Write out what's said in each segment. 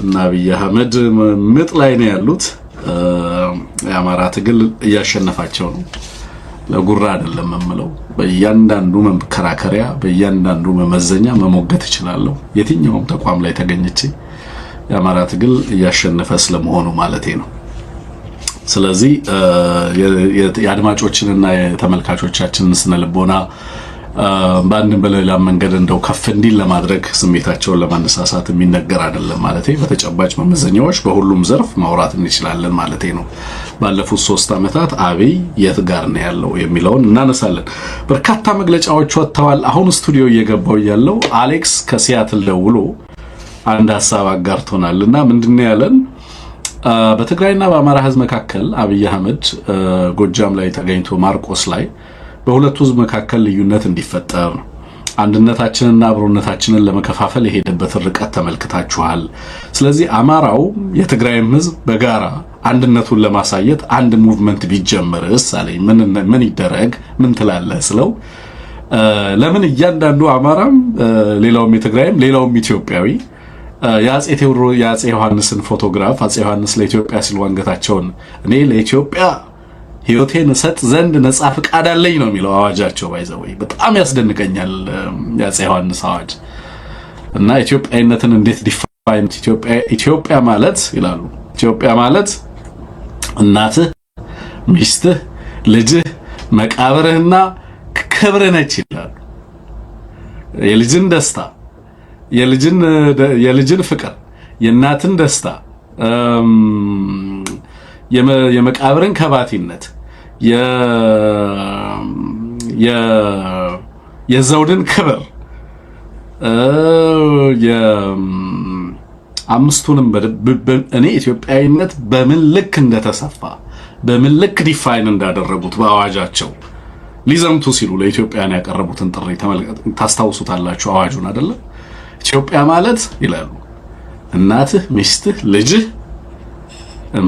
እና አብይ አህመድ ምጥ ላይ ነው ያሉት። የአማራ ትግል እያሸነፋቸው ነው። ለጉራ አይደለም የምለው። በእያንዳንዱ መከራከሪያ በእያንዳንዱ መመዘኛ መሞገት እችላለሁ። የትኛውም ተቋም ላይ ተገኝቼ የአማራ ትግል እያሸነፈ ስለመሆኑ ማለቴ ነው። ስለዚህ የአድማጮችንና የተመልካቾቻችንን ስነልቦና በአንድም በሌላ መንገድ እንደው ከፍ እንዲል ለማድረግ ስሜታቸውን ለማነሳሳት የሚነገር አይደለም ማለቴ። በተጨባጭ መመዘኛዎች በሁሉም ዘርፍ ማውራት እንችላለን ማለቴ ነው። ባለፉት 3 ዓመታት አብይ የት ጋር ነው ያለው የሚለውን እናነሳለን። በርካታ መግለጫዎች ወጥተዋል። አሁን ስቱዲዮ እየገባው ያለው አሌክስ ከሲያትል ደውሎ አንድ ሐሳብ አጋርቶናልና ምንድነው ያለን? በትግራይና በአማራ ህዝብ መካከል አብይ አህመድ ጎጃም ላይ ተገኝቶ ማርቆስ ላይ በሁለቱ ህዝብ መካከል ልዩነት እንዲፈጠር አንድነታችንና አብሮነታችንን ለመከፋፈል የሄደበትን ርቀት ተመልክታችኋል። ስለዚህ አማራው የትግራይም ህዝብ በጋራ አንድነቱን ለማሳየት አንድ ሙቭመንት ቢጀመርስ አለኝ። ምን ይደረግ ምን ትላለህ ስለው ለምን እያንዳንዱ አማራም ሌላውም የትግራይም ሌላውም ኢትዮጵያዊ የአፄ ዮሐንስን ፎቶግራፍ አፄ ዮሐንስ ለኢትዮጵያ ሲሉ አንገታቸውን እኔ ለኢትዮጵያ ህይወቴን ሰጥ ዘንድ ነጻ ፍቃድ አለኝ ነው የሚለው አዋጃቸው። ባይዘወይ በጣም ያስደንቀኛል የአፄ ዮሐንስ አዋጅ እና ኢትዮጵያዊነትን እንዴት ዲፋይን ኢትዮጵያ ማለት ይላሉ። ኢትዮጵያ ማለት እናትህ፣ ሚስትህ፣ ልጅህ፣ መቃብርህና ክብርህ ነች ይላሉ። የልጅን ደስታ የልጅን ፍቅር የእናትን ደስታ የመቃብርን ከባቲነት የዘውድን ክብር የአምስቱንም እኔ ኢትዮጵያዊነት በምን ልክ እንደተሰፋ በምን ልክ ዲፋይን እንዳደረጉት በአዋጃቸው ሊዘምቱ ሲሉ ለኢትዮጵያን ያቀረቡትን ጥሪ ታስታውሱታላችሁ። አዋጁን አይደለ? ኢትዮጵያ ማለት ይላሉ እናትህ፣ ሚስትህ፣ ልጅህ፣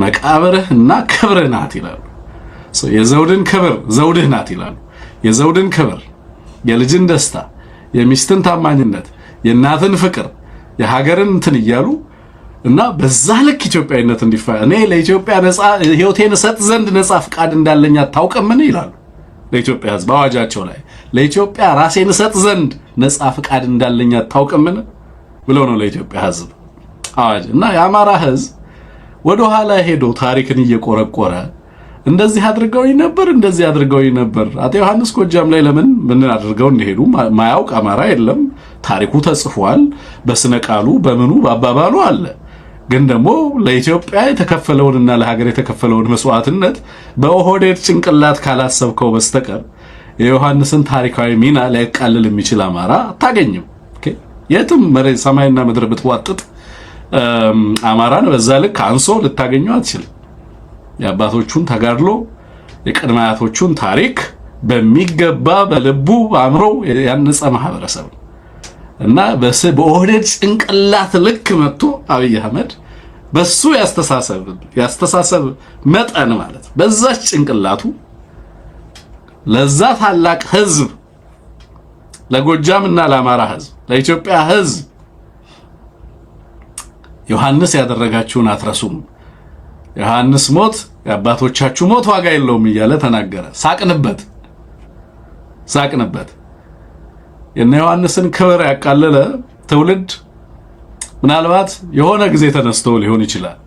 መቃብርህ እና ክብርህ ናት ይላሉ። የዘውድን ክብር ዘውድህ ናት ይላሉ። የዘውድን ክብር፣ የልጅን ደስታ፣ የሚስትን ታማኝነት፣ የእናትን ፍቅር፣ የሀገርን እንትን እያሉ እና በዛ ልክ ኢትዮጵያዊነት እንዲፋይ እኔ ለኢትዮጵያ ነጻ ህይወቴን ሰጥ ዘንድ ነጻ ፍቃድ እንዳለኝ አታውቅምን ይላሉ። ለኢትዮጵያ ህዝብ አዋጃቸው ላይ ለኢትዮጵያ ራሴን ሰጥ ዘንድ ነጻ ፍቃድ እንዳለኝ አታውቅምን ብለው ነው ለኢትዮጵያ ህዝብ አዋጅ። እና የአማራ ህዝብ ወደ ኋላ ሄዶ ታሪክን እየቆረቆረ እንደዚህ አድርገውኝ ነበር አፄ ዮሐንስ ጎጃም ላይ ለምን ምን አድርገው እንደሄዱ ማያውቅ አማራ የለም። ታሪኩ ተጽፏል። በስነ ቃሉ በምኑ በአባባሉ አለ። ግን ደግሞ ለኢትዮጵያ የተከፈለውንና ለሀገር የተከፈለውን መስዋዕትነት በኦህዴድ ጭንቅላት ካላሰብከው በስተቀር የዮሐንስን ታሪካዊ ሚና ሊያቃልል የሚችል አማራ አታገኝም። የትም መሬት ሰማይና ምድር ብትዋጥጥ አማራን በዛ ልክ አንሶ ልታገኘው አትችልም። የአባቶቹን ተጋድሎ የቅድመ አያቶቹን ታሪክ በሚገባ በልቡ አምሮ ያነጸ ማህበረሰብ እና በኦህዴድ ጭንቅላት ልክ መጥቶ አብይ አህመድ በሱ ያስተሳሰብ መጠን ማለት በዛች ጭንቅላቱ ለዛ ታላቅ ህዝብ ለጎጃምና ለአማራ ህዝብ ለኢትዮጵያ ህዝብ ዮሐንስ ያደረጋችሁን አትረሱም፣ ዮሐንስ ሞት የአባቶቻችሁ ሞት ዋጋ የለውም እያለ ተናገረ። ሳቅንበት። የነ ዮሐንስን ክብር ያቃለለ ትውልድ ምናልባት የሆነ ጊዜ ተነስቶ ሊሆን ይችላል፣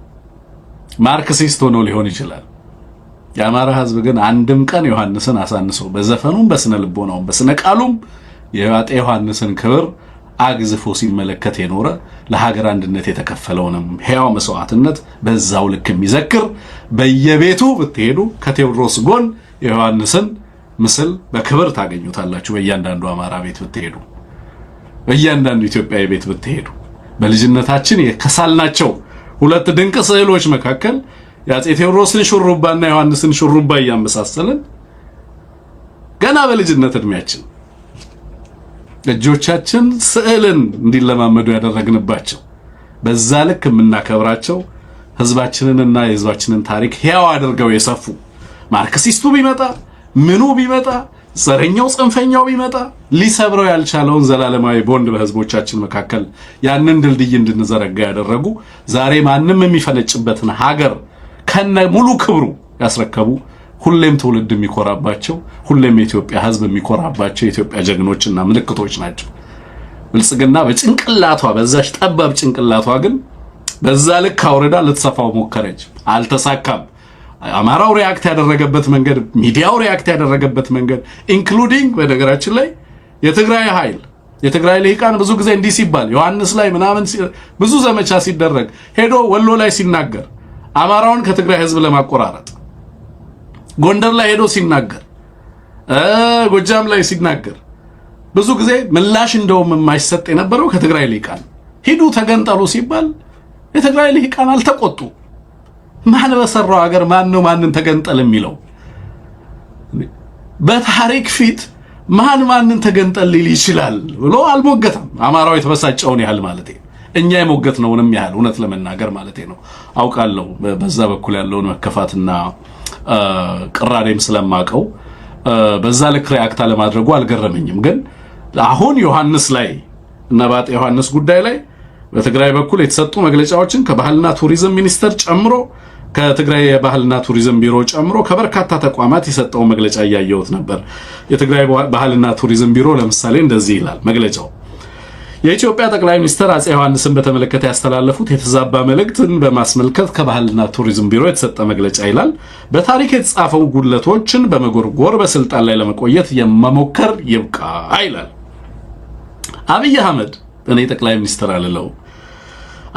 ማርክሲስት ሆኖ ሊሆን ይችላል። የአማራ ህዝብ ግን አንድም ቀን ዮሐንስን አሳንሶ በዘፈኑም በስነ ልቦናውም በስነ ቃሉም የአፄ ዮሐንስን ክብር አግዝፎ ሲመለከት የኖረ ለሀገር አንድነት የተከፈለውንም ሕያው መስዋዕትነት በዛው ልክ የሚዘክር በየቤቱ ብትሄዱ ከቴዎድሮስ ጎን የዮሐንስን ምስል በክብር ታገኙታላችሁ። በእያንዳንዱ አማራ ቤት ብትሄዱ፣ በእያንዳንዱ ኢትዮጵያዊ ቤት ብትሄዱ በልጅነታችን የከሳልናቸው ሁለት ድንቅ ስዕሎች መካከል የአፄ ቴዎድሮስን ሹሩባና ዮሐንስን ሹሩባ እያመሳሰልን ገና በልጅነት እድሜያችን እጆቻችን ስዕልን እንዲለማመዱ ያደረግንባቸው በዛ ልክ የምናከብራቸው ህዝባችንንና የህዝባችንን ታሪክ ሕያው አድርገው የሰፉ ማርክሲስቱ ቢመጣ ምኑ ቢመጣ ዘረኛው ጽንፈኛው ቢመጣ ሊሰብረው ያልቻለውን ዘላለማዊ ቦንድ በህዝቦቻችን መካከል ያንን ድልድይ እንድንዘረጋ ያደረጉ ዛሬ ማንም የሚፈነጭበትን ሀገር ከነ ሙሉ ክብሩ ያስረከቡ ሁሌም ትውልድ የሚኮራባቸው ሁሌም የኢትዮጵያ ህዝብ የሚኮራባቸው የኢትዮጵያ ጀግኖችና ምልክቶች ናቸው። ብልጽግና በጭንቅላቷ በዛሽ ጠባብ ጭንቅላቷ ግን በዛ ልክ አውርዳ ልትሰፋው ሞከረች፣ አልተሳካም። አማራው ሪአክት ያደረገበት መንገድ፣ ሚዲያው ሪአክት ያደረገበት መንገድ ኢንክሉዲንግ በነገራችን ላይ የትግራይ ኃይል የትግራይ ልሂቃን ብዙ ጊዜ እንዲህ ሲባል ዮሐንስ ላይ ምናምን ብዙ ዘመቻ ሲደረግ ሄዶ ወሎ ላይ ሲናገር አማራውን ከትግራይ ህዝብ ለማቆራረጥ ጎንደር ላይ ሄዶ ሲናገር ጎጃም ላይ ሲናገር ብዙ ጊዜ ምላሽ እንደውም የማይሰጥ የነበረው ከትግራይ ልሂቃን ሂዱ ተገንጠሉ ሲባል የትግራይ ልሂቃን አልተቆጡ። ማን በሰራው ሀገር ማን ነው ማንን ተገንጠል የሚለው? በታሪክ ፊት ማንን ተገንጠል ሊል ይችላል ብሎ አልሞገተም። አማራው የተበሳጨውን ያህል ማለት ነው፣ እኛ የሞገትነውንም ያህል እውነት ለመናገር ማለት ነው። አውቃለሁ በዛ በኩል ያለውን መከፋትና ቅራኔም ስለማቀው በዛ ልክ ሪአክት ለማድረጉ አልገረመኝም። ግን አሁን ዮሐንስ ላይ እና ባጤ ዮሐንስ ጉዳይ ላይ በትግራይ በኩል የተሰጡ መግለጫዎችን ከባህልና ቱሪዝም ሚኒስቴር ጨምሮ ከትግራይ የባህልና ቱሪዝም ቢሮ ጨምሮ ከበርካታ ተቋማት የሰጠው መግለጫ ያያየሁት ነበር። የትግራይ ባህልና ቱሪዝም ቢሮ ለምሳሌ እንደዚህ ይላል መግለጫው። የኢትዮጵያ ጠቅላይ ሚኒስትር አፄ ዮሐንስን በተመለከተ ያስተላለፉት የተዛባ መልእክትን በማስመልከት ከባህልና ቱሪዝም ቢሮ የተሰጠ መግለጫ ይላል። በታሪክ የተጻፈው ጉድለቶችን በመጎርጎር በስልጣን ላይ ለመቆየት የመሞከር ይብቃ ይላል። አብይ አህመድ እኔ ጠቅላይ ሚኒስትር አልለው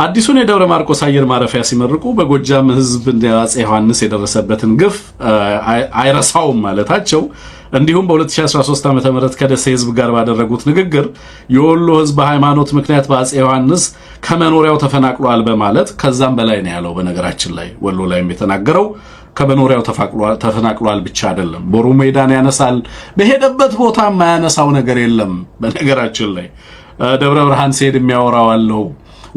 አዲሱን የደብረ ማርቆስ አየር ማረፊያ ሲመርቁ በጎጃም ህዝብ አፄ ዮሐንስ የደረሰበትን ግፍ አይረሳውም ማለታቸው እንዲሁም በ2013 ዓ.ም ከደሴ ህዝብ ጋር ባደረጉት ንግግር የወሎ ህዝብ በሃይማኖት ምክንያት በአፄ ዮሐንስ ከመኖሪያው ተፈናቅሏል በማለት ከዛም በላይ ነው ያለው። በነገራችን ላይ ወሎ ላይም የተናገረው ከመኖሪያው ተፈናቅሏል ብቻ አይደለም፣ ቦሩ ሜዳን ያነሳል። በሄደበት ቦታ የማያነሳው ነገር የለም። በነገራችን ላይ ደብረ ብርሃን ሲሄድ የሚያወራው አለው፣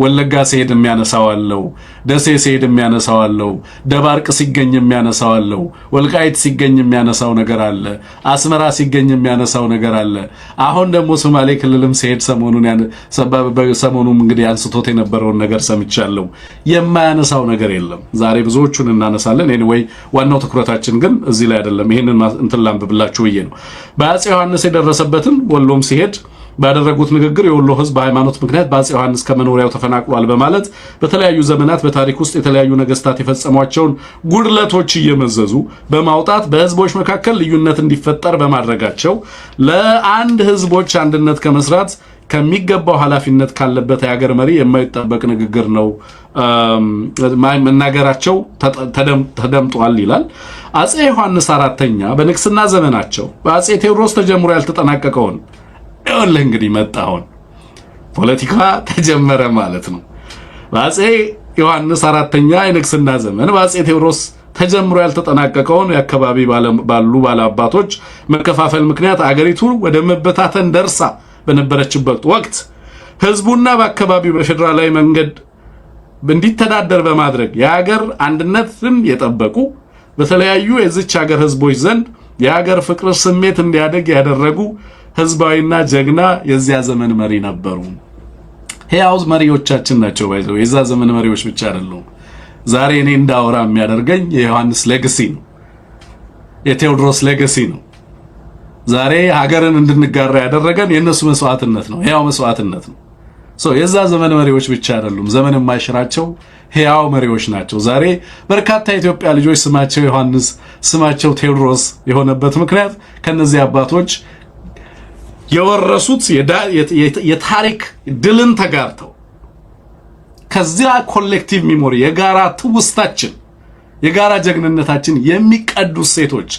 ወለጋ ሲሄድ የሚያነሳው አለው፣ ደሴ ሲሄድ የሚያነሳው አለው፣ ደባርቅ ሲገኝ የሚያነሳው አለው፣ ወልቃይት ሲገኝ የሚያነሳው ነገር አለ፣ አስመራ ሲገኝ የሚያነሳው ነገር አለ። አሁን ደግሞ ሶማሌ ክልልም ሲሄድ ሰሞኑን እንግዲህ አንስቶት የነበረውን ነገር ሰምቻለሁ። የማያነሳው ነገር የለም። ዛሬ ብዙዎቹን እናነሳለን። ኤኒዌይ ዋናው ትኩረታችን ግን እዚህ ላይ አይደለም። ይሄንን እንትን ላንብብላችሁ ብዬ ነው። በአፄ ዮሐንስ የደረሰበትን ወሎም ሲሄድ ባደረጉት ንግግር የወሎ ህዝብ በሃይማኖት ምክንያት በአፄ ዮሐንስ ከመኖሪያው ተፈናቅሏል በማለት በተለያዩ ዘመናት በታሪክ ውስጥ የተለያዩ ነገስታት የፈጸሟቸውን ጉድለቶች እየመዘዙ በማውጣት በህዝቦች መካከል ልዩነት እንዲፈጠር በማድረጋቸው ለአንድ ህዝቦች አንድነት ከመስራት ከሚገባው ኃላፊነት ካለበት የሀገር መሪ የማይጠበቅ ንግግር ነው መናገራቸው ተደምጧል ይላል። አፄ ዮሐንስ አራተኛ በንግስና ዘመናቸው በአፄ ቴዎድሮስ ተጀምሮ ያልተጠናቀቀውን ይኸውልህ እንግዲህ መጣሁን ፖለቲካ ተጀመረ ማለት ነው። በአፄ ዮሐንስ አራተኛ የንግስና ዘመን በአፄ ቴዎድሮስ ተጀምሮ ያልተጠናቀቀውን የአካባቢ ባሉ ባለአባቶች መከፋፈል ምክንያት አገሪቱ ወደ መበታተን ደርሳ በነበረችበት ወቅት ህዝቡና በአካባቢው በፌደራላዊ መንገድ እንዲተዳደር በማድረግ የሀገር አንድነትን የጠበቁ በተለያዩ የዚች ሀገር ህዝቦች ዘንድ የሀገር ፍቅር ስሜት እንዲያደግ ያደረጉ ህዝባዊና ጀግና የዚያ ዘመን መሪ ነበሩ። ሕያው መሪዎቻችን ናቸው። ባይዘው የዛ ዘመን መሪዎች ብቻ አይደሉም። ዛሬ እኔ እንዳወራ የሚያደርገኝ የዮሐንስ ሌጋሲ ነው፣ የቴዎድሮስ ሌጋሲ ነው። ዛሬ ሀገርን እንድንጋራ ያደረገን የነሱ መስዋዕትነት ነው፣ ሕያው መስዋዕትነት ነው። የዛ ዘመን መሪዎች ብቻ አይደሉም፣ ዘመን የማይሽራቸው ሕያው መሪዎች ናቸው። ዛሬ በርካታ የኢትዮጵያ ልጆች ስማቸው ዮሐንስ ስማቸው ቴዎድሮስ የሆነበት ምክንያት ከነዚህ አባቶች የወረሱት የታሪክ ድልን ተጋርተው ከዚያ ኮሌክቲቭ ሚሞሪ የጋራ ትውስታችን የጋራ ጀግንነታችን የሚቀዱ ሴቶች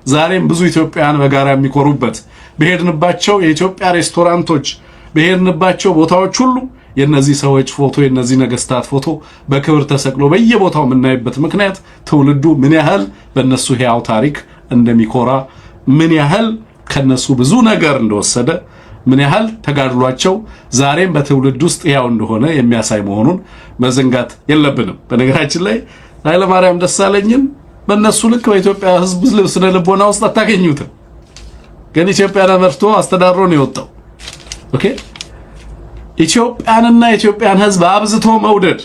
ዛሬም ብዙ ኢትዮጵያውያን በጋራ የሚኮሩበት በሄድንባቸው የኢትዮጵያ ሬስቶራንቶች በሄድንባቸው ቦታዎች ሁሉ የነዚህ ሰዎች ፎቶ የነዚህ ነገስታት ፎቶ በክብር ተሰቅሎ በየቦታው የምናይበት ምክንያት ትውልዱ ምን ያህል በእነሱ ሕያው ታሪክ እንደሚኮራ ምን ያህል ከነሱ ብዙ ነገር እንደወሰደ ምን ያህል ተጋድሏቸው ዛሬም በትውልድ ውስጥ ያው እንደሆነ የሚያሳይ መሆኑን መዘንጋት የለብንም። በነገራችን ላይ ኃይለ ማርያም ደሳለኝን በእነሱ ልክ በኢትዮጵያ ህዝብ ስነ ልቦና ውስጥ አታገኙትም። ግን ኢትዮጵያን አመርቶ አስተዳድሮ ነው የወጣው። ኦኬ ኢትዮጵያንና የኢትዮጵያን ህዝብ አብዝቶ መውደድ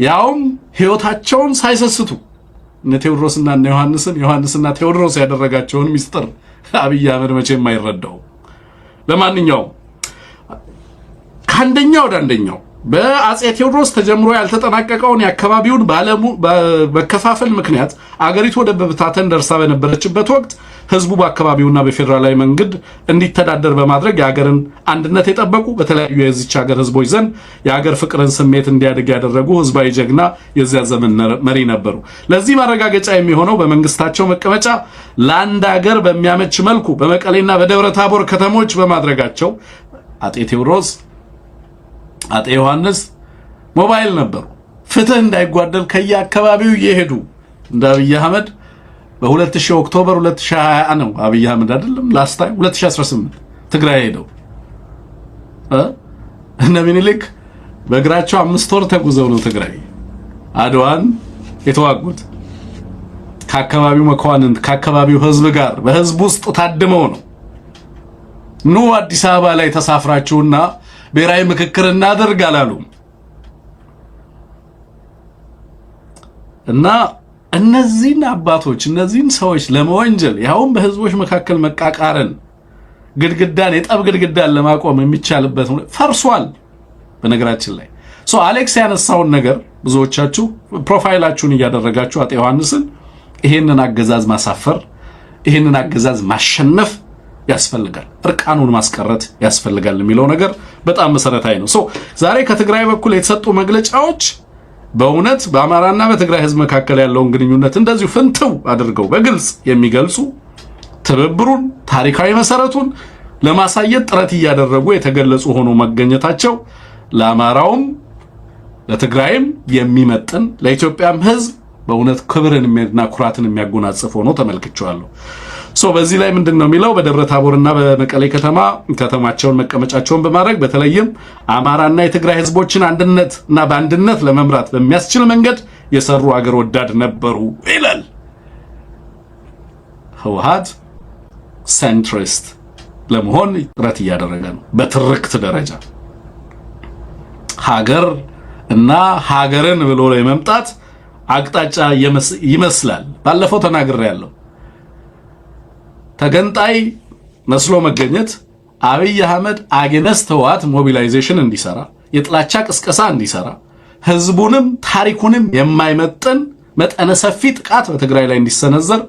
ያውም ህይወታቸውን ሳይሰስቱ እነ ቴዎድሮስና እነ ዮሐንስና ቴዎድሮስ ያደረጋቸውን ሚስጥር አብይ አህመድ መቼም አይረዳው። ለማንኛውም ከአንደኛው ወደ አንደኛው በአጼ ቴዎድሮስ ተጀምሮ ያልተጠናቀቀውን የአካባቢውን በመከፋፈል ምክንያት አገሪቱ ወደ በብታተን ደርሳ በነበረችበት ወቅት ህዝቡ በአካባቢውና በፌደራላዊ መንገድ እንዲተዳደር በማድረግ የሀገርን አንድነት የጠበቁ በተለያዩ የዚች ሀገር ህዝቦች ዘንድ የሀገር ፍቅርን ስሜት እንዲያድግ ያደረጉ ህዝባዊ ጀግና የዚያ ዘመን መሪ ነበሩ። ለዚህ ማረጋገጫ የሚሆነው በመንግስታቸው መቀመጫ ለአንድ ሀገር በሚያመች መልኩ በመቀሌና በደብረ ታቦር ከተሞች በማድረጋቸው አጤ ቴዎድሮስ አጤ ዮሐንስ ሞባይል ነበሩ። ፍትህ እንዳይጓደል ከየአካባቢው እየሄዱ እንደ አብይ አህመድ በ2000 ኦክቶበር 2020 ነው አብይ አህመድ አይደለም ላስት ታይም 2018 ትግራይ ሄደው እነ ምኒልክ በእግራቸው 5 ወር ተጉዘው ነው ትግራይ አድዋን የተዋጉት። ከአካባቢው መኳንንት ከአካባቢው ህዝብ ጋር በህዝብ ውስጥ ታድመው ነው ኑ አዲስ አበባ ላይ ተሳፍራችሁና ብሔራዊ ምክክር እናደርግ አላሉም። እና እነዚህን አባቶች እነዚህን ሰዎች ለመወንጀል ያውም በህዝቦች መካከል መቃቃረን ግድግዳን የጠብ ግድግዳን ለማቆም የሚቻልበት ፈርሷል። በነገራችን ላይ አሌክስ ያነሳውን ነገር ብዙዎቻችሁ ፕሮፋይላችሁን እያደረጋችሁ አጤ ዮሐንስን ይሄንን አገዛዝ ማሳፈር ይሄንን አገዛዝ ማሸነፍ ያስፈልጋል፣ እርቃኑን ማስቀረት ያስፈልጋል የሚለው ነገር በጣም መሰረታዊ ነው። ዛሬ ከትግራይ በኩል የተሰጡ መግለጫዎች በእውነት በአማራና በትግራይ ህዝብ መካከል ያለውን ግንኙነት እንደዚሁ ፍንትው አድርገው በግልጽ የሚገልጹ ትብብሩን ታሪካዊ መሰረቱን ለማሳየት ጥረት እያደረጉ የተገለጹ ሆኖ መገኘታቸው ለአማራውም ለትግራይም የሚመጥን ለኢትዮጵያም ህዝብ በእውነት ክብርንና ኩራትን የሚያጎናጽፍ ሆኖ ተመልክቻለሁ። በዚህ ላይ ምንድነው የሚለው በደብረ ታቦርና በመቀሌ ከተማቸውን መቀመጫቸውን በማድረግ በተለይም አማራና የትግራይ ህዝቦችን አንድነትና በአንድነት ለመምራት በሚያስችል መንገድ የሰሩ አገር ወዳድ ነበሩ ይላል። ህወሓት ሴንትሪስት ለመሆን ጥረት እያደረገ ነው። በትርክት ደረጃ ሀገር እና ሀገርን ብሎ ለመምጣት አቅጣጫ ይመስላል። ባለፈው ተናግሬያለሁ። ተገንጣይ መስሎ መገኘት አብይ አህመድ አጌነስት ህወሓት ሞቢላይዜሽን እንዲሰራ የጥላቻ ቅስቀሳ እንዲሰራ ህዝቡንም ታሪኩንም የማይመጥን መጠነ ሰፊ ጥቃት በትግራይ ላይ እንዲሰነዘር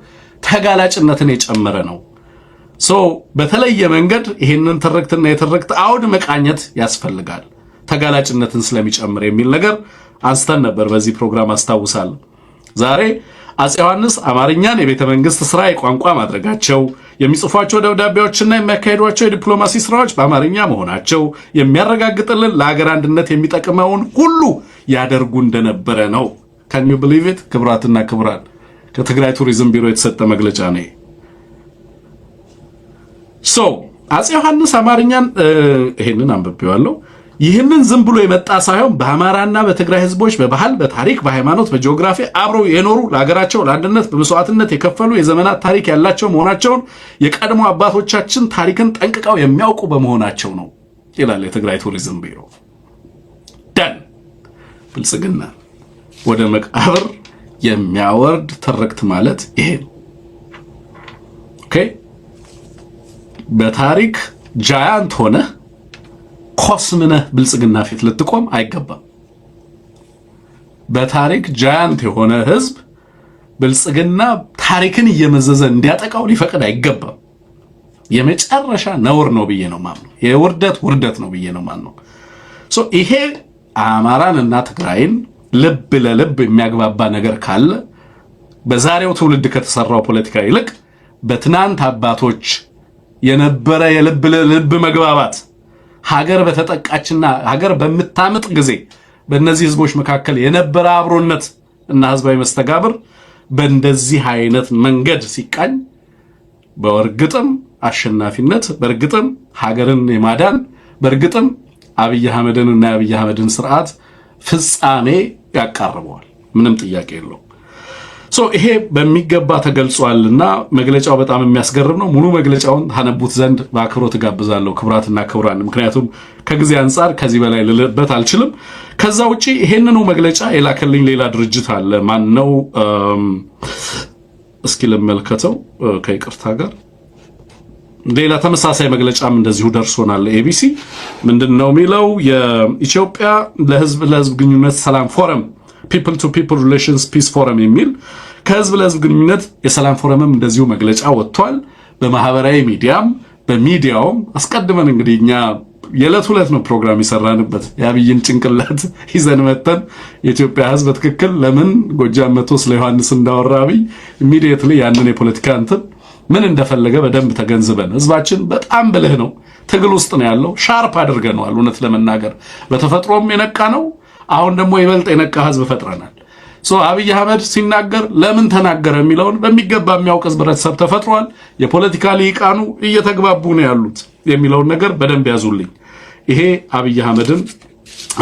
ተጋላጭነትን የጨመረ ነው። በተለየ መንገድ ይሄንን ትርክትና የትርክት አውድ መቃኘት ያስፈልጋል፣ ተጋላጭነትን ስለሚጨምር የሚል ነገር አንስተን ነበር በዚህ ፕሮግራም አስታውሳለሁ። ዛሬ አጼ ዮሐንስ አማርኛን የቤተ መንግስት ስራ የቋንቋ ማድረጋቸው የሚጽፏቸው ደብዳቤዎችና የሚያካሂዷቸው የዲፕሎማሲ ስራዎች በአማርኛ መሆናቸው የሚያረጋግጥልን ለሀገር አንድነት የሚጠቅመውን ሁሉ ያደርጉ እንደነበረ ነው። ካን ዩ ቢሊቭ ኢት? ክብራትና ክብራን ከትግራይ ቱሪዝም ቢሮ የተሰጠ መግለጫ ነው። አጼ ዮሐንስ አማርኛን ይሄንን አንብቤዋለሁ። ይህንን ዝም ብሎ የመጣ ሳይሆን በአማራና በትግራይ ህዝቦች በባህል፣ በታሪክ፣ በሃይማኖት፣ በጂኦግራፊ አብረው የኖሩ ለሀገራቸው ለአንድነት በመስዋዕትነት የከፈሉ የዘመናት ታሪክ ያላቸው መሆናቸውን የቀድሞ አባቶቻችን ታሪክን ጠንቅቀው የሚያውቁ በመሆናቸው ነው ይላል የትግራይ ቱሪዝም ቢሮ። ደን ብልጽግና ወደ መቃብር የሚያወርድ ትርክት ማለት ይሄ ነው። ኦኬ በታሪክ ጃያንት ሆነ ኮስምነህ ብልጽግና ፊት ልትቆም አይገባም። በታሪክ ጃያንት የሆነ ህዝብ ብልጽግና ታሪክን እየመዘዘ እንዲያጠቃው ሊፈቅድ አይገባም። የመጨረሻ ነውር ነው ብዬ ነው ማምነው። ውርደት ነው ብዬ ነው ማምነው። ይሄ አማራንና ትግራይን ልብ ለልብ የሚያግባባ ነገር ካለ በዛሬው ትውልድ ከተሰራው ፖለቲካ ይልቅ በትናንት አባቶች የነበረ የልብ ለልብ መግባባት ሀገር በተጠቃችና ሀገር በምታምጥ ጊዜ በእነዚህ ህዝቦች መካከል የነበረ አብሮነት እና ህዝባዊ መስተጋብር በእንደዚህ አይነት መንገድ ሲቃኝ በእርግጥም አሸናፊነት፣ በእርግጥም ሀገርን የማዳን፣ በእርግጥም አብይ አህመድን እና የአብይ አህመድን ስርዓት ፍጻሜ ያቃርበዋል። ምንም ጥያቄ የለውም። ይሄ በሚገባ ተገልጿልና መግለጫው በጣም የሚያስገርም ነው። ሙሉ መግለጫውን ታነቡት ዘንድ በአክብሮት ጋብዛለሁ ክቡራትና ክቡራን። ምክንያቱም ከጊዜ አንጻር ከዚህ በላይ ልልበት አልችልም። ከዛ ውጪ ይሄንኑ መግለጫ የላከልኝ ሌላ ድርጅት አለ። ማን ነው? እስኪ ልመልከተው ከይቅርታ ጋር። ሌላ ተመሳሳይ መግለጫም እንደዚሁ ደርሶናል። ኤቢሲ ምንድነው የሚለው? የኢትዮጵያ ለህዝብ ግንኙነት ሰላም ፎረም ፒፕል ቱ ፒፕል ሪሌሽንስ ፒስ ፎረም የሚል ከህዝብ ለህዝብ ግንኙነት የሰላም ፎረምም እንደዚሁ መግለጫ ወጥቷል። በማህበራዊ ሚዲያም በሚዲያውም አስቀድመን እንግዲህ እኛ የዕለት ሁለት ነው ፕሮግራም የሰራንበት የአብይን ጭንቅላት ይዘን መተን የኢትዮጵያ ህዝብ በትክክል ለምን ጎጃም መቶ ስለ ዮሐንስ እንዳወራ አብይ ኢሚዲየትሊ ያንን የፖለቲካ እንትን ምን እንደፈለገ በደንብ ተገንዝበን ህዝባችን በጣም ብልህ ነው፣ ትግል ውስጥ ነው ያለው፣ ሻርፕ አድርገነዋል። እውነት ለመናገር በተፈጥሮም የነቃ ነው። አሁን ደግሞ ይበልጥ የነቃ ህዝብ ፈጥረናል። አብይ አህመድ ሲናገር ለምን ተናገረ የሚለውን በሚገባ የሚያውቅ ህብረተሰብ ተፈጥሯል። የፖለቲካ ሊቃኑ እየተግባቡ ነው ያሉት የሚለውን ነገር በደንብ ያዙልኝ። ይሄ አብይ አህመድን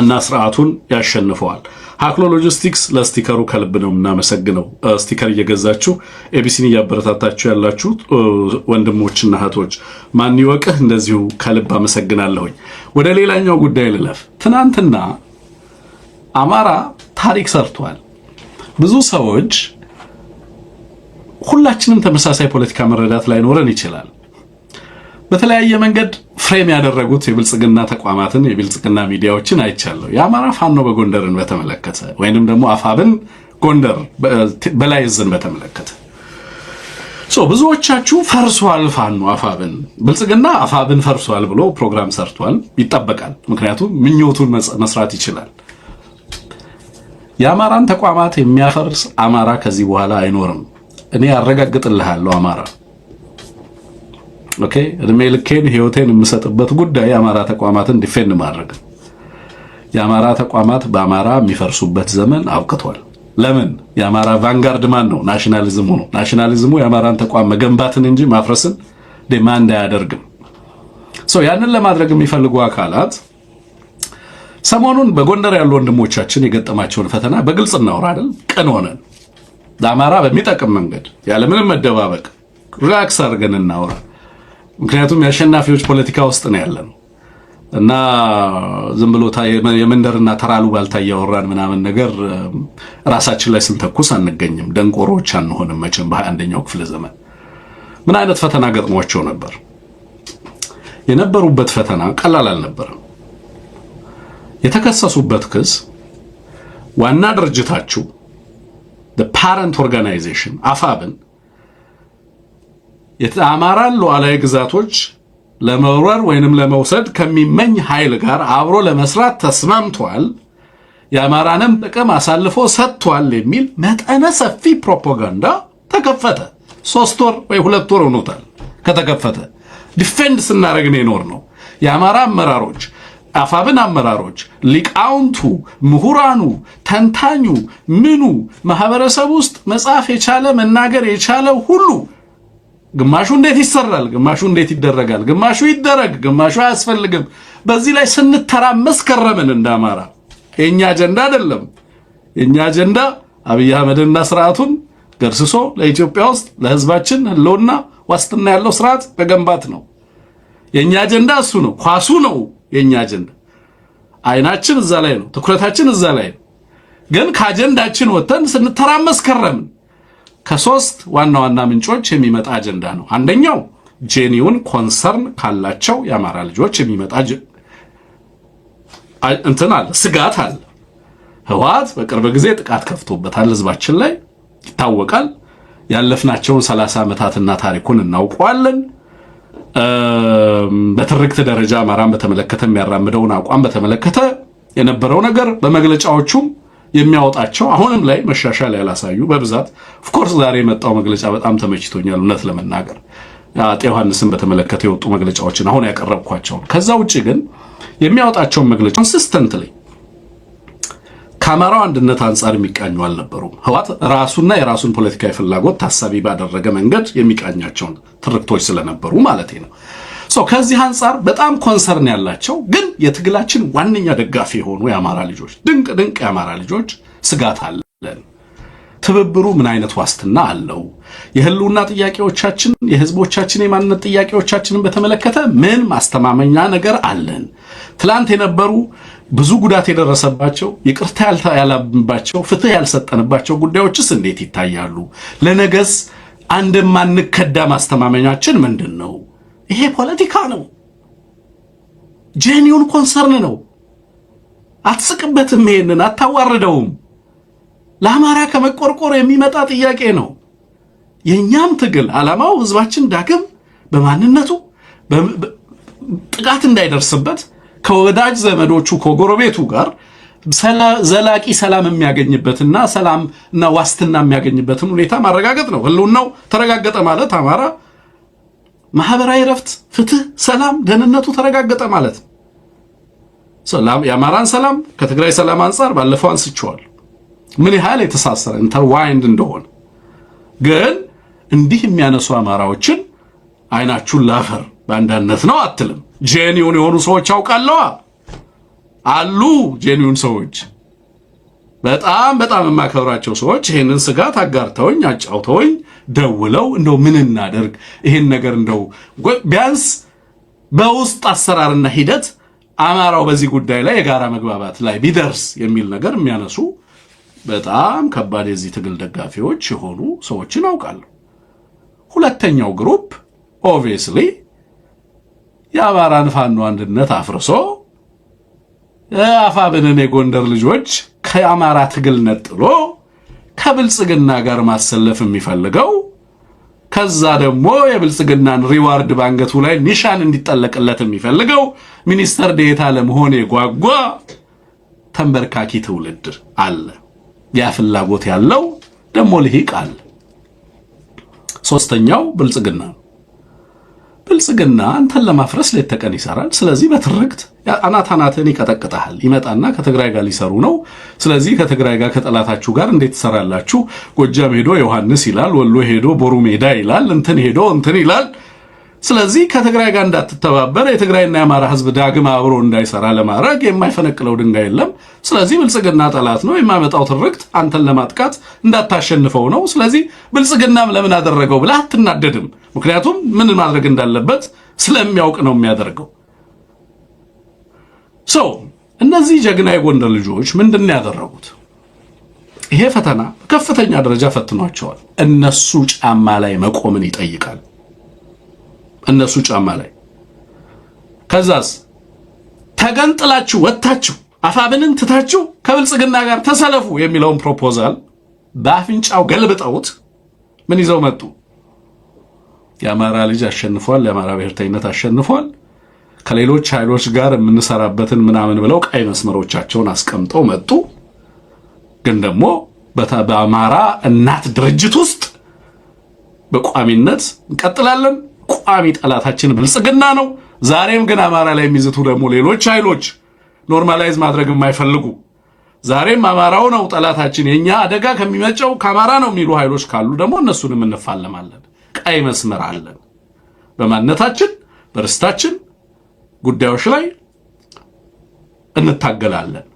እና ስርዓቱን ያሸንፈዋል። ሃክሎ ሎጂስቲክስ ለስቲከሩ ከልብ ነው የምናመሰግነው። ስቲከር እየገዛችሁ ኤቢሲን እያበረታታችሁ ያላችሁ ወንድሞችና እህቶች ማን ይወቅህ እንደዚሁ ከልብ አመሰግናለሁኝ። ወደ ሌላኛው ጉዳይ ልለፍ። ትናንትና አማራ ታሪክ ሰርቷል። ብዙ ሰዎች ሁላችንም ተመሳሳይ ፖለቲካ መረዳት ላይኖረን ይችላል። በተለያየ መንገድ ፍሬም ያደረጉት የብልጽግና ተቋማትን የብልጽግና ሚዲያዎችን አይቻለሁ። የአማራ ፋኖ በጎንደርን በተመለከተ ወይንም ደግሞ አፋብን ጎንደር በላይ እዝን በተመለከተ ብዙዎቻችሁ ፈርሷል፣ ፋኖ አፋብን ብልጽግና አፋብን ፈርሷል ብሎ ፕሮግራም ሰርቷል። ይጠበቃል። ምክንያቱም ምኞቱን መስራት ይችላል። የአማራን ተቋማት የሚያፈርስ አማራ ከዚህ በኋላ አይኖርም። እኔ ያረጋግጥልሃለሁ አማራ ኦኬ እድሜ ልኬን ህይወቴን የምሰጥበት ጉዳይ የአማራ ተቋማትን ዲፌንድ ማድረግ። የአማራ ተቋማት በአማራ የሚፈርሱበት ዘመን አብቅቷል። ለምን? የአማራ ቫንጋርድ ማን ነው? ናሽናሊዝሙ ነው። ናሽናሊዝሙ የአማራን ተቋም መገንባትን እንጂ ማፍረስን ዲማንድ አያደርግም። ያንን ለማድረግ የሚፈልጉ አካላት ሰሞኑን በጎንደር ያሉ ወንድሞቻችን የገጠማቸውን ፈተና በግልጽ እናወራ አይደል? ቅን ሆነን ለአማራ በሚጠቅም መንገድ ያለምንም መደባበቅ ሪላክስ አድርገን እናወራ። ምክንያቱም የአሸናፊዎች ፖለቲካ ውስጥ ነው ያለነው እና ዝም ብሎ የመንደርና ተራሉ ባልታ ያወራን ምናምን ነገር ራሳችን ላይ ስንተኩስ አንገኝም። ደንቆሮች አንሆንም መቼም። በ21ኛው ክፍለ ዘመን ምን አይነት ፈተና ገጥሟቸው ነበር? የነበሩበት ፈተና ቀላል አልነበረም። የተከሰሱበት ክስ ዋና ድርጅታችሁ the parent organization አፋብን የአማራን ሉዓላዊ ግዛቶች ለመውረር ወይንም ለመውሰድ ከሚመኝ ኃይል ጋር አብሮ ለመስራት ተስማምቷል፣ የአማራንም ጥቅም አሳልፎ ሰጥቷል የሚል መጠነ ሰፊ ፕሮፓጋንዳ ተከፈተ። 3 ወር ወይ 2 ወር ሆኖታል ከተከፈተ። ዲፌንድ ስናደርግ ነው። የአማራ አመራሮች፣ አፋብን አመራሮች፣ ሊቃውንቱ፣ ምሁራኑ፣ ተንታኙ፣ ምኑ ማህበረሰብ ውስጥ መጻፍ የቻለ መናገር የቻለ ሁሉ ግማሹ እንዴት ይሰራል፣ ግማሹ እንዴት ይደረጋል፣ ግማሹ ይደረግ፣ ግማሹ አያስፈልግም። በዚህ ላይ ስንተራመስ ከረምን። እንደ አማራ የኛ አጀንዳ አይደለም። የኛ አጀንዳ አብይ አህመድና ስርዓቱን ገርስሶ ለኢትዮጵያ ውስጥ ለህዝባችን ህልውና ዋስትና ያለው ስርዓት መገንባት ነው። የኛ አጀንዳ እሱ ነው። ኳሱ ነው የኛ አጀንዳ። አይናችን እዛ ላይ ነው፣ ትኩረታችን እዛ ላይ ነው። ግን ከአጀንዳችን ወጥተን ስንተራመስ ከረምን። ከሶስት ዋና ዋና ምንጮች የሚመጣ አጀንዳ ነው። አንደኛው ጄኒውን ኮንሰርን ካላቸው የአማራ ልጆች የሚመጣ እንትን አለ፣ ስጋት አለ። ህወሓት በቅርብ ጊዜ ጥቃት ከፍቶበታል ህዝባችን ላይ ይታወቃል። ያለፍናቸውን 30 ዓመታትና ታሪኩን እናውቀዋለን። በትርክት ደረጃ አማራን በተመለከተ የሚያራምደውን አቋም በተመለከተ የነበረው ነገር በመግለጫዎቹም የሚያወጣቸው አሁንም ላይ መሻሻል ያላሳዩ በብዛት ኦፍ ኮርስ ዛሬ የመጣው መግለጫ በጣም ተመችቶኛል እውነት ለመናገር አጤ ዮሐንስን በተመለከተ የወጡ መግለጫዎችን አሁን ያቀረብኳቸው። ከዛ ውጪ ግን የሚያወጣቸው መግለጫ ኮንሲስተንትሊ ከአማራው አንድነት አንጻር የሚቃኙ አልነበሩም። ህወሓት ራሱና የራሱን ፖለቲካዊ ፍላጎት ታሳቢ ባደረገ መንገድ የሚቃኛቸውን ትርክቶች ስለነበሩ ማለት ነው። ከዚህ አንጻር በጣም ኮንሰርን ያላቸው ግን የትግላችን ዋነኛ ደጋፊ የሆኑ የአማራ ልጆች ድንቅ የአማራ ልጆች ስጋት አለን። ትብብሩ ምን አይነት ዋስትና አለው? የህልውና ጥያቄዎቻችን የህዝቦቻችን የማንነት ጥያቄዎቻችንን በተመለከተ ምን ማስተማመኛ ነገር አለን? ትላንት የነበሩ ብዙ ጉዳት የደረሰባቸው ይቅርታ ያላልንባቸው ፍትህ ያልሰጠንባቸው ጉዳዮችስ እንዴት ይታያሉ? ለነገስ አንደማንከዳ ማስተማመኛችን ምንድነው? ይሄ ፖለቲካ ነው። ጄኒውን ኮንሰርን ነው። አትስቅበትም፣ ይሄንን አታዋርደውም። ለአማራ ከመቆርቆር የሚመጣ ጥያቄ ነው። የኛም ትግል ዓላማው ህዝባችን ዳግም በማንነቱ ጥቃት እንዳይደርስበት ከወዳጅ ዘመዶቹ ከጎረቤቱ ጋር ዘላቂ ሰላም የሚያገኝበትና ሰላምና ዋስትና የሚያገኝበትን ሁኔታ ማረጋገጥ ነው። ህልውናው ተረጋገጠ ማለት አማራ ማህበራዊ ረፍት፣ ፍትህ፣ ሰላም፣ ደህንነቱ ተረጋገጠ ማለት ነው። ሰላም የአማራን ሰላም ከትግራይ ሰላም አንፃር ባለፈው አንስቼዋል፣ ምን ያህል የተሳሰረ ኢንተርዋይንድ እንደሆነ። ግን እንዲህ የሚያነሱ አማራዎችን አይናችሁን ላፈር በአንዳነት ነው አትልም። ጄኒውን የሆኑ ሰዎች አውቃለዋ አሉ። ጄኒውን ሰዎች በጣም የማከብራቸው ሰዎች ይሄንን ስጋት አጋርተውኝ አጫውተውኝ ደውለው እንደው ምን እናደርግ ይሄን ነገር እንደው ቢያንስ በውስጥ አሰራርና ሂደት አማራው በዚህ ጉዳይ ላይ የጋራ መግባባት ላይ ቢደርስ የሚል ነገር የሚያነሱ በጣም ከባድ የዚህ ትግል ደጋፊዎች የሆኑ ሰዎችን አውቃለሁ። ሁለተኛው ግሩፕ ኦብቪየስሊ የአማራን ፋኖ አንድነት አፍርሶ አፋብንን የጎንደር ልጆች ከአማራ ትግል ነጥሎ ከብልጽግና ጋር ማሰለፍ የሚፈልገው ከዛ ደግሞ የብልጽግናን ሪዋርድ ባንገቱ ላይ ኒሻን እንዲጠለቅለት የሚፈልገው ሚኒስተር ዴታ ለመሆን የጓጓ ተንበርካኪ ትውልድ አለ። ያ ፍላጎት ያለው ደግሞ ልሂቅ አለ። ሶስተኛው ብልጽግና አንተን ለማፍረስ ሌት ተቀን ይሰራል። ስለዚህ በትርክት አናታናትን ይቀጠቅጣል። ይመጣና ከትግራይ ጋር ሊሰሩ ነው። ስለዚህ ከትግራይ ጋር ከጠላታችሁ ጋር እንዴት ትሰራላችሁ? ጎጃም ሄዶ ዮሐንስ ይላል፣ ወሎ ሄዶ ቦሩ ሜዳ ይላል፣ እንትን ሄዶ እንትን ይላል። ስለዚህ ከትግራይ ጋር እንዳትተባበር የትግራይና የአማራ ህዝብ ዳግም አብሮ እንዳይሰራ ለማድረግ የማይፈነቅለው ድንጋይ የለም። ስለዚህ ብልጽግና ጠላት ነው። የማመጣው ትርክት አንተን ለማጥቃት እንዳታሸንፈው ነው። ስለዚህ ብልጽግናም ለምን አደረገው ብለህ አትናደድም። ምክንያቱም ምን ማድረግ እንዳለበት ስለሚያውቅ ነው የሚያደርገው። እነዚህ ጀግና የጎንደር ልጆች ምንድን ያደረጉት? ይሄ ፈተና ከፍተኛ ደረጃ ፈትኗቸዋል። እነሱ ጫማ ላይ መቆምን ይጠይቃል። እነሱ ጫማ ላይ ከዛስ ተገንጥላችሁ ወጣችሁ አፋብንን ትታችሁ ከብልጽግና ጋር ተሰለፉ የሚለውን ፕሮፖዛል በአፍንጫው ገልብጠውት ምን ይዘው መጡ? የአማራ ልጅ አሸንፏል፣ የአማራ ብሔርተኝነት አሸንፏል፣ ከሌሎች ኃይሎች ጋር የምንሰራበትን ምናምን ብለው ቀይ መስመሮቻቸውን አስቀምጠው መጡ። ግን ደግሞ በአማራ እናት ድርጅት ውስጥ በቋሚነት እንቀጥላለን። ቋሚ ጠላታችን ብልጽግና ነው። ዛሬም ግን አማራ ላይ የሚዝቱ ደግሞ ሌሎች ኃይሎች ኖርማላይዝ ማድረግ የማይፈልጉ ዛሬም አማራው ነው ጠላታችን፣ የኛ አደጋ ከሚመጨው ከአማራ ነው የሚሉ ኃይሎች ካሉ ደግሞ እነሱንም እንፋለማለን። ቀይ መስመር አለን። በማንነታችን በርስታችን ጉዳዮች ላይ እንታገላለን።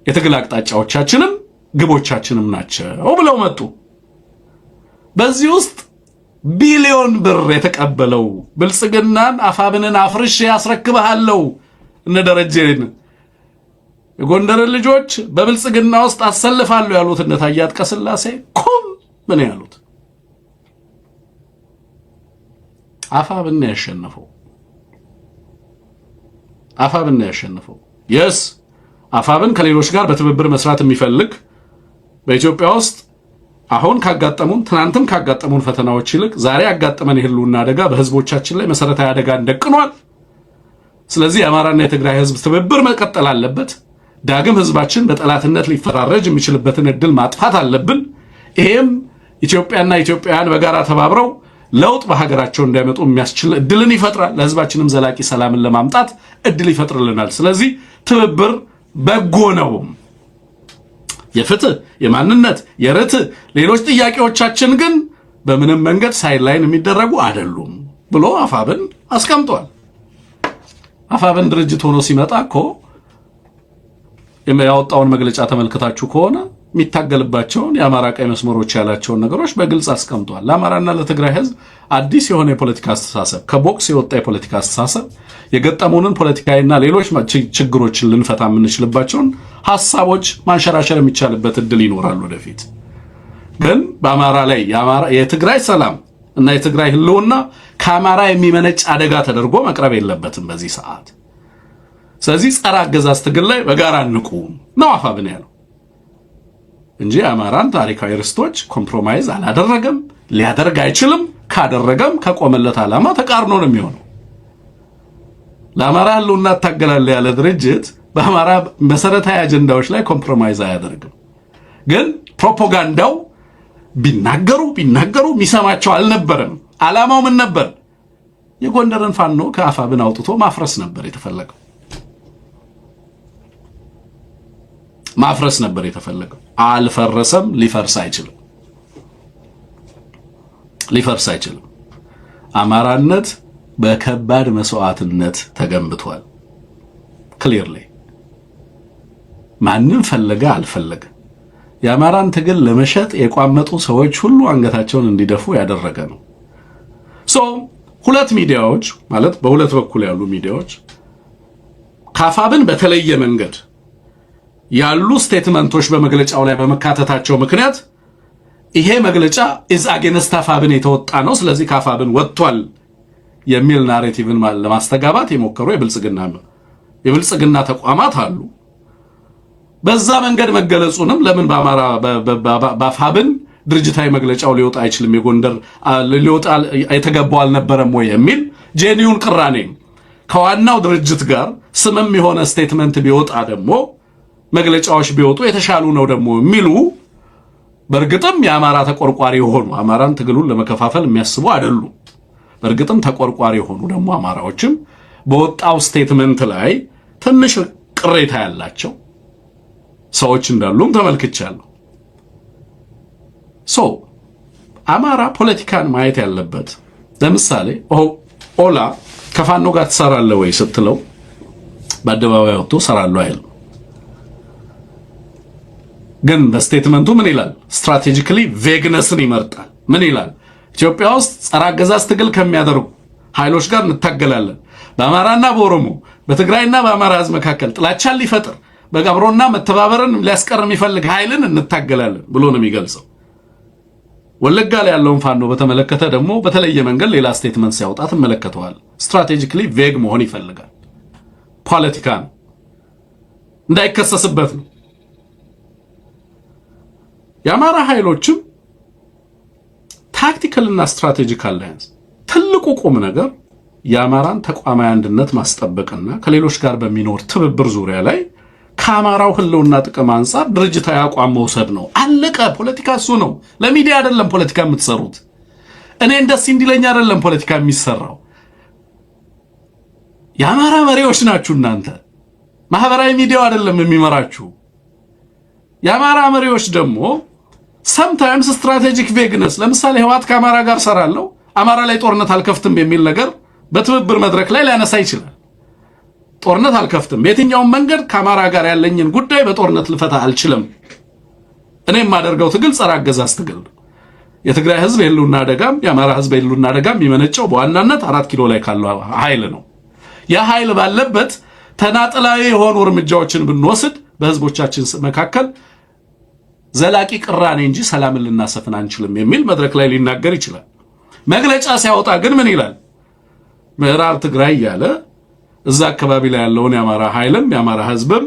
የትግል አቅጣጫዎቻችንም ግቦቻችንም ናቸው ብለው መጡ። በዚህ ውስጥ ቢሊዮን ብር የተቀበለው ብልጽግናን አፋብንን አፍርሼ ያስረክብሃለሁ እነ ደረጀን የጎንደር ልጆች በብልጽግና ውስጥ አሰልፋለሁ ያሉት እነ ታዬ አጽቀሥላሴ ኩም ምን ያሉት? አፋብን ያሸነፈው የስ አፋብን ከሌሎች ጋር በትብብር መስራት የሚፈልግ በኢትዮጵያ ውስጥ አሁን ካጋጠሙን ትናንትም ካጋጠሙን ፈተናዎች ይልቅ ዛሬ ያጋጠመን የህልውና አደጋ በህዝቦቻችን ላይ መሰረታዊ አደጋ እንደቅኗል። ስለዚህ የአማራና የትግራይ ህዝብ ትብብር መቀጠል አለበት። ዳግም ህዝባችን በጠላትነት ሊፈራረጅ የሚችልበትን እድል ማጥፋት አለብን። ይሄም ኢትዮጵያና ኢትዮጵያውያን በጋራ ተባብረው ለውጥ በሀገራቸው እንዳይመጡ የሚያስችል እድልን ይፈጥራል። ለህዝባችንም ዘላቂ ሰላምን ለማምጣት እድል ይፈጥርልናል። ስለዚህ ትብብር በጎ ነው። የፍትህ፣ የማንነት፣ የርትዕ ሌሎች ጥያቄዎቻችን ግን በምንም መንገድ ሳይድላይን የሚደረጉ አይደሉም ብሎ አፋብን አስቀምጧል። አፋብን ድርጅት ሆኖ ሲመጣ እኮ ያወጣውን መግለጫ ተመልክታችሁ ከሆነ የሚታገልባቸውን የአማራ ቀይ መስመሮች ያላቸውን ነገሮች በግልጽ አስቀምጧል። ለአማራና ለትግራይ ህዝብ አዲስ የሆነ የፖለቲካ አስተሳሰብ፣ ከቦክስ የወጣ የፖለቲካ አስተሳሰብ፣ የገጠሙንን ፖለቲካዊና ሌሎች ችግሮችን ልንፈታ የምንችልባቸውን ሐሳቦች ማንሸራሸር የሚቻልበት እድል ይኖራል ወደፊት። ግን በአማራ ላይ የትግራይ ሰላም እና የትግራይ ህልውና ከአማራ የሚመነጭ አደጋ ተደርጎ መቅረብ የለበትም በዚህ ሰዓት። ስለዚህ ጸረ አገዛዝ ትግል ላይ በጋራ እንቁም ነው አፋብን ያለው እንጂ የአማራን ታሪካዊ ርስቶች ኮምፕሮማይዝ አላደረገም፣ ሊያደርግ አይችልም። ካደረገም ከቆመለት ዓላማ ተቃርኖ ነው የሚሆነው። ለአማራ ህልውና ታገላለ ያለ ድርጅት በአማራ መሰረታዊ አጀንዳዎች ላይ ኮምፕሮማይዝ አያደርግም። ግን ፕሮፓጋንዳው ቢናገሩ የሚሰማቸው አልነበረም። ዓላማው ምን ነበር? የጎንደርን ፋኖ ከአፋብን አውጥቶ ማፍረስ ነበር የተፈለገው። ማፍረስ ነበር የተፈለገው። አልፈረሰም። ሊፈርስ አይችልም። አማራነት በከባድ መስዋዕትነት ተገንብቷል። ክሊርሊ ማንም ፈለገ አልፈለገ የአማራን ትግል ለመሸጥ የቋመጡ ሰዎች ሁሉ አንገታቸውን እንዲደፉ ያደረገ ነው። ሁለት ሚዲያዎች ማለት በሁለት በኩል ያሉ ሚዲያዎች ከአፋብን በተለየ መንገድ ያሉ ስቴትመንቶች በመግለጫው ላይ በመካተታቸው ምክንያት ይሄ መግለጫ ኢዝ አጌንስት አፋብን የተወጣ ነው፣ ስለዚህ ከአፋብን ወጥቷል የሚል ናሬቲቭን ለማስተጋባት የሞከሩ የብልጽግና ተቋማት አሉ። በዛ መንገድ መገለጹንም ለምን በአማራ በአፋብን ድርጅታዊ መግለጫው ሊወጣ አይችልም፣ የጎንደር ሊወጣ የተገባው አልነበረም ወይ የሚል ጄኒውን ቅራኔ ከዋናው ድርጅት ጋር ስምም የሆነ ስቴትመንት ቢወጣ ደግሞ መግለጫዎች ቢወጡ የተሻሉ ነው ደግሞ የሚሉ በርግጥም የአማራ ተቆርቋሪ የሆኑ አማራን ትግሉን ለመከፋፈል የሚያስቡ አይደሉም። በርግጥም ተቆርቋሪ የሆኑ ደግሞ አማራዎችም በወጣው ስቴትመንት ላይ ትንሽ ቅሬታ ያላቸው ሰዎች እንዳሉም ተመልክቻለሁ። አማራ ፖለቲካን ማየት ያለበት ለምሳሌ ኦላ ከፋኖ ጋር ትሰራለህ ወይ ስትለው በአደባባይ ወጥቶ ሰራለሁ አይልም። ግን በስቴትመንቱ ምን ይላል? ስትራቴጂካሊ ቬግነስን ይመርጣል። ምን ይላል? ኢትዮጵያ ውስጥ ጸረ አገዛዝ ትግል ከሚያደርጉ ኃይሎች ጋር እንታገላለን። በአማራና በኦሮሞ በትግራይና በአማራ ህዝብ መካከል ጥላቻን ሊፈጥር በጋብሮና መተባበርን ሊያስቀር የሚፈልግ ኃይልን እንታገላለን ብሎ ነው የሚገልጸው። ወለጋ ላይ ያለውን ፋኖ በተመለከተ ደግሞ በተለየ መንገድ ሌላ ስቴትመንት ሲያወጣ ተመለከተዋል። ስትራቴጂካሊ ቬግ መሆን ይፈልጋል። ፖለቲካ ነው፣ እንዳይከሰስበት ነው። የአማራ ኃይሎችም ታክቲካልና ስትራቴጂካል አላያንስ ትልቁ ቁም ነገር የአማራን ተቋማዊ አንድነት ማስጠበቅና ከሌሎች ጋር በሚኖር ትብብር ዙሪያ ላይ ከአማራው ህልውና ጥቅም አንጻር ድርጅታዊ አቋም መውሰድ ነው። አለቀ። ፖለቲካ እሱ ነው። ለሚዲያ አይደለም ፖለቲካ የምትሰሩት። እኔ እንደዚህ እንዲለኝ አይደለም ፖለቲካ የሚሰራው። የአማራ መሪዎች ናችሁ እናንተ። ማህበራዊ ሚዲያው አይደለም የሚመራችሁ። የአማራ መሪዎች ደግሞ sometimes ስትራቴጂክ ቬግነስ፣ ለምሳሌ ህወሓት ከአማራ ጋር ሰራለሁ አማራ ላይ ጦርነት አልከፍትም የሚል ነገር በትብብር መድረክ ላይ ሊያነሳ ይችላል። ጦርነት አልከፍትም፣ በየትኛውም መንገድ ከአማራ ጋር ያለኝን ጉዳይ በጦርነት ልፈታ አልችልም፣ እኔ የማደርገው ትግል ጸረ አገዛዝ ትግል ነው። የትግራይ ህዝብ የህልውና አደጋም የአማራ ህዝብ የህልውና አደጋም የሚመነጨው በዋናነት 4 ኪሎ ላይ ካለው ኃይል ነው። ያ ኃይል ባለበት ተናጥላዊ የሆኑ እርምጃዎችን ብንወስድ በህዝቦቻችን መካከል ዘላቂ ቅራኔ እንጂ ሰላምን ልናሰፍን አንችልም የሚል መድረክ ላይ ሊናገር ይችላል። መግለጫ ሲያወጣ ግን ምን ይላል? ምዕራብ ትግራይ ያለ እዛ አካባቢ ላይ ያለውን የአማራ ኃይልም የአማራ ህዝብም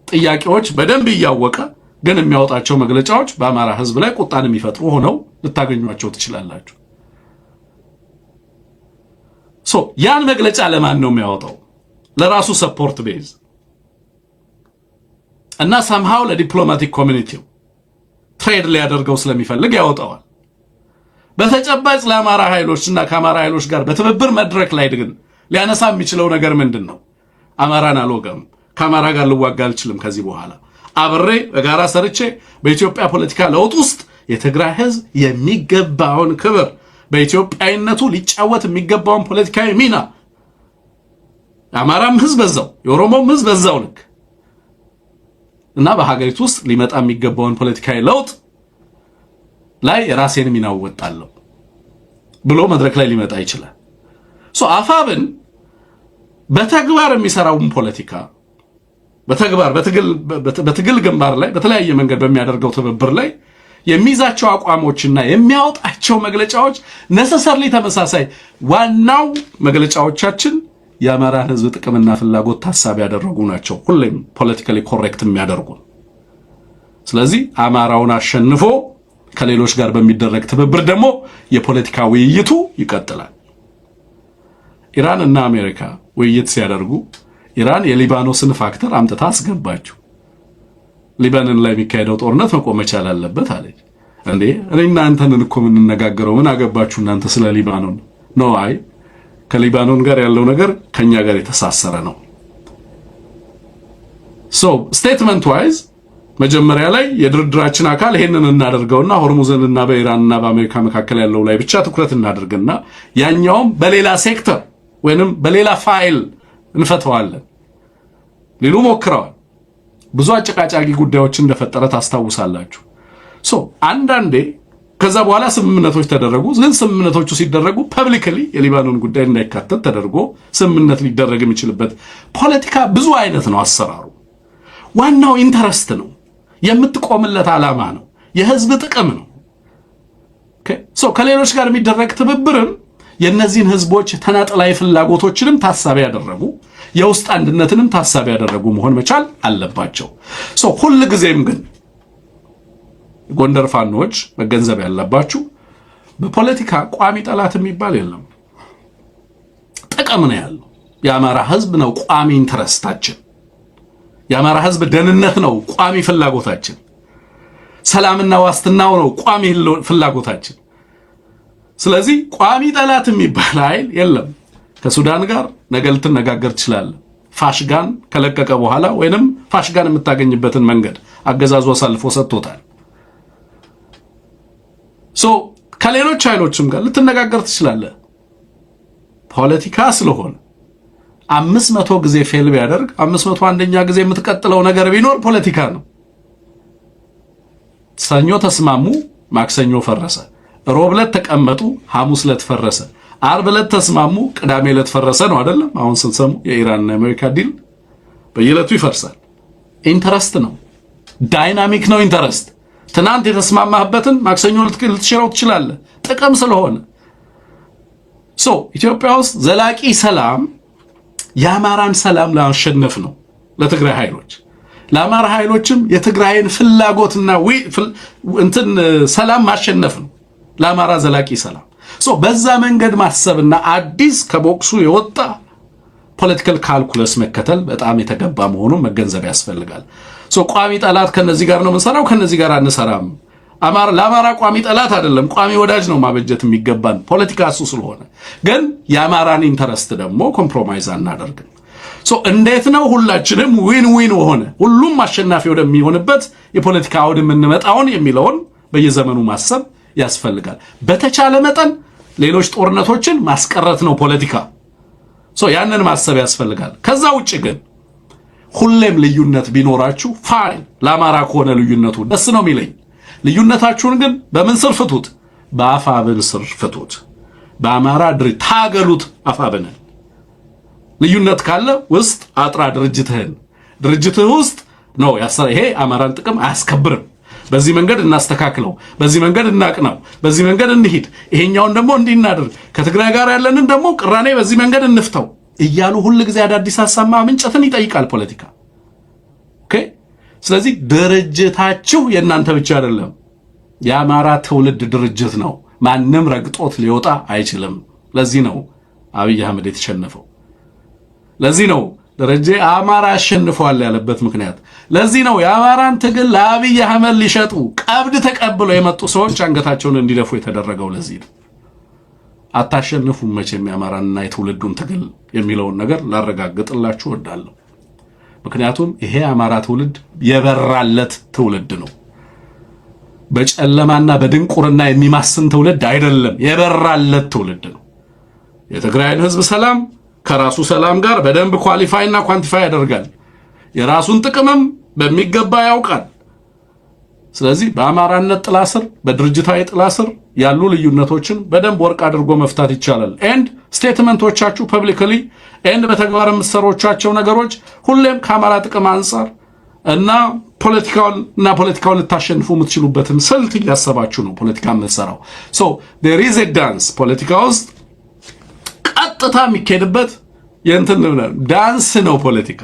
ጥያቄዎች በደንብ እያወቀ ግን የሚያወጣቸው መግለጫዎች በአማራ ህዝብ ላይ ቁጣን የሚፈጥሩ ሆነው ልታገኟቸው ትችላላችሁ። ያን መግለጫ ለማን ነው የሚያወጣው? ለራሱ ሰፖርት ቤዝ እና somehow ለዲፕሎማቲክ ኮሚኒቲው ትሬድ ሊያደርገው ስለሚፈልግ ያወጣዋል። በተጨባጭ ለአማራ ኃይሎችና ከአማራ ኃይሎች ጋር በትብብር መድረክ ላይ ግን ሊያነሳ የሚችለው ነገር ምንድነው? አማራን አልወጋም፣ ከአማራ ጋር ልዋጋ አልችልም፣ ከዚህ በኋላ አብሬ በጋራ ሰርቼ በኢትዮጵያ ፖለቲካ ለውጥ ውስጥ የትግራይ ህዝብ የሚገባውን ክብር በኢትዮጵያዊነቱ ሊጫወት የሚገባውን ፖለቲካዊ ሚና የአማራም ህዝብ በዛው የኦሮሞም ህዝብ በዛው ልክ እና በሀገሪቱ ውስጥ ሊመጣ የሚገባውን ፖለቲካዊ ለውጥ ላይ የራሴን ሚና እወጣለሁ ብሎ መድረክ ላይ ሊመጣ ይችላል። አፋብን በተግባር የሚሰራውን ፖለቲካ በተግባር በትግል ግንባር ላይ በተለያየ መንገድ በሚያደርገው ትብብር ላይ የሚይዛቸው አቋሞችና የሚያወጣቸው መግለጫዎች ነሰሰርሊ ተመሳሳይ ዋናው መግለጫዎቻችን የአማራን ህዝብ ጥቅምና ፍላጎት ታሳቢ ያደረጉ ናቸው። ሁሌም ፖለቲካሊ ኮሬክት የሚያደርጉ። ስለዚህ አማራውን አሸንፎ ከሌሎች ጋር በሚደረግ ትብብር ደግሞ የፖለቲካ ውይይቱ ይቀጥላል። ኢራን እና አሜሪካ ውይይት ሲያደርጉ ኢራን የሊባኖስን ፋክተር አምጥታ አስገባችሁ። ሊባኖን ላይ የሚካሄደው ጦርነት መቆም መቻል አለበት አለች። እንዴ እኔና አንተን እኮ የምንነጋገረው ምን አገባችሁ እናንተ ስለ ሊባኖን ነው? አይ ከሊባኖን ጋር ያለው ነገር ከኛ ጋር የተሳሰረ ነው። ስቴትመንት ዋይዝ መጀመሪያ ላይ የድርድራችን አካል ይሄንን እናደርገውና ሆርሙዝንና በኢራንና በአሜሪካ መካከል ያለው ላይ ብቻ ትኩረት እናደርግና ያኛውም በሌላ ሴክተር ወይንም በሌላ ፋይል እንፈተዋለን ሊሉ ሞክረዋል። ብዙ አጨቃጫቂ ጉዳዮች እንደፈጠረ ታስታውሳላችሁ። አንዳንዴ ከዛ በኋላ ስምምነቶች ተደረጉ። ግን ስምምነቶቹ ሲደረጉ ፐብሊክሊ የሊባኖን ጉዳይ እንዳይካተት ተደርጎ ስምምነት ሊደረግ የሚችልበት ፖለቲካ ብዙ አይነት ነው አሰራሩ። ዋናው ኢንተረስት ነው፣ የምትቆምለት ዓላማ ነው፣ የህዝብ ጥቅም ነው። ከሌሎች ጋር የሚደረግ ትብብርም የነዚህን ህዝቦች ተናጥላዊ ፍላጎቶችንም ታሳቢ ያደረጉ የውስጥ አንድነትንም ታሳቢ ያደረጉ መሆን መቻል አለባቸው። ሁሉ ጊዜም ግን ጎንደር ፋኖች መገንዘብ ያለባችሁ በፖለቲካ ቋሚ ጠላት የሚባል የለም። ጥቅም ነው ያለው። የአማራ ህዝብ ነው ቋሚ ኢንተረስታችን። የአማራ ህዝብ ደህንነት ነው ቋሚ ፍላጎታችን። ሰላምና ዋስትናው ነው ቋሚ ፍላጎታችን። ስለዚህ ቋሚ ጠላት የሚባል ኃይል የለም። ከሱዳን ጋር ነገ ልትነጋገር ትችላለህ። ፋሽጋን ከለቀቀ በኋላ ወይንም ፋሽጋን የምታገኝበትን መንገድ አገዛዙ አሳልፎ ሰጥቶታል። ከሌሎች ኃይሎችም ጋር ልትነጋገር ትችላለህ። ፖለቲካ ስለሆነ 500 ጊዜ ፌል ቢያደርግ 501ኛ ጊዜ የምትቀጥለው ነገር ቢኖር ፖለቲካ ነው። ሰኞ ተስማሙ፣ ማክሰኞ ፈረሰ። ሮብ ዕለት ተቀመጡ፣ ሐሙስ ዕለት ፈረሰ። አርብ ዕለት ተስማሙ፣ ቅዳሜ ዕለት ፈረሰ ነው አይደለም? አሁን ስትሰሙ የኢራንና የአሜሪካ ዲል በየዕለቱ ይፈርሳል። ኢንተረስት ነው፣ ዳይናሚክ ነው ኢንተረስት። ትናንት የተስማማህበትን ማክሰኞ ልትሽረው ትችላለህ፣ ጥቅም ስለሆነ። ኢትዮጵያ ውስጥ ዘላቂ ሰላም የአማራን ሰላም ለማሸነፍ ነው ለትግራይ ኃይሎች። ለአማራ ኃይሎችም የትግራይን ፍላጎትና ሰላም ማሸነፍ ነው ለአማራ ዘላቂ ሰላም። በዛ መንገድ ማሰብና አዲስ ከቦክሱ የወጣ ፖለቲካል ካልኩለስ መከተል በጣም የተገባ መሆኑን መገንዘብ ያስፈልጋል። ቋሚ ጠላት ከነዚህ ጋር ነው የምንሰራው፣ ከነዚህ ጋር አንሰራም። ለአማራ ቋሚ ጠላት አይደለም ቋሚ ወዳጅ ነው ማበጀት የሚገባን። ፖለቲካ እሱ ስለሆነ ግን የአማራን ኢንተረስት ደግሞ ኮምፕሮማይዝ አናደርግም። እንዴት ነው ሁላችንም ዊን ዊን ሆነ ሁሉም አሸናፊ ወደሚሆንበት የፖለቲካ አውድ የምንመጣውን የሚለውን በየዘመኑ ማሰብ ያስፈልጋል። በተቻለ መጠን ሌሎች ጦርነቶችን ማስቀረት ነው ፖለቲካ። ያንን ማሰብ ያስፈልጋል። ከዛ ውጭ ግን ሁሌም ልዩነት ቢኖራችሁ ፋይን። ለአማራ ከሆነ ልዩነቱ ደስ ነው የሚለኝ። ልዩነታችሁን ግን በምን ስር ፍቱት? በአፋብን ስር ፍቱት። በአማራ ታገሉት አፋብንን። ልዩነት ካለ ውስጥ አጥራ ድርጅትህ ውስጥ ነው ይሄ አማራን ጥቅም አያስከብርም፣ በዚህ መንገድ እናስተካክለው፣ በዚህ መንገድ እናቅናው፣ በዚህ መንገድ እንሂድ፣ ይሄኛውን ደግሞ እንዲናደርግ፣ ከትግራይ ጋር ያለንን ደግሞ ቅራኔ በዚህ መንገድ እንፍተው እያሉ ሁሉ ጊዜ አዳዲስ ሐሳብ ማመንጨትን ይጠይቃል ፖለቲካ። ስለዚህ ድርጅታችሁ የእናንተ ብቻ አይደለም፣ የአማራ ትውልድ ድርጅት ነው። ማንም ረግጦት ሊወጣ አይችልም። ለዚህ ነው አብይ አህመድ የተሸነፈው። ለዚህ ነው ደረጀ አማራ አሸንፏል ያለበት ምክንያት። ለዚህ ነው የአማራን ትግል ለአብይ አህመድ ሊሸጡ ቀብድ ተቀብለው የመጡ ሰዎች አንገታቸውን እንዲደፉ የተደረገው ለዚህ ነው። አታሸንፉም መቼም የአማራንና የትውልዱን ትግል የሚለውን ነገር ላረጋግጥላችሁ እወዳለሁ። ምክንያቱም ይሄ አማራ ትውልድ የበራለት ትውልድ ነው። በጨለማና በድንቁርና የሚማስን ትውልድ አይደለም፣ የበራለት ትውልድ ነው። የትግራይን ህዝብ ሰላም ከራሱ ሰላም ጋር በደንብ ኳሊፋይና ኳንቲፋይ ያደርጋል። የራሱን ጥቅምም በሚገባ ያውቃል። ስለዚህ በአማራነት ጥላ ስር በድርጅታዊ ጥላ ስር ያሉ ልዩነቶችን በደንብ ወርቅ አድርጎ መፍታት ይቻላል። ኤንድ ስቴትመንቶቻችሁ ፐብሊክሊ ኤንድ በተግባር የምትሰሮቻቸው ነገሮች ሁሌም ከአማራ ጥቅም አንጻር እና ፖለቲካውን ልታሸንፉ የምትችሉበትን ስልት እያሰባችሁ ነው ፖለቲካ የምትሰራው። ሶ there is a dance ፖለቲካ ውስጥ ቀጥታ የሚካሄድበት የእንትን ዳንስ ነው ፖለቲካ።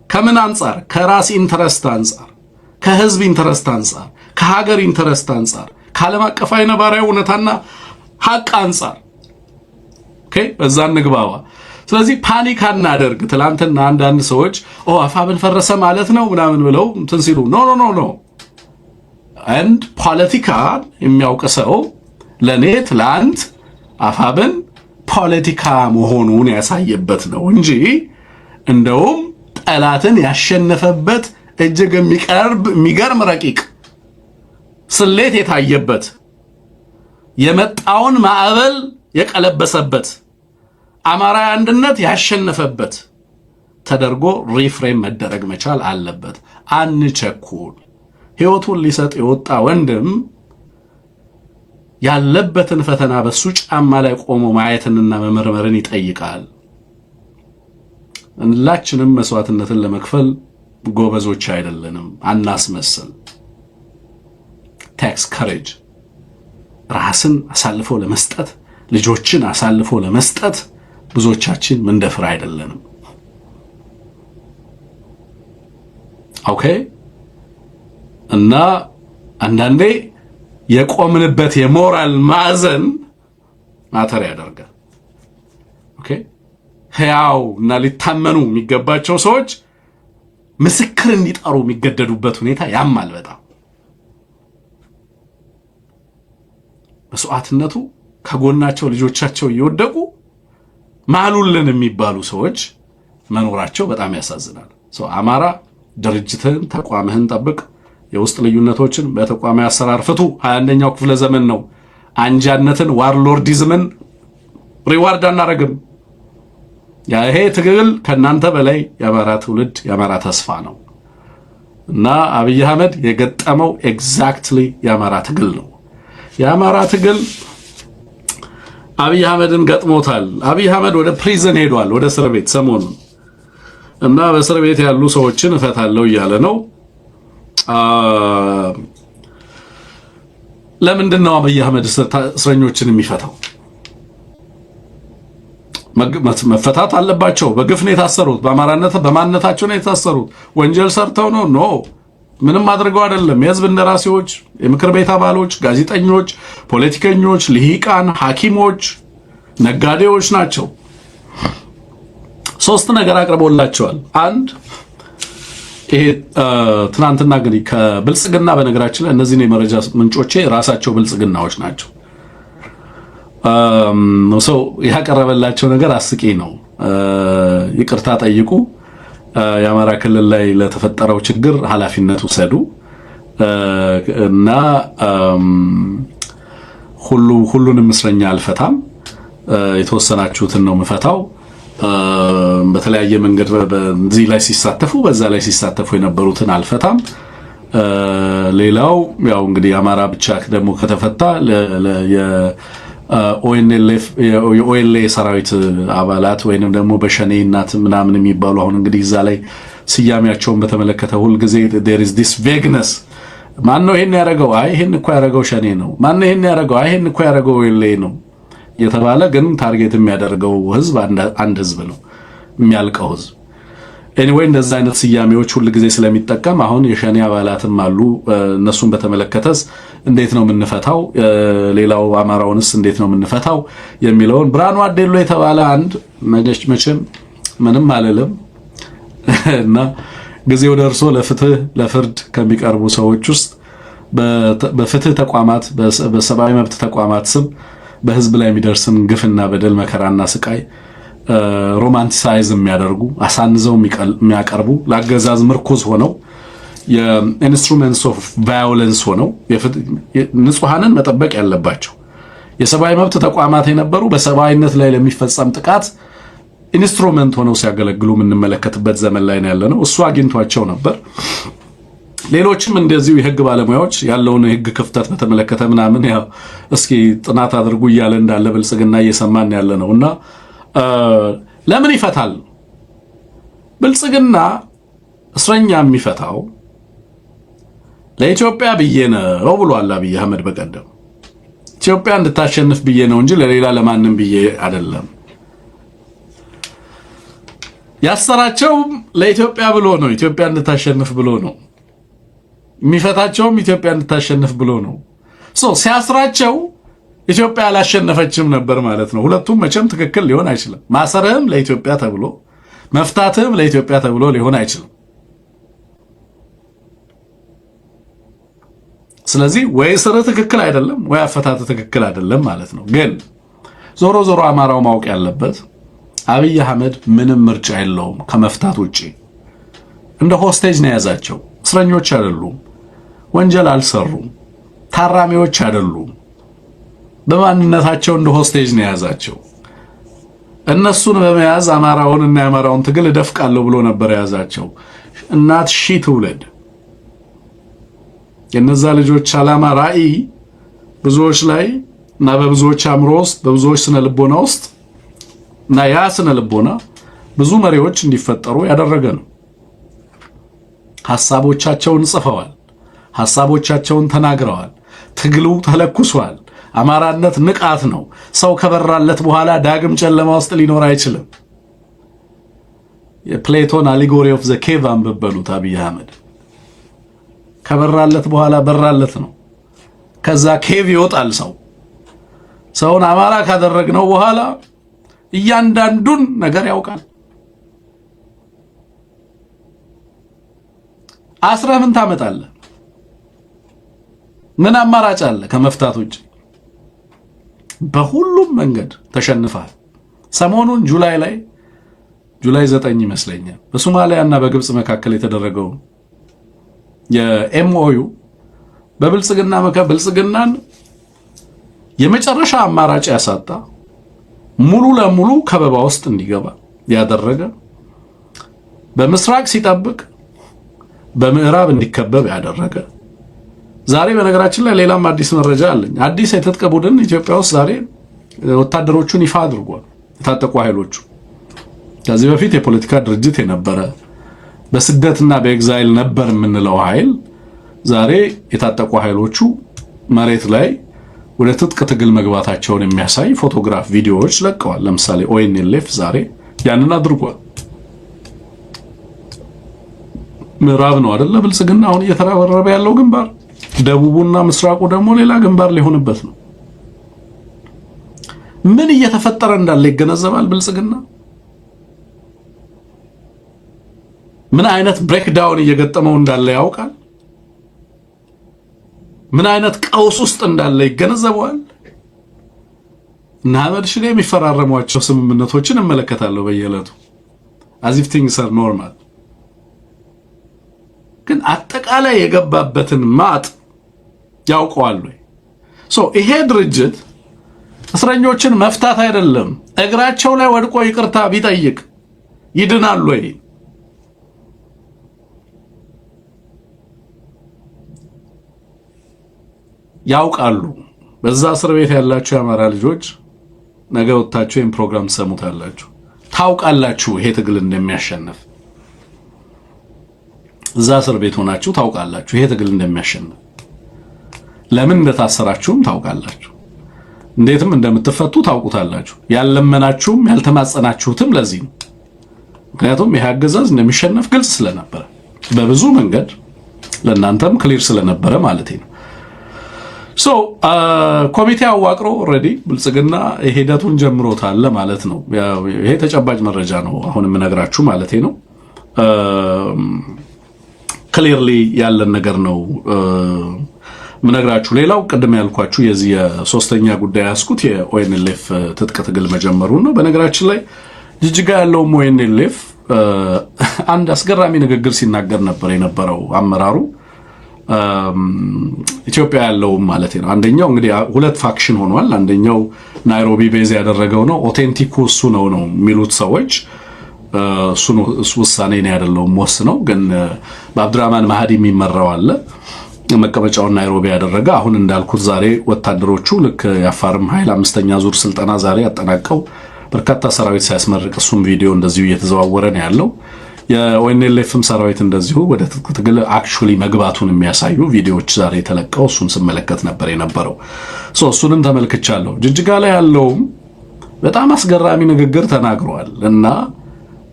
ከምን አንጻር? ከራስ ኢንተረስት አንጻር፣ ከህዝብ ኢንተረስት አንጻር፣ ከሀገር ኢንተረስት አንጻር፣ ከዓለም አቀፋዊ ነባራዊ እውነታና ሀቅ አንጻር። ኦኬ፣ በዛ እንግባባ። ስለዚህ ፓኒክ አናደርግ። ትላንትና አንዳንድ ሰዎች አፋብን ፈረሰ ማለት ነው ምናምን ብለው እንትን ሲሉ ኖ አንድ ፖለቲካ የሚያውቅ ሰው ለኔ ትላንት አፋብን ፖለቲካ መሆኑን ያሳየበት ነው እንጂ እንደውም ጠላትን ያሸነፈበት እጅግ የሚገርም ረቂቅ ስሌት የታየበት የመጣውን ማዕበል የቀለበሰበት አማራዊ አንድነት ያሸነፈበት ተደርጎ ሪፍሬም መደረግ መቻል አለበት። አንቸኩል። ህይወቱን ሊሰጥ የወጣ ወንድም ያለበትን ፈተና በሱ ጫማ ላይ ቆሞ ማየትንና መመርመርን ይጠይቃል። ሁላችንም መስዋዕትነትን ለመክፈል ጎበዞች አይደለንም። አናስመስል። ቴክስ ከሬጅ ራስን አሳልፎ ለመስጠት ልጆችን አሳልፎ ለመስጠት ብዙዎቻችን ምንደፍር አይደለንም። ኦኬ። እና አንዳንዴ የቆምንበት የሞራል ማዕዘን ማተር ያደርጋል። ኦኬ። ሕያው እና ሊታመኑ የሚገባቸው ሰዎች ምስክር እንዲጠሩ የሚገደዱበት ሁኔታ ያማል በጣም። መስዋዕትነቱ ከጎናቸው ልጆቻቸው እየወደቁ ማሉልን የሚባሉ ሰዎች መኖራቸው በጣም ያሳዝናል። አማራ ድርጅትህን ተቋምህን ጠብቅ። የውስጥ ልዩነቶችን በተቋማዊ አሰራር ፍቱ። 21ኛው ክፍለ ዘመን ነው። አንጃነትን ዋርሎርዲዝምን ሪዋርድ አናረግም። ይሄ ትግል ከናንተ በላይ የአማራ ትውልድ የአማራ ተስፋ ነው እና አብይ አህመድ የገጠመው ኤግዛክትሊ የአማራ ትግል ነው። የአማራ ትግል አብይ አህመድን ገጥሞታል። አብይ አህመድ ወደ ፕሪዝን ሄዷል፣ ወደ እስር ቤት ሰሞኑን እና በእስር ቤት ያሉ ሰዎችን እፈታለሁ እያለ ነው። ለምንድን ነው አብይ አህመድ እስረኞችን የሚፈታው? መፈታት አለባቸው። በግፍ ነው የታሰሩት። በማንነታቸው ነው የታሰሩት። ወንጀል ሰርተው ነው? ኖ፣ ምንም አድርገው አይደለም። የህዝብ እንደራሴዎች፣ የምክር ቤት አባሎች፣ ጋዜጠኞች፣ ፖለቲከኞች፣ ልሂቃን፣ ሐኪሞች፣ ነጋዴዎች ናቸው። ሶስት ነገር አቅርቦላቸዋል። አንድ ይሄ ትናንትና እንግዲህ ከብልጽግና በነገራችን ላይ እነዚህን የመረጃ ምንጮቼ ራሳቸው ብልጽግናዎች ናቸው። ሰው ያቀረበላቸው ነገር አስቂ ነው። ይቅርታ ጠይቁ፣ የአማራ ክልል ላይ ለተፈጠረው ችግር ኃላፊነት ውሰዱ እና ሁሉንም እስረኛ አልፈታም፣ የተወሰናችሁትን ነው የምፈታው። በተለያየ መንገድ በዚህ ላይ ሲሳተፉ በዛ ላይ ሲሳተፉ የነበሩትን አልፈታም። ሌላው ያው እንግዲህ አማራ ብቻ ደግሞ ከተፈታ የኦኤልኤ ሰራዊት አባላት ወይንም ደግሞ በሸኔ እናት ምናምን የሚባሉ አሁን እንግዲህ እዛ ላይ ስያሜያቸውን በተመለከተ ሁልጊዜ there is this vagueness። ማን ነው ይሄን ያደረገው? አይ ይሄን እኮ ያደረገው ሸኔ ነው። ማን ነው ይሄን ያደረገው? አይ ይሄን እኮ ያደረገው ኦኤልኤ ነው የተባለ ግን ታርጌት የሚያደርገው ህዝብ አንድ ህዝብ ነው፣ የሚያልቀው ህዝብ። ኤኒዌይ እንደዛ አይነት ስያሜዎች ሁልጊዜ ስለሚጠቀም አሁን የሸኔ አባላትም አሉ። እነሱን በተመለከተስ እንዴት ነው የምንፈታው? ሌላው አማራውንስ እንዴት ነው የምንፈታው የሚለውን ብርሃኑ አዴሎ የተባለ አንድ መቼም ምንም አልልም እና ጊዜው ደርሶ ለፍትህ ለፍርድ ከሚቀርቡ ሰዎች ውስጥ በፍትህ ተቋማት በሰብአዊ መብት ተቋማት ስም በህዝብ ላይ የሚደርስን ግፍና በደል መከራና ስቃይ ሮማንቲሳይዝ የሚያደርጉ አሳንዘው የሚያቀርቡ ለአገዛዝ ምርኩዝ ሆነው የኢንስትሩመንትስ ኦፍ ቫዮለንስ ሆነው ንጹሃንን መጠበቅ ያለባቸው የሰብአዊ መብት ተቋማት የነበሩ በሰብአዊነት ላይ ለሚፈጸም ጥቃት ኢንስትሩመንት ሆነው ሲያገለግሉ የምንመለከትበት ዘመን ላይ ነው ያለነው። እሱ አግኝቷቸው ነበር። ሌሎችም እንደዚሁ የህግ ባለሙያዎች ያለውን የህግ ክፍተት በተመለከተ ምናምን ያው እስኪ ጥናት አድርጉ እያለ እንዳለ ብልጽግና እየሰማን ያለ ነውና ለምን ይፈታል? ብልጽግና እስረኛ የሚፈታው ለኢትዮጵያ ብዬ ነው ብሏል አብይ አህመድ በቀደም። ኢትዮጵያ እንድታሸንፍ ብዬ ነው እንጂ ለሌላ ለማንም ብዬ አይደለም። ያሰራቸው ለኢትዮጵያ ብሎ ነው፣ ኢትዮጵያ እንድታሸንፍ ብሎ ነው። የሚፈታቸውም ኢትዮጵያ እንድታሸንፍ ብሎ ነው። ሲያስራቸው ኢትዮጵያ አላሸነፈችም ነበር ማለት ነው። ሁለቱም መቼም ትክክል ሊሆን አይችልም። ማሰርህም ለኢትዮጵያ ተብሎ መፍታትህም ለኢትዮጵያ ተብሎ ሊሆን አይችልም። ስለዚህ ወይ ስር ትክክል አይደለም ወይ አፈታት ትክክል አይደለም ማለት ነው። ግን ዞሮ ዞሮ አማራው ማወቅ ያለበት አብይ አህመድ ምንም ምርጫ የለውም ከመፍታት ውጪ። እንደ ሆስቴጅ ነው የያዛቸው። እስረኞች አይደሉም፣ ወንጀል አልሰሩም፣ ታራሚዎች አይደሉም። በማንነታቸው እንደ ሆስቴጅ ነው የያዛቸው። እነሱን በመያዝ አማራውንና የአማራውን ትግል እደፍቃለሁ ብሎ ነበር የያዛቸው። እናት ሺህ ትውለድ። የነዛ ልጆች ዓላማ ራዕይ ብዙዎች ላይ እና በብዙዎች አእምሮ ውስጥ በብዙዎች ስነ ልቦና ውስጥ እና ያ ስነ ልቦና ብዙ መሪዎች እንዲፈጠሩ ያደረገ ነው። ሐሳቦቻቸውን ጽፈዋል፣ ሐሳቦቻቸውን ተናግረዋል። ትግሉ ተለኩሷል። አማራነት ንቃት ነው። ሰው ከበራለት በኋላ ዳግም ጨለማ ውስጥ ሊኖር አይችልም። የፕሌቶን አሊጎሪ ኦፍ ዘ ኬቭ አንብበሉት። አብይ አህመድ ከበራለት በኋላ በራለት ነው። ከዛ ኬቭ ይወጣል ሰው። ሰውን አማራ ካደረግነው በኋላ እያንዳንዱን ነገር ያውቃል። አስረህ ምን ታመጣለህ? ምን አማራጭ አለ ከመፍታት ውጭ? በሁሉም መንገድ ተሸንፈሃል። ሰሞኑን ጁላይ 9 ይመስለኛል በሶማሊያና በግብጽ መካከል የተደረገው የኤምኦዩ ብልጽግናን የመጨረሻ አማራጭ ያሳጣ፣ ሙሉ ለሙሉ ከበባ ውስጥ እንዲገባ ያደረገ፣ በምስራቅ ሲጠብቅ በምዕራብ እንዲከበብ ያደረገ። ዛሬ በነገራችን ላይ ሌላም አዲስ መረጃ አለኝ። አዲስ የትጥቅ ቡድን ኢትዮጵያ ውስጥ ዛሬ ወታደሮቹን ይፋ አድርጓል። የታጠቁ ኃይሎቹ ከዚህ በፊት የፖለቲካ ድርጅት የነበረ በስደትና በኤግዛይል ነበር የምንለው ኃይል ዛሬ የታጠቁ ኃይሎቹ መሬት ላይ ወደ ትጥቅ ትግል መግባታቸውን የሚያሳይ ፎቶግራፍ፣ ቪዲዮዎች ለቀዋል። ለምሳሌ ኦኤንኤልኤፍ ዛሬ ያንን አድርጓል። ምዕራብ ነው አይደለ ብልጽግና አሁን እየተረበረበ ያለው ግንባር፣ ደቡቡና ምስራቁ ደግሞ ሌላ ግንባር ሊሆንበት ነው። ምን እየተፈጠረ እንዳለ ይገነዘባል ብልጽግና። ምን አይነት ብሬክዳውን እየገጠመው እንዳለ ያውቃል። ምን አይነት ቀውስ ውስጥ እንዳለ ይገነዘበዋል። እና አህመድ ሽዴ የሚፈራረሟቸው ስምምነቶችን እመለከታለሁ በየዕለቱ as if things are normal። ግን አጠቃላይ የገባበትን ማጥ ያውቀዋል ወይ? ይሄ ድርጅት እስረኞችን መፍታት አይደለም፣ እግራቸው ላይ ወድቆ ይቅርታ ቢጠይቅ ይድናሉ ወይ? ያውቃሉ። በዛ እስር ቤት ያላችሁ የአማራ ልጆች ነገ ወጣችሁ ይሄን ፕሮግራም ሰሙታላችሁ። ታውቃላችሁ ይሄ ትግል እንደሚያሸንፍ። እዛ እስር ቤት ሆናችሁ ታውቃላችሁ ይሄ ትግል እንደሚያሸንፍ። ለምን እንደታሰራችሁም ታውቃላችሁ። እንዴትም እንደምትፈቱ ታውቁታላችሁ። ያለመናችሁም ያልተማጸናችሁትም ለዚህ ነው። ምክንያቱም ይሄ አገዛዝ እንደሚሸነፍ ግልጽ ስለነበረ በብዙ መንገድ ለእናንተም ክሊር ስለነበረ ማለት ነው። ኮሚቴ አዋቅሮ ኦልሬዲ ብልጽግና ሂደቱን ጀምሮታል ማለት ነው። ይሄ ተጨባጭ መረጃ ነው አሁን የምነግራችሁ ማለት ነው። ክሊርሊ ያለን ነገር ነው ምነግራችሁ። ሌላው ቅድም ያልኳችሁ የዚህ የሶስተኛ ጉዳይ ያስኩት የኦኤንኤልኤፍ ትጥቅ ትግል መጀመሩን ነው። በነገራችን ላይ ጅጅጋ ያለው ኦኤንኤልኤፍ አንድ አስገራሚ ንግግር ሲናገር ነበር የነበረው አመራሩ። ኢትዮጵያ ያለው ማለት ነው። አንደኛው እንግዲህ ሁለት ፋክሽን ሆኗል። አንደኛው ናይሮቢ ቤዝ ያደረገው ነው ኦቴንቲኩ እሱ ነው የሚሉት ሰዎች እሱ ውሳኔ ነው ያደለው ወስነው፣ ግን በአብዱራህማን ማህዲ የሚመራው አለ መቀመጫውን ናይሮቢ ያደረገ። አሁን እንዳልኩት ዛሬ ወታደሮቹ ልክ የአፋርም ኃይል 5ኛ ዙር ስልጠና ዛሬ አጠናቀው በርካታ ሰራዊት ሲያስመርቅ እሱም ቪዲዮ እንደዚሁ እየተዘዋወረ ነው ያለው። የኦኤንኤልኤፍም ሰራዊት እንደዚሁ ወደ ትግል አክቹሊ መግባቱን የሚያሳዩ ቪዲዮዎች ዛሬ ተለቀው እሱን ስመለከት ነበር የነበረው። እሱንም ተመልክቻለሁ። ጅጅጋ ላይ ያለውም በጣም አስገራሚ ንግግር ተናግሯል እና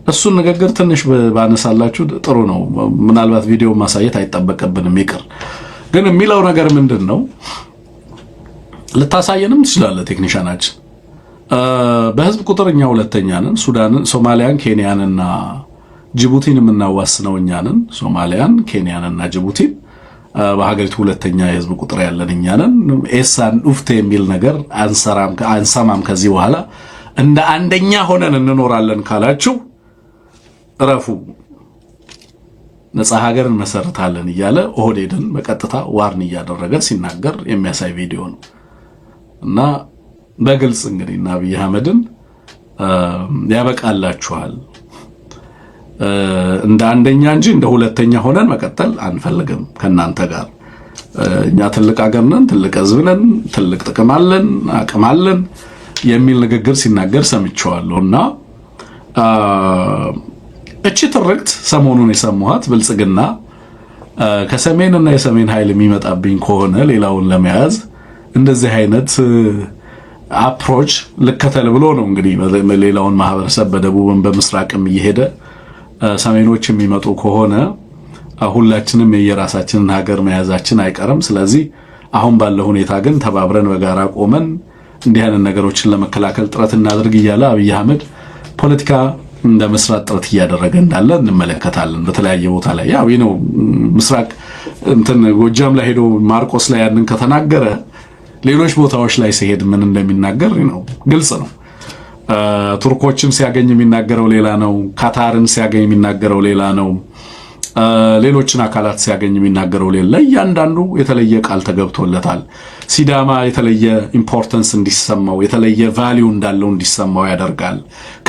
እሱን ንግግር ትንሽ ባነሳላችሁ ጥሩ ነው። ምናልባት ቪዲዮ ማሳየት አይጠበቅብንም ይቅር። ግን የሚለው ነገር ምንድነው? ልታሳየንም ትችላለህ ቴክኒሻናችን። በህዝብ ቁጥርኛ ሁለተኛ ነን። ሱዳንን፣ ሶማሊያን፣ ኬንያንና ጅቡቲን የምናዋስነው እኛ ነን። ሶማሊያን፣ ኬንያንና ጅቡቲን በሀገሪቱ ሁለተኛ የህዝብ ቁጥር ያለን እኛ ነን። ኤሳን ኡፍቴ የሚል ነገር አንሰማም ከዚህ በኋላ። እንደ አንደኛ ሆነን እንኖራለን ካላችሁ ረፉ፣ ነፃ ሀገር እንመሰርታለን እያለ ኦህዴድን በቀጥታ ዋርን እያደረገ ሲናገር የሚያሳይ ቪዲዮ ነው እና በግልጽ እንግዲህ አብይ አህመድን ያበቃላችኋል፣ እንደ አንደኛ እንጂ እንደ ሁለተኛ ሆነን መቀጠል አንፈልግም ከናንተ ጋር። እኛ ትልቅ ሀገር ነን፣ ትልቅ ህዝብ ነን፣ ትልቅ ጥቅም አለን፣ አቅም አለን የሚል ንግግር ሲናገር ሰምቼዋለሁና እቺ ትርክት ሰሞኑን የሰማኋት ብልጽግና ከሰሜንና የሰሜን ኃይል የሚመጣብኝ ከሆነ ሌላውን ለመያዝ እንደዚህ አይነት አፕሮች ልከተል ብሎ ነው እንግዲህ ሌላውን ማህበረሰብ በደቡብም በምስራቅም እየሄደ ሰሜኖች የሚመጡ ከሆነ ሁላችንም የየራሳችንን ሀገር መያዛችን አይቀርም። ስለዚህ አሁን ባለው ሁኔታ ግን ተባብረን በጋራ ቆመን እንዲህ አይነት ነገሮችን ለመከላከል ጥረት እናድርግ እያለ አብይ አህመድ ፖለቲካ እንደ መስራት ጥረት እያደረገ እንዳለ እንመለከታለን። በተለያየ ቦታ ላይ ያው ነው ምስራቅ ጎጃም ላይ ሄዶ ማርቆስ ላይ ያንን ከተናገረ ሌሎች ቦታዎች ላይ ሲሄድ ምን እንደሚናገር ነው ግልጽ ነው። ቱርኮችን ሲያገኝ የሚናገረው ሌላ ነው። ካታርን ሲያገኝ የሚናገረው ሌላ ነው። ሌሎችን አካላት ሲያገኝ የሚናገረው ሌላ። እያንዳንዱ የተለየ ቃል ተገብቶለታል። ሲዳማ የተለየ ኢምፖርታንስ እንዲሰማው የተለየ ቫልዩ እንዳለው እንዲሰማው ያደርጋል።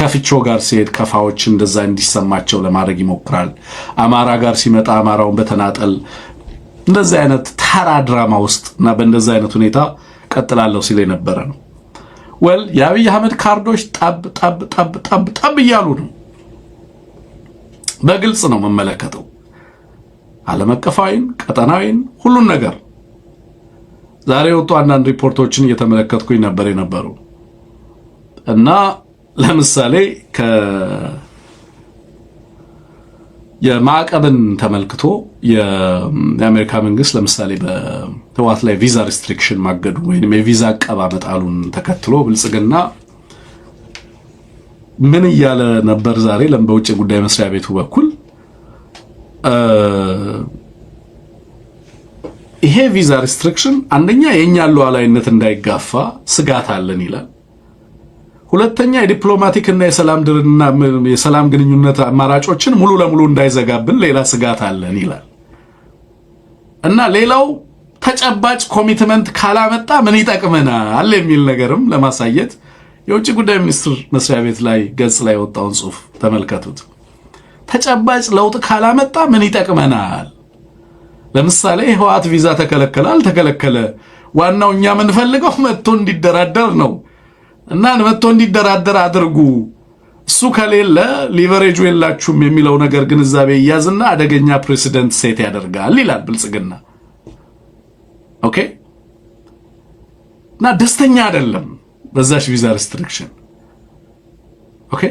ከፍቾ ጋር ሲሄድ ከፋዎች እንደዛ እንዲሰማቸው ለማድረግ ይሞክራል። አማራ ጋር ሲመጣ አማራውን በተናጠል እንደዚህ አይነት ተራ ድራማ ውስጥ እና በእንደዚህ አይነት ሁኔታ ቀጥላለሁ ሲል የነበረ ነው። የአብይ አህመድ ካርዶች ጠብ እያሉ ነው። በግልጽ ነው መመለከተው። ዓለም አቀፋዊን ቀጠናዊን ሁሉን ነገር ዛሬ ወጡ አንዳንድ ሪፖርቶችን እየተመለከትኩኝ ነበር የነበረው እና ለምሳሌ የማዕቀብን ተመልክቶ የአሜሪካ መንግስት ለምሳሌ በህወሓት ላይ ቪዛ ሪስትሪክሽን ማገዱ ወይንም የቪዛ አቀባ መጣሉን ተከትሎ ብልጽግና ምን እያለ ነበር? ዛሬ በውጭ ጉዳይ መስሪያ ቤቱ በኩል ይሄ ቪዛ ሪስትሪክሽን አንደኛ የኛ ሉዓላዊነት እንዳይጋፋ ስጋት አለን ይላል። ሁለተኛ የዲፕሎማቲክ እና የሰላም ግንኙነት አማራጮችን ሙሉ ለሙሉ እንዳይዘጋብን ሌላ ስጋት አለን ይላል እና ሌላው ተጨባጭ ኮሚትመንት ካላመጣ ምን ይጠቅመናል የሚል ነገርም ለማሳየት የውጭ ጉዳይ ሚኒስትር መስሪያ ቤት ላይ ገጽ ላይ ወጣውን ጽሑፍ ተመልከቱት። ተጨባጭ ለውጥ ካላመጣ ምን ይጠቅመናል? ለምሳሌ ህወሓት ቪዛ ተከለከለ አልተከለከለ፣ ዋናው እኛ የምንፈልገው መጥቶ እንዲደራደር ነው እና መጥቶ እንዲደራደር አድርጉ። እሱ ከሌለ ሊቨሬጁ የላችሁም የሚለው ነገር ግንዛቤ ይያዝና አደገኛ ፕሬሲደንት ሴት ያደርጋል ይላል ብልጽግና። ኦኬ እና ደስተኛ አይደለም በዛሽ ቪዛ ሪስትሪክሽን። ኦኬ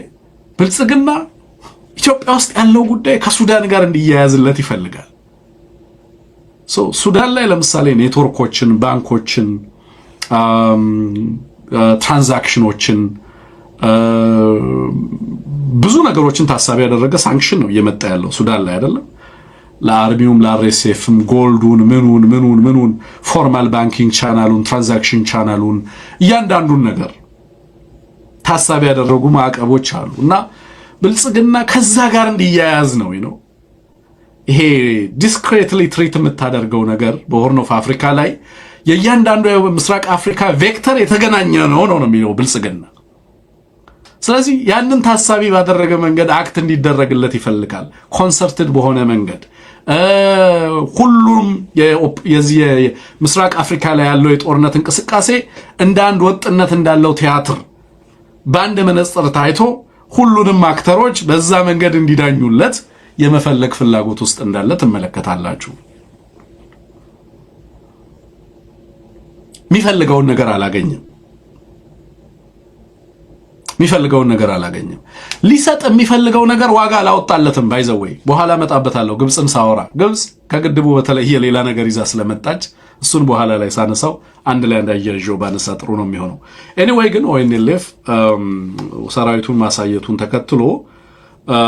ብልጽግና ኢትዮጵያ ውስጥ ያለው ጉዳይ ከሱዳን ጋር እንዲያያዝለት ይፈልጋል። ሱዳን ላይ ለምሳሌ ኔትወርኮችን፣ ባንኮችን፣ ትራንዛክሽኖችን ብዙ ነገሮችን ታሳቢ ያደረገ ሳንክሽን ነው እየመጣ ያለው ሱዳን ላይ አይደለም። ለአርሚውም ለአርኤስኤፍም ጎልዱን ምኑን ፎርማል ባንኪንግ ቻናሉን ትራንዛክሽን ቻናሉን እያንዳንዱን ነገር ታሳቢ ያደረጉ ማዕቀቦች አሉ እና ብልጽግና ከዛ ጋር እንዲያያዝ ነው ይሄ ዲስክሬትሊ ትሪት የምታደርገው ነገር በሆርን ኦፍ አፍሪካ ላይ የእያንዳንዱ የምስራቅ አፍሪካ ቬክተር የተገናኘ ነው የሚለው ብልጽግና። ስለዚህ ያንን ታሳቢ ባደረገ መንገድ አክት እንዲደረግለት ይፈልጋል። ኮንሰርትድ በሆነ መንገድ ሁሉም የዚህ ምስራቅ አፍሪካ ላይ ያለው የጦርነት እንቅስቃሴ እንደ አንድ ወጥነት እንዳለው ቲያትር በአንድ መነጽር ታይቶ ሁሉንም አክተሮች በዛ መንገድ እንዲዳኙለት የመፈለግ ፍላጎት ውስጥ እንዳለ ትመለከታላችሁ። የሚፈልገውን ነገር አላገኘም። ሊሰጥ የሚፈልገው ነገር ዋጋ አላወጣለትም። ባይዘወይ በኋላ መጣበታለሁ። ግብፅን ሳወራ ግብፅ ከግድቡ በተለየ ሌላ ነገር ይዛ ስለመጣች እሱን በኋላ ላይ ሳነሳው አንድ ላይ እንዳያይዤው ባነሳ ጥሩ ነው የሚሆነው። ኤኒዌይ ግን ኦኤንኤልኤፍ ሰራዊቱን ማሳየቱን ተከትሎ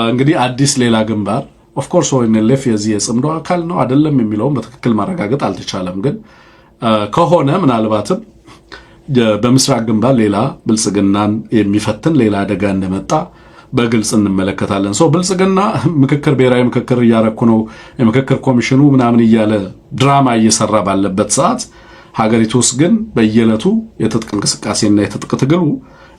እንግዲህ አዲስ ሌላ ግንባር ኦፍ ኮርስ ኦኤንኤልኤፍ የዚህ የጽምዶ አካል ነው አይደለም የሚለውን በትክክል ማረጋገጥ አልተቻለም። ግን ከሆነ ምናልባትም በምስራቅ ግንባር ሌላ ብልጽግናን የሚፈትን ሌላ አደጋ እንደመጣ በግልጽ እንመለከታለን። ብልጽግና ብሔራዊ ምክክር እያረኩ ነው የምክክር ኮሚሽኑ ምናምን እያለ ድራማ እየሰራ ባለበት ሰዓት ሀገሪቱ ውስጥ ግን በየዕለቱ የትጥቅ እንቅስቃሴና የትጥቅ ትግሉ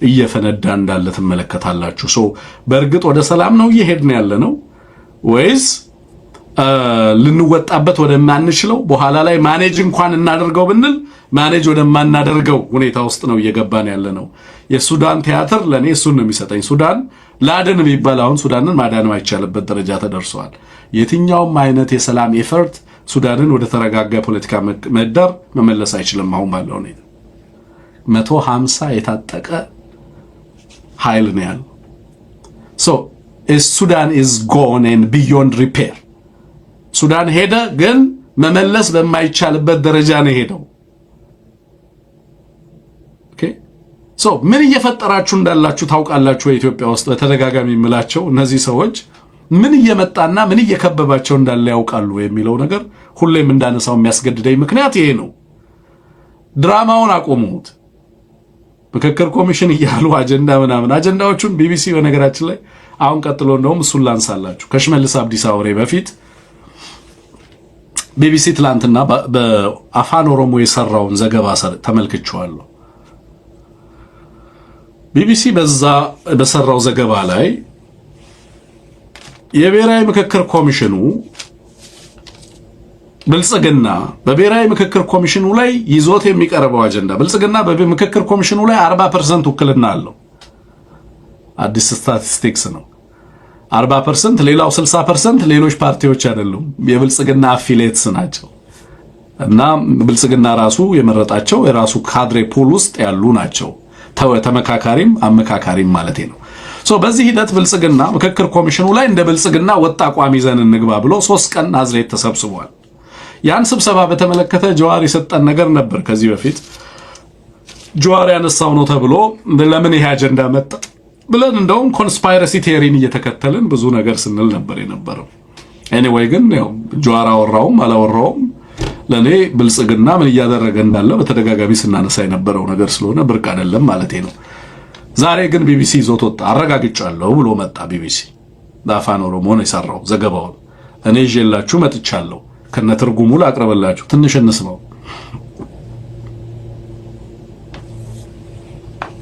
እየፈነዳ እንዳለ ትመለከታላችሁ። በእርግጥ ወደ ሰላም ነው እየሄድን ያለ ነው ወይስ ልንወጣበት ወደማንችለው በኋላ ላይ ማኔጅ እንኳን እናደርገው ብንል ማኔጅ ወደማናደርገው ሁኔታ ውስጥ ነው እየገባን ያለ ነው? የሱዳን ቲያትር ለኔ እሱን ነው የሚሰጠኝ። ሱዳን ላድን ቢባል አሁን ሱዳንን ማዳን የማይቻልበት ደረጃ ተደርሷል። የትኛውም አይነት የሰላም ኤፈርት ሱዳንን ወደ ተረጋጋ ፖለቲካ ምህዳር መመለስ አይችልም። አሁን ባለው ሁኔታ 150 የታጠቀ ኃይል ነው ያለው። ሱዳን is gone and beyond repair። ሱዳን ሄደ፣ ግን መመለስ በማይቻልበት ደረጃ ነው ሄደው። ምን እየፈጠራችሁ እንዳላችሁ ታውቃላችሁ? ኢትዮጵያ ውስጥ በተደጋጋሚ የምላቸው እነዚህ ሰዎች ምን እየመጣና ምን እየከበባቸው እንዳለ ያውቃሉ የሚለው ነገር ሁሌም እንዳነሳው የሚያስገድደኝ ምክንያት ይሄ ነው። ድራማውን አቆሙት። ምክክር ኮሚሽን እያሉ አጀንዳዎቹን ቢቢሲ በነገራችን ላይ አሁን ቀጥሎ እንደውም እሱን ላንሳላችሁ። ከሽመልስ አብዲሳ ወሬ በፊት ቢቢሲ ትላንትና በአፋን ኦሮሞ የሰራውን ዘገባ ተመልክቼዋለሁ። ቢቢሲ በሰራው ዘገባ ላይ የብሔራዊ ምክክር ኮሚሽኑ ብልጽግና በብሔራዊ ምክክር ኮሚሽኑ ላይ ይዞት የሚቀርበው አጀንዳ ብልጽግና በምክክር ኮሚሽኑ ላይ 40% ውክልና አለው። አዲስ ስታቲስቲክስ ነው። 40% ሌላው 60% ሌሎች ፓርቲዎች አይደሉም፣ የብልጽግና አፊሊየትስ ናቸው። እና ብልጽግና ራሱ የመረጣቸው የራሱ ካድሬ ፑል ውስጥ ያሉ ናቸው። ተመካካሪም አመካካሪም ማለት ነው። በዚህ ሂደት ብልጽግና ምክክር ኮሚሽኑ ላይ እንደ ብልጽግና ወጥ አቋም ይዘን እንግባ ብሎ 3 ቀን ናዝሬት ተሰብስቧል። ያን ስብሰባ በተመለከተ ጀዋር የሰጠን ነገር ነበር። ከዚህ በፊት ጀዋር ያነሳው ነው ተብሎ ለምን ይሄ አጀንዳ መጣ ብለን እንደውም ኮንስፓይረሲ ቲዮሪን እየተከተልን ብዙ ነገር ስንል ነበር የነበረው። ኤኒዌይ ግን ያው ጀዋር አወራውም አላወራውም ለኔ ብልጽግና ምን እያደረገ እንዳለ በተደጋጋሚ ስናነሳ የነበረው ነገር ስለሆነ ብርቅ አይደለም ማለት ነው። ዛሬ ግን ቢቢሲ ይዞት ወጣ። አረጋግጫለሁ ብሎ መጣ። ቢቢሲ በአፋን ኦሮሞ ነው የሰራው ዘገባውን። እኔ ይዤላችሁ መጥቻለሁ። ከነትርጉሙ ላቅርብላችሁ፣ ትንሽ እንስማው።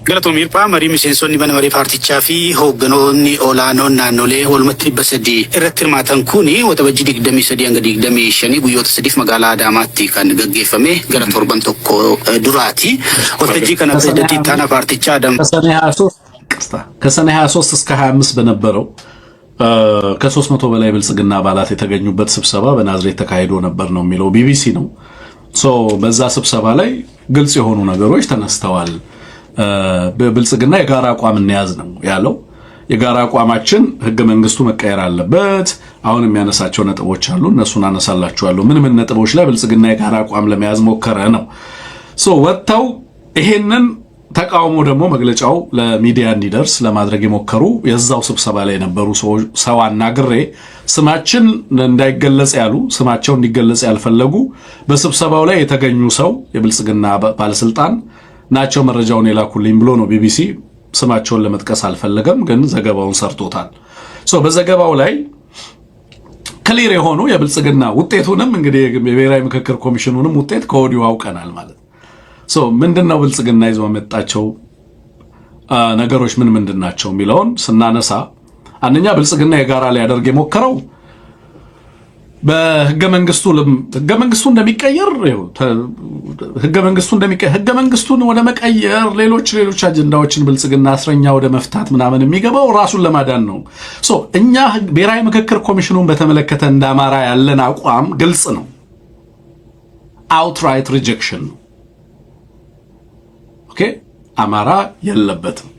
Galatoon Miirphaa marii miseensonni mana marii paartichaa fi hoogganoonni olaanoon naannolee walumatti 300 irratti hirmaatan kuni waxabajjii 23 hanga 25 guyyoota 3 magaalaa Adaamaatti kan gaggeeffame gara torban tokko duraati. Waltajjii kana pirezidaantii ittaanaa paartichaa ከሰኔ 23 እስከ 25 በነበረው ከ300 በላይ ብልጽግና አባላት የተገኙበት ስብሰባ በናዝሬት ተካሂዶ ነበር ነው የሚለው ቢቢሲ ነው። በዛ ስብሰባ ላይ ግልጽ የሆኑ ነገሮች ተነስተዋል። በብልጽግና የጋራ አቋም እንያዝ ነው ያለው። የጋራ አቋማችን ህገ መንግስቱ መቀየር አለበት። አሁን የሚያነሳቸው ነጥቦች አሉ፣ እነሱን አነሳላችኋለሁ። ምን ነጥቦች ላይ ብልጽግና የጋራ አቋም ለመያዝ ሞከረ ነው። ወጥተው ይሄንን ተቃውሞ ደግሞ መግለጫው ለሚዲያ እንዲደርስ ለማድረግ የሞከሩ የዛው ስብሰባ ላይ የነበሩ ሰው አናግሬ ስማችን እንዳይገለጽ ያሉ ስማቸው እንዲገለጽ ያልፈለጉ በስብሰባው ላይ የተገኙ ሰው የብልጽግና ባለስልጣን ናቸው መረጃውን የላኩልኝ ብሎ ነው ቢቢሲ ስማቸውን ለመጥቀስ አልፈለገም፣ ግን ዘገባውን ሰርቶታል። በዘገባው ላይ ክሊር የሆኑ የብልጽግና ውጤቱንም እንግዲህ የብሔራዊ ምክክር ኮሚሽኑንም ውጤት ከወዲሁ አውቀናል ማለት ሶ ምንድነው ብልጽግና ይዞ መጣቸው ነገሮች ምንድን ናቸው የሚለውን ስናነሳ አንደኛ ብልጽግና የጋራ ሊያደርግ የሞከረው በህገ መንግስቱ እንደሚቀየር ህገ መንግስቱን ወደ መቀየር ሌሎች አጀንዳዎችን ብልጽግና እስረኛ ወደ መፍታት ምናምን የሚገባው ራሱን ለማዳን ነው ሶ እኛ ብሔራዊ ምክክር ኮሚሽኑን በተመለከተ እንደ አማራ ያለን አቋም ግልጽ ነው outright rejection ነው ኦኬ አማራ የለበትም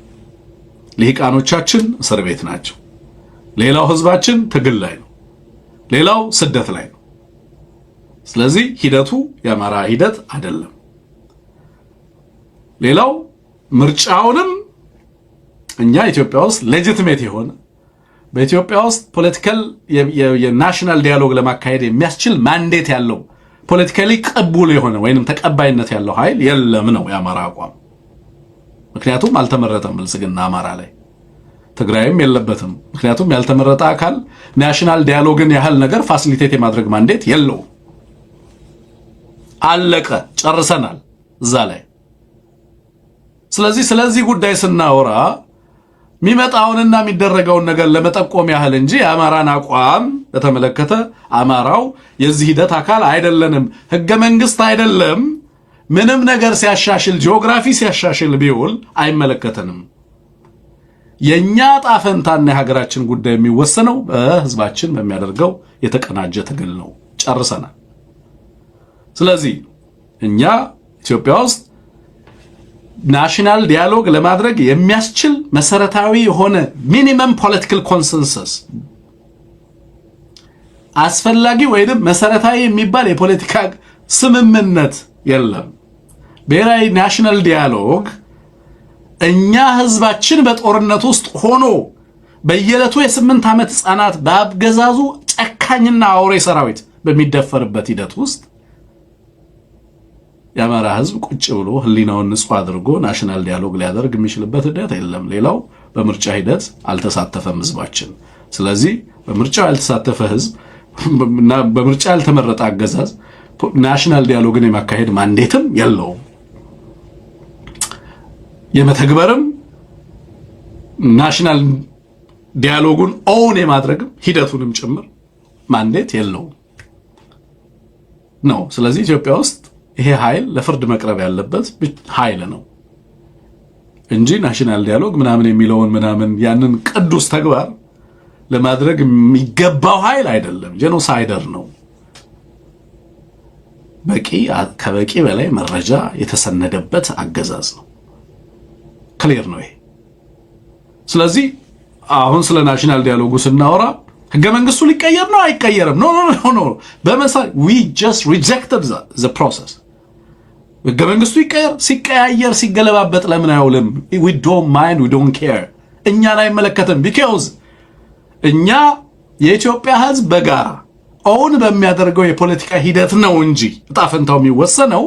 ልሂቃኖቻችን እስር ቤት ናቸው ሌላው ህዝባችን ትግል ላይ ነው ሌላው ስደት ላይ ነው ስለዚህ ሂደቱ የአማራ ሂደት አይደለም ሌላው ምርጫውንም እኛ ኢትዮጵያ ውስጥ ሌጂቲሜት የሆነ በኢትዮጵያ ውስጥ ፖለቲካል የናሽናል ዲያሎግ ለማካሄድ የሚያስችል ማንዴት ያለው ፖለቲካሊ ቅቡል የሆነ ወይንም ተቀባይነት ያለው ኃይል የለም ነው የአማራ አቋም ምክንያቱም አልተመረጠም ብልጽግና አማራ ላይ ትግራይም የለበትም ምክንያቱም ያልተመረጠ አካል ናሽናል ዲያሎግን ያህል ነገር ፋሲሊቴት የማድረግ ማንዴት የለው አለቀ ጨርሰናል እዛ ላይ ስለዚህ ጉዳይ ስናወራ የሚመጣውንና የሚደረገውን ነገር ለመጠቆም ያህል እንጂ የአማራን አቋም በተመለከተ አማራው የዚህ ሂደት አካል አይደለንም ህገ መንግስት አይደለም ምንም ነገር ሲያሻሽል ጂኦግራፊ ሲያሻሽል ቢውል አይመለከተንም የኛ ጣፈንታና የሀገራችን ጉዳይ የሚወሰነው በህዝባችን በሚያደርገው የተቀናጀ ትግል ነው ጨርሰናል ስለዚህ እኛ ኢትዮጵያ ውስጥ ናሽናል ዲያሎግ ለማድረግ የሚያስችል መሰረታዊ የሆነ ሚኒመም ፖለቲካል ኮንሰንሰስ አስፈላጊ ወይንም መሰረታዊ የሚባል የፖለቲካ ስምምነት የለም ብሔራዊ ናሽናል ዲያሎግ እኛ ህዝባችን በጦርነት ውስጥ ሆኖ በየለቱ የ8 ዓመት ህፃናት በአብገዛዙ ጨካኝና አውሬ ሰራዊት በሚደፈርበት ሂደት ውስጥ የአማራ ህዝብ ቁጭ ብሎ ህሊናውን ንጹህ አድርጎ ናሽናል ዲያሎግ ሊያደርግ የሚችልበት ሂደት የለም ሌላው በምርጫ ሂደት አልተሳተፈም ህዝባችን ስለዚህ በምርጫው ያልተሳተፈ ህዝብ በምርጫ ያልተመረጠ አገዛዝ ናሽናል ዲያሎግን የማካሄድ ማንዴትም የለውም የመተግበርም ናሽናል ዲያሎጉን ኦን የማድረግም ሂደቱንም ጭምር ማንዴት የለውም ነው ስለዚህ ኢትዮጵያ ውስጥ ይሄ ኃይል ለፍርድ መቅረብ ያለበት ኃይል ነው እንጂ ናሽናል ዲያሎግ ምናምን የሚለውን ያንን ቅዱስ ተግባር ለማድረግ የሚገባው ኃይል አይደለም ጄኖሳይደር ነው ከበቂ በላይ መረጃ የተሰነደበት አገዛዝ ነው ክሊር ነው ይሄ ስለዚህ አሁን ስለ ናሽናል ዲያሎጉ ስናወራ ህገ መንግስቱ ሊቀየር ነው አይቀየርም ኖ በመሰረት we just rejected the process ህገ መንግስቱ ሲቀያየር ሲገለባበጥ ለምን አይውልም we don't mind we don't care እኛን አይመለከትም because እኛ የኢትዮጵያ ህዝብ በጋራ ኦን በሚያደርገው የፖለቲካ ሂደት ነው እንጂ ጣፈንታው የሚወሰነው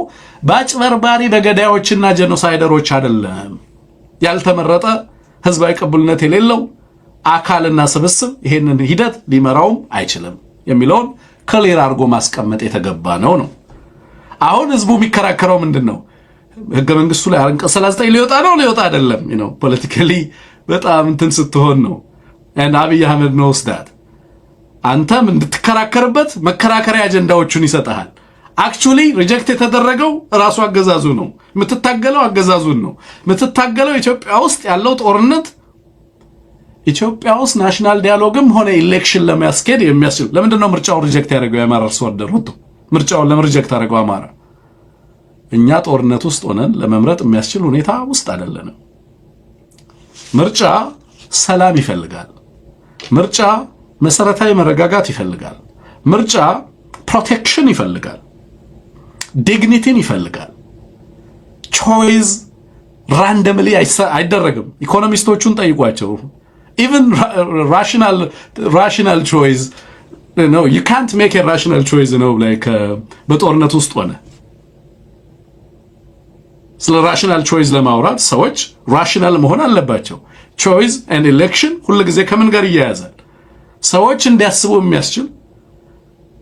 ባጭበርባሪ በገዳዮችና ጄኖሳይደሮች አይደለም ያልተመረጠ ህዝባዊ ቅቡልነት የሌለው አካልና ስብስብ ይሄንን ሂደት ሊመራውም አይችልም የሚለውን ክሊር አድርጎ ማስቀመጥ የተገባ ነው አሁን ህዝቡ የሚከራከረው ምንድነው ህገ መንግስቱ ላይ አንቀጽ 39 ሊወጣ አይደለም ፖለቲካሊ በጣም እንትን ስትሆን ነው and አብይ አህመድ knows that አንተም እንድትከራከርበት መከራከሪያ አጀንዳዎችን ይሰጣል actually reject የተደረገው ራሱ አገዛዙ ነው የምትታገለው አገዛዙን ነው የምትታገለው ኢትዮጵያ ውስጥ ያለው ጦርነት ኢትዮጵያ ውስጥ ናሽናል ዲያሎግም ሆነ ኢሌክሽን ለማስኬድ የሚያስችል ለምንድነው ምርጫው ሪጀክት ያደረገው የአማራ አርሶ አደር ወጥቶ ምርጫውን ለሪጀክት አደረገው አማራ እኛ ጦርነት ውስጥ ሆነን ለመምረጥ የሚያስችል ሁኔታ ውስጥ አይደለንም ምርጫ ሰላም ይፈልጋል ምርጫ መሰረታዊ መረጋጋት ይፈልጋል ምርጫ ፕሮቴክሽን ይፈልጋል ዲግኒቲን ይፈልጋል ቾይስ ራንደምሊ አይደረግም ኢኮኖሚስቶቹን ጠይቋቸው even rational choice you can't make a rational choice like በጦርነት ውስጥ ሆነ ስለ rational choice ለማውራት ሰዎች rational መሆን አለባቸው choice and election ሁሉ ጊዜ ከምን ጋር ይያያዛል ሰዎች እንዲያስቡ የሚያስችል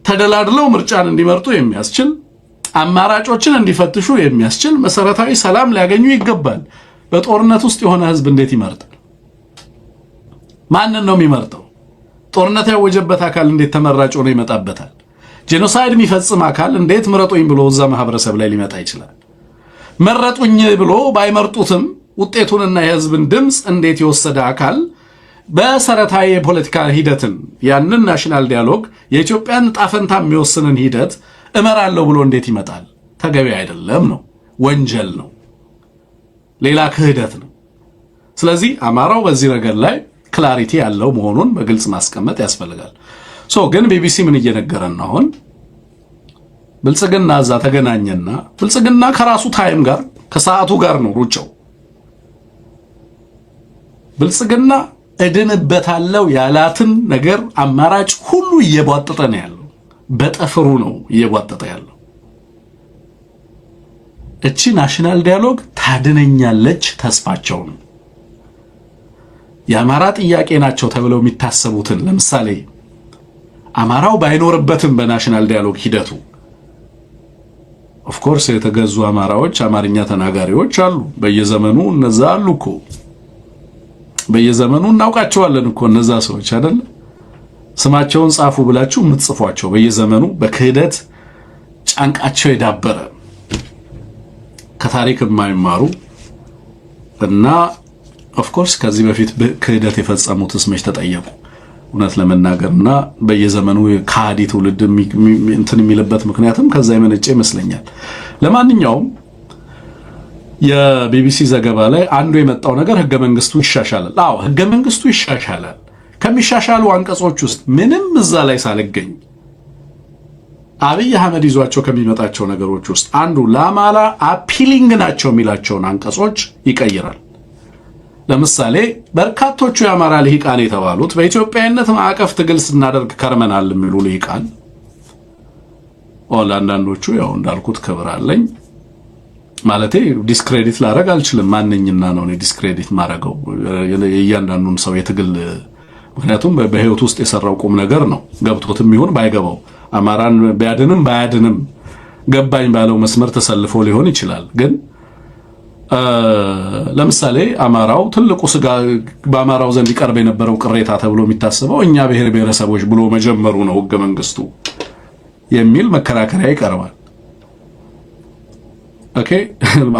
ተደላድለው ምርጫን እንዲመርጡ የሚያስችል አማራጮችን እንዲፈትሹ የሚያስችል መሰረታዊ ሰላም ሊያገኙ ይገባል። በጦርነት ውስጥ የሆነ ህዝብ እንዴት ይመርጣል? ማንን ነው የሚመርጠው? ጦርነት ያወጀበት አካል እንዴት ተመራጭ ሆኖ ይመጣበታል? ጄኖሳይድ የሚፈጽም አካል እንዴት ምረጡኝ ብሎ እዛ ማህበረሰብ ላይ ሊመጣ ይችላል? መረጡኝ ብሎ ባይመርጡትም ውጤቱንና የህዝብን ድምፅ እንዴት የወሰደ አካል በመሰረታዊ የፖለቲካ ሂደትን ያንን ናሽናል ዲያሎግ የኢትዮጵያን ጣፈንታ የሚወስንን ሂደት እመራለሁ ብሎ እንዴት ይመጣል? ተገቢ አይደለም ነው፣ ወንጀል ነው፣ ሌላ ክህደት ነው። ስለዚህ አማራው በዚህ ነገር ላይ ክላሪቲ ያለው መሆኑን በግልጽ ማስቀመጥ ያስፈልጋል። ግን ቢቢሲ ምን እየነገረን ነው? አሁን ብልጽግና እዛ ተገናኘና ብልጽግና ከራሱ ታይም ጋር ከሰዓቱ ጋር ነው ሩጫው። ብልጽግና እድንበታለው ያላትን ነገር አማራጭ ሁሉ እየቧጠጠ ነው ያለው። በጠፍሩ ነው እየቧጠጠ ያለው። እቺ ናሽናል ዲያሎግ ታድነኛለች ተስፋቸው ነው። የአማራ ጥያቄ ናቸው ተብለው የሚታሰቡትን ለምሳሌ አማራው ባይኖርበትም በናሽናል ዲያሎግ ሂደቱ ኦፍ ኮርስ የተገዙ አማራዎች አማርኛ ተናጋሪዎች አሉ። በየዘመኑ እነዛ አሉ እኮ በየዘመኑ እናውቃቸዋለን እኮ እነዛ ሰዎች አይደል? ስማቸውን ጻፉ ብላችሁ የምትጽፏቸው በየዘመኑ በክህደት ጫንቃቸው የዳበረ ከታሪክ የማይማሩ እና ኦፍ ኮርስ ከዚህ በፊት ክህደት የፈጸሙትስ መች ተጠየቁ? እውነት ለመናገርና በየዘመኑ ካዲ ትውልድ እንትን የሚልበት ምክንያትም ከዛ የመነጨ ይመስለኛል። ለማንኛውም የቢቢሲ ዘገባ ላይ አንዱ የመጣው ነገር ህገ መንግስቱ ይሻሻላል። አዎ ህገ መንግስቱ ይሻሻላል። ከሚሻሻሉ አንቀጾች ውስጥ ምንም እዛ ላይ ሳልገኝ አብይ አህመድ ይዟቸው ከሚመጣቸው ነገሮች ውስጥ አንዱ ለአማራ አፒሊንግ ናቸው የሚላቸውን አንቀጾች ይቀይራል። ለምሳሌ በርካቶቹ የአማራ ልሂቃን የተባሉት በኢትዮጵያዊነት ማዕቀፍ ትግል ስናደርግ ከርመናል የሚሉ ልሂቃን አንዳንዶቹ ያው እንዳልኩት ክብር አለኝ ማለቴ ዲስክሬዲት ላረግ አልችልም። ማንኝና ነው ዲስክሬዲት ማረገው እያንዳንዱን ሰው የትግል ምክንያቱም በህይወት ውስጥ የሰራው ቁም ነገር ነው። ገብቶትም ይሁን ባይገባው አማራን ቢያድንም ባያድንም ገባኝ ባለው መስመር ተሰልፎ ሊሆን ይችላል። ግን ለምሳሌ አማራው ትልቁ ስጋ በአማራው ዘንድ ይቀርብ የነበረው ቅሬታ ተብሎ የሚታሰበው እኛ ብሔር ብሔረሰቦች ብሎ መጀመሩ ነው ህገ መንግስቱ የሚል መከራከሪያ ይቀርባል። ኦኬ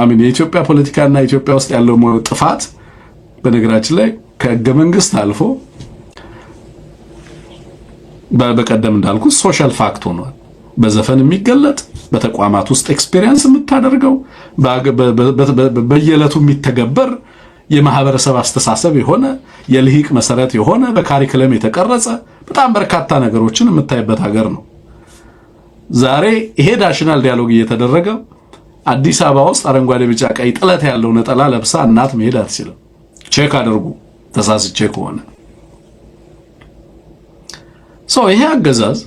አሚን የኢትዮጵያ ፖለቲካና ኢትዮጵያ ውስጥ ያለው ጥፋት በነገራችን ላይ ከህገ መንግስት አልፎ በቀደም እንዳልኩት ሶሻል ፋክት ሆኗል። በዘፈን የሚገለጥ በተቋማት ውስጥ ኤክስፒሪየንስ የምታደርገው በየዕለቱ የሚተገበር የማህበረሰብ አስተሳሰብ የሆነ የልሂቅ መሰረት የሆነ በካሪኩለም የተቀረጸ በጣም በርካታ ነገሮችን የምታይበት ሀገር ነው። ዛሬ ይሄ ናሽናል ዲያሎግ እየተደረገ አዲስ አበባ ውስጥ አረንጓዴ ቢጫ ቀይ ጥለት ያለው ነጠላ ለብሳ እናት መሄድ አትችልም። ቼክ አድርጉ ተሳስቼ ከሆነ ይሄ አገዛዝ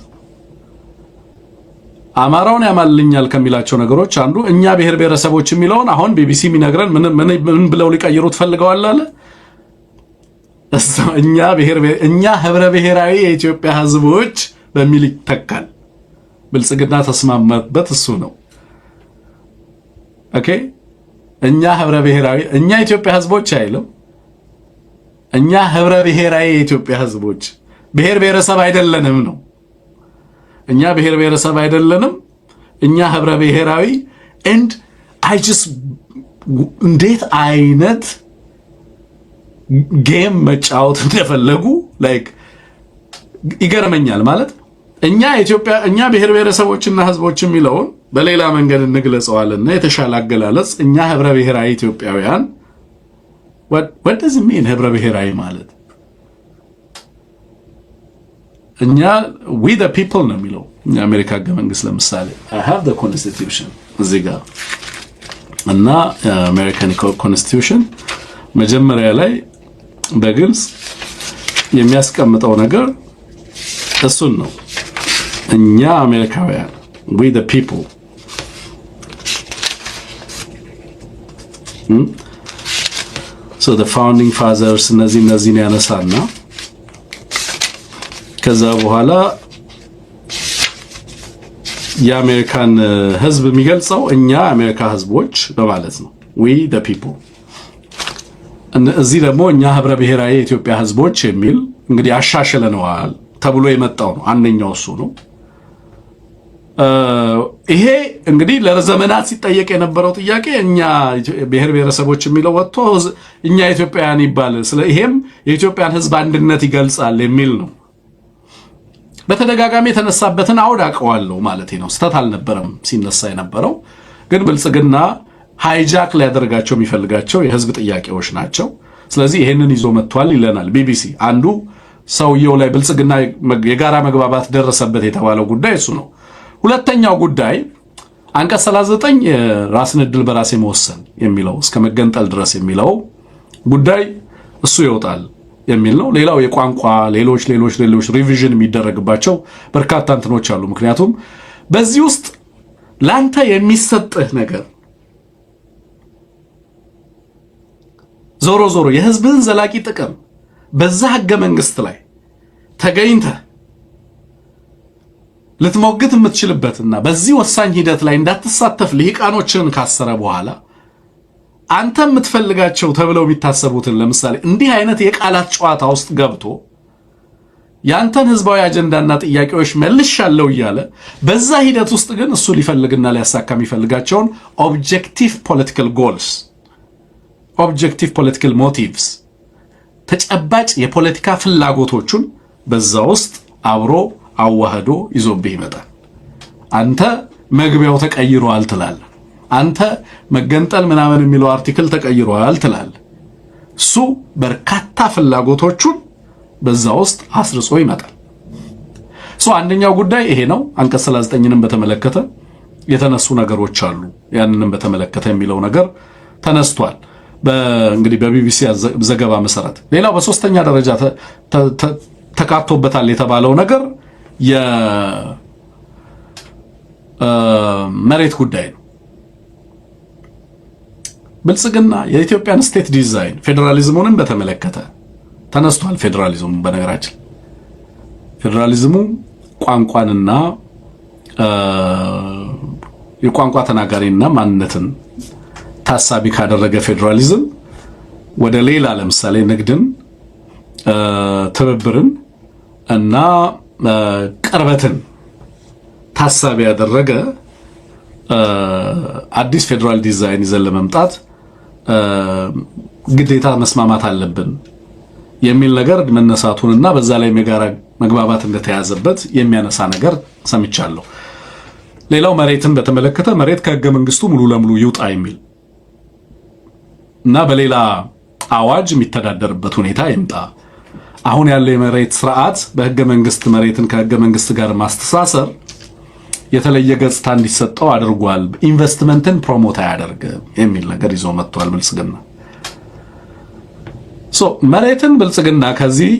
አማራውን ያማልኛል ከሚላቸው ነገሮች አንዱ እኛ ብሔር ብሔረሰቦች የሚለውን አሁን ቢቢሲ የሚነግረን ምን ብለው ሊቀይሩት ፈልገዋል አለ። እኛ ህብረ ብሔራዊ የኢትዮጵያ ህዝቦች በሚል ይተካል። ብልጽግና ተስማማበት እሱ ነው። ኦኬ እኛ ህብረ ብሔራዊ እኛ ኢትዮጵያ ህዝቦች አይልም። እኛ ህብረ ብሔራዊ የኢትዮጵያ ህዝቦች ብሔር ብሔረሰብ አይደለንም ነው። እኛ ብሔር ብሔረሰብ አይደለንም፣ እኛ ህብረ ብሔራዊ and I just እንዴት አይነት ጌም መጫወት እንደፈለጉ ላይክ ይገርመኛል። ማለት እኛ ብሔር ብሔረሰቦችና ህዝቦች የሚለውን በሌላ መንገድ እንግለጸዋልና የተሻለ አገላለጽ እኛ ህብረ ብሔራዊ ኢትዮጵያውያን what does it mean ህብረ ብሔራዊ ማለት እኛ we the people ነው የሚለው የአሜሪካ ህገ መንግስት ለምሳሌ I have the constitution እዚህ ጋር እና አሜሪካን ኮንስቲቱሽን መጀመሪያ ላይ በግልጽ የሚያስቀምጠው ነገር እሱን ነው። እኛ አሜሪካውያን we the people so the founding fathers እነዚህን ያነሳና ከዛ በኋላ የአሜሪካን ህዝብ የሚገልጸው እኛ አሜሪካ ህዝቦች በማለት ነው። we the people እዚህ ደግሞ እኛ ህብረ ብሔራዊ የኢትዮጵያ ህዝቦች የሚል እንግዲህ አሻሽለነዋል ተብሎ የመጣው ነው። አንደኛው እሱ ነው። ይሄ እንግዲህ ለዘመናት ሲጠየቅ የነበረው ጥያቄ እኛ ብሔር ብሔረሰቦች የሚለው ወጥቶ እኛ ኢትዮጵያውያን ይባል፣ ስለ ይሄም የኢትዮጵያን ህዝብ አንድነት ይገልጻል የሚል ነው። በተደጋጋሚ የተነሳበትን አውድ አውቀዋለሁ ማለት ነው። ስተት አልነበረም ሲነሳ የነበረው፣ ግን ብልጽግና ሃይጃክ ሊያደርጋቸው የሚፈልጋቸው የህዝብ ጥያቄዎች ናቸው። ስለዚህ ይሄንን ይዞ መጥቷል ይለናል ቢቢሲ። አንዱ ሰውየው ላይ ብልጽግና የጋራ መግባባት ደረሰበት የተባለው ጉዳይ እሱ ነው። ሁለተኛው ጉዳይ አንቀጽ 39 ራስን ዕድል በራስ መወሰን የሚለው እስከ መገንጠል ድረስ የሚለው ጉዳይ እሱ ይወጣል የሚል ነው። ሌላው የቋንቋ ሌሎች ሪቪዥን የሚደረግባቸው በርካታ እንትኖች አሉ። ምክንያቱም በዚህ ውስጥ ላንተ የሚሰጥህ ነገር ዞሮ የህዝብህን ዘላቂ ጥቅም በዛ ህገ መንግስት ላይ ተገኝተህ ልትሞግት የምትችልበትና በዚህ ወሳኝ ሂደት ላይ እንዳትሳተፍ ልሂቃኖችን ካሰረ በኋላ አንተ የምትፈልጋቸው ተብለው የሚታሰቡትን ለምሳሌ እንዲህ አይነት የቃላት ጨዋታ ውስጥ ገብቶ ያንተን ህዝባዊ አጀንዳና ጥያቄዎች መልሻለሁ እያለ በዛ ሂደት ውስጥ ግን እሱ ሊፈልግና ሊያሳካ የሚፈልጋቸውን ኦብጀክቲቭ ፖለቲካል ጎልስ፣ ኦብጀክቲቭ ፖለቲካል ሞቲቭስ፣ ተጨባጭ የፖለቲካ ፍላጎቶቹን በዛ ውስጥ አብሮ አዋህዶ ይዞብህ ይመጣል። አንተ መግቢያው ተቀይሯል ትላለህ። አንተ መገንጠል ምናምን የሚለው አርቲክል ተቀይሯል ትላለህ። እሱ በርካታ ፍላጎቶቹን በዛ ውስጥ አስርጾ ይመጣል። አንደኛው ጉዳይ ይሄ ነው። አንቀጽ 39ንም በተመለከተ የተነሱ ነገሮች አሉ። ያንንም በተመለከተ የሚለው ነገር ተነስቷል እንግዲህ በቢቢሲ ዘገባ መሰረት። ሌላው በሶስተኛ ደረጃ ተካቶበታል የተባለው ነገር የመሬት ጉዳይ ነው። ብልጽግና የኢትዮጵያን ስቴት ዲዛይን ፌዴራሊዝሙንም በተመለከተ ተነስቷል። ፌዴራሊዝሙ በነገራችን ፌዴራሊዝሙ ቋንቋንና የቋንቋ ተናጋሪና ማንነትን ታሳቢ ካደረገ ፌዴራሊዝም ወደ ሌላ ለምሳሌ ንግድን፣ ትብብርን እና ቅርበትን ታሳቢ ያደረገ አዲስ ፌዴራል ዲዛይን ይዘን ለመምጣት ግዴታ መስማማት አለብን የሚል ነገር መነሳቱንና በዛ ላይ የጋራ መግባባት እንደተያዘበት የሚያነሳ ነገር ሰምቻለሁ። ሌላው መሬትን በተመለከተ መሬት ከህገ መንግስቱ ሙሉ ለሙሉ ይውጣ የሚል እና በሌላ አዋጅ የሚተዳደርበት ሁኔታ ይምጣ። አሁን ያለው የመሬት ስርዓት በህገ መንግስት መሬትን ከህገ መንግስት ጋር ማስተሳሰር የተለየ ገጽታ እንዲሰጠው አድርጓል። ኢንቨስትመንትን ፕሮሞት አያደርግም የሚል ነገር ይዞ መጥቷል ብልጽግና። መሬትን ብልጽግና ከዚህ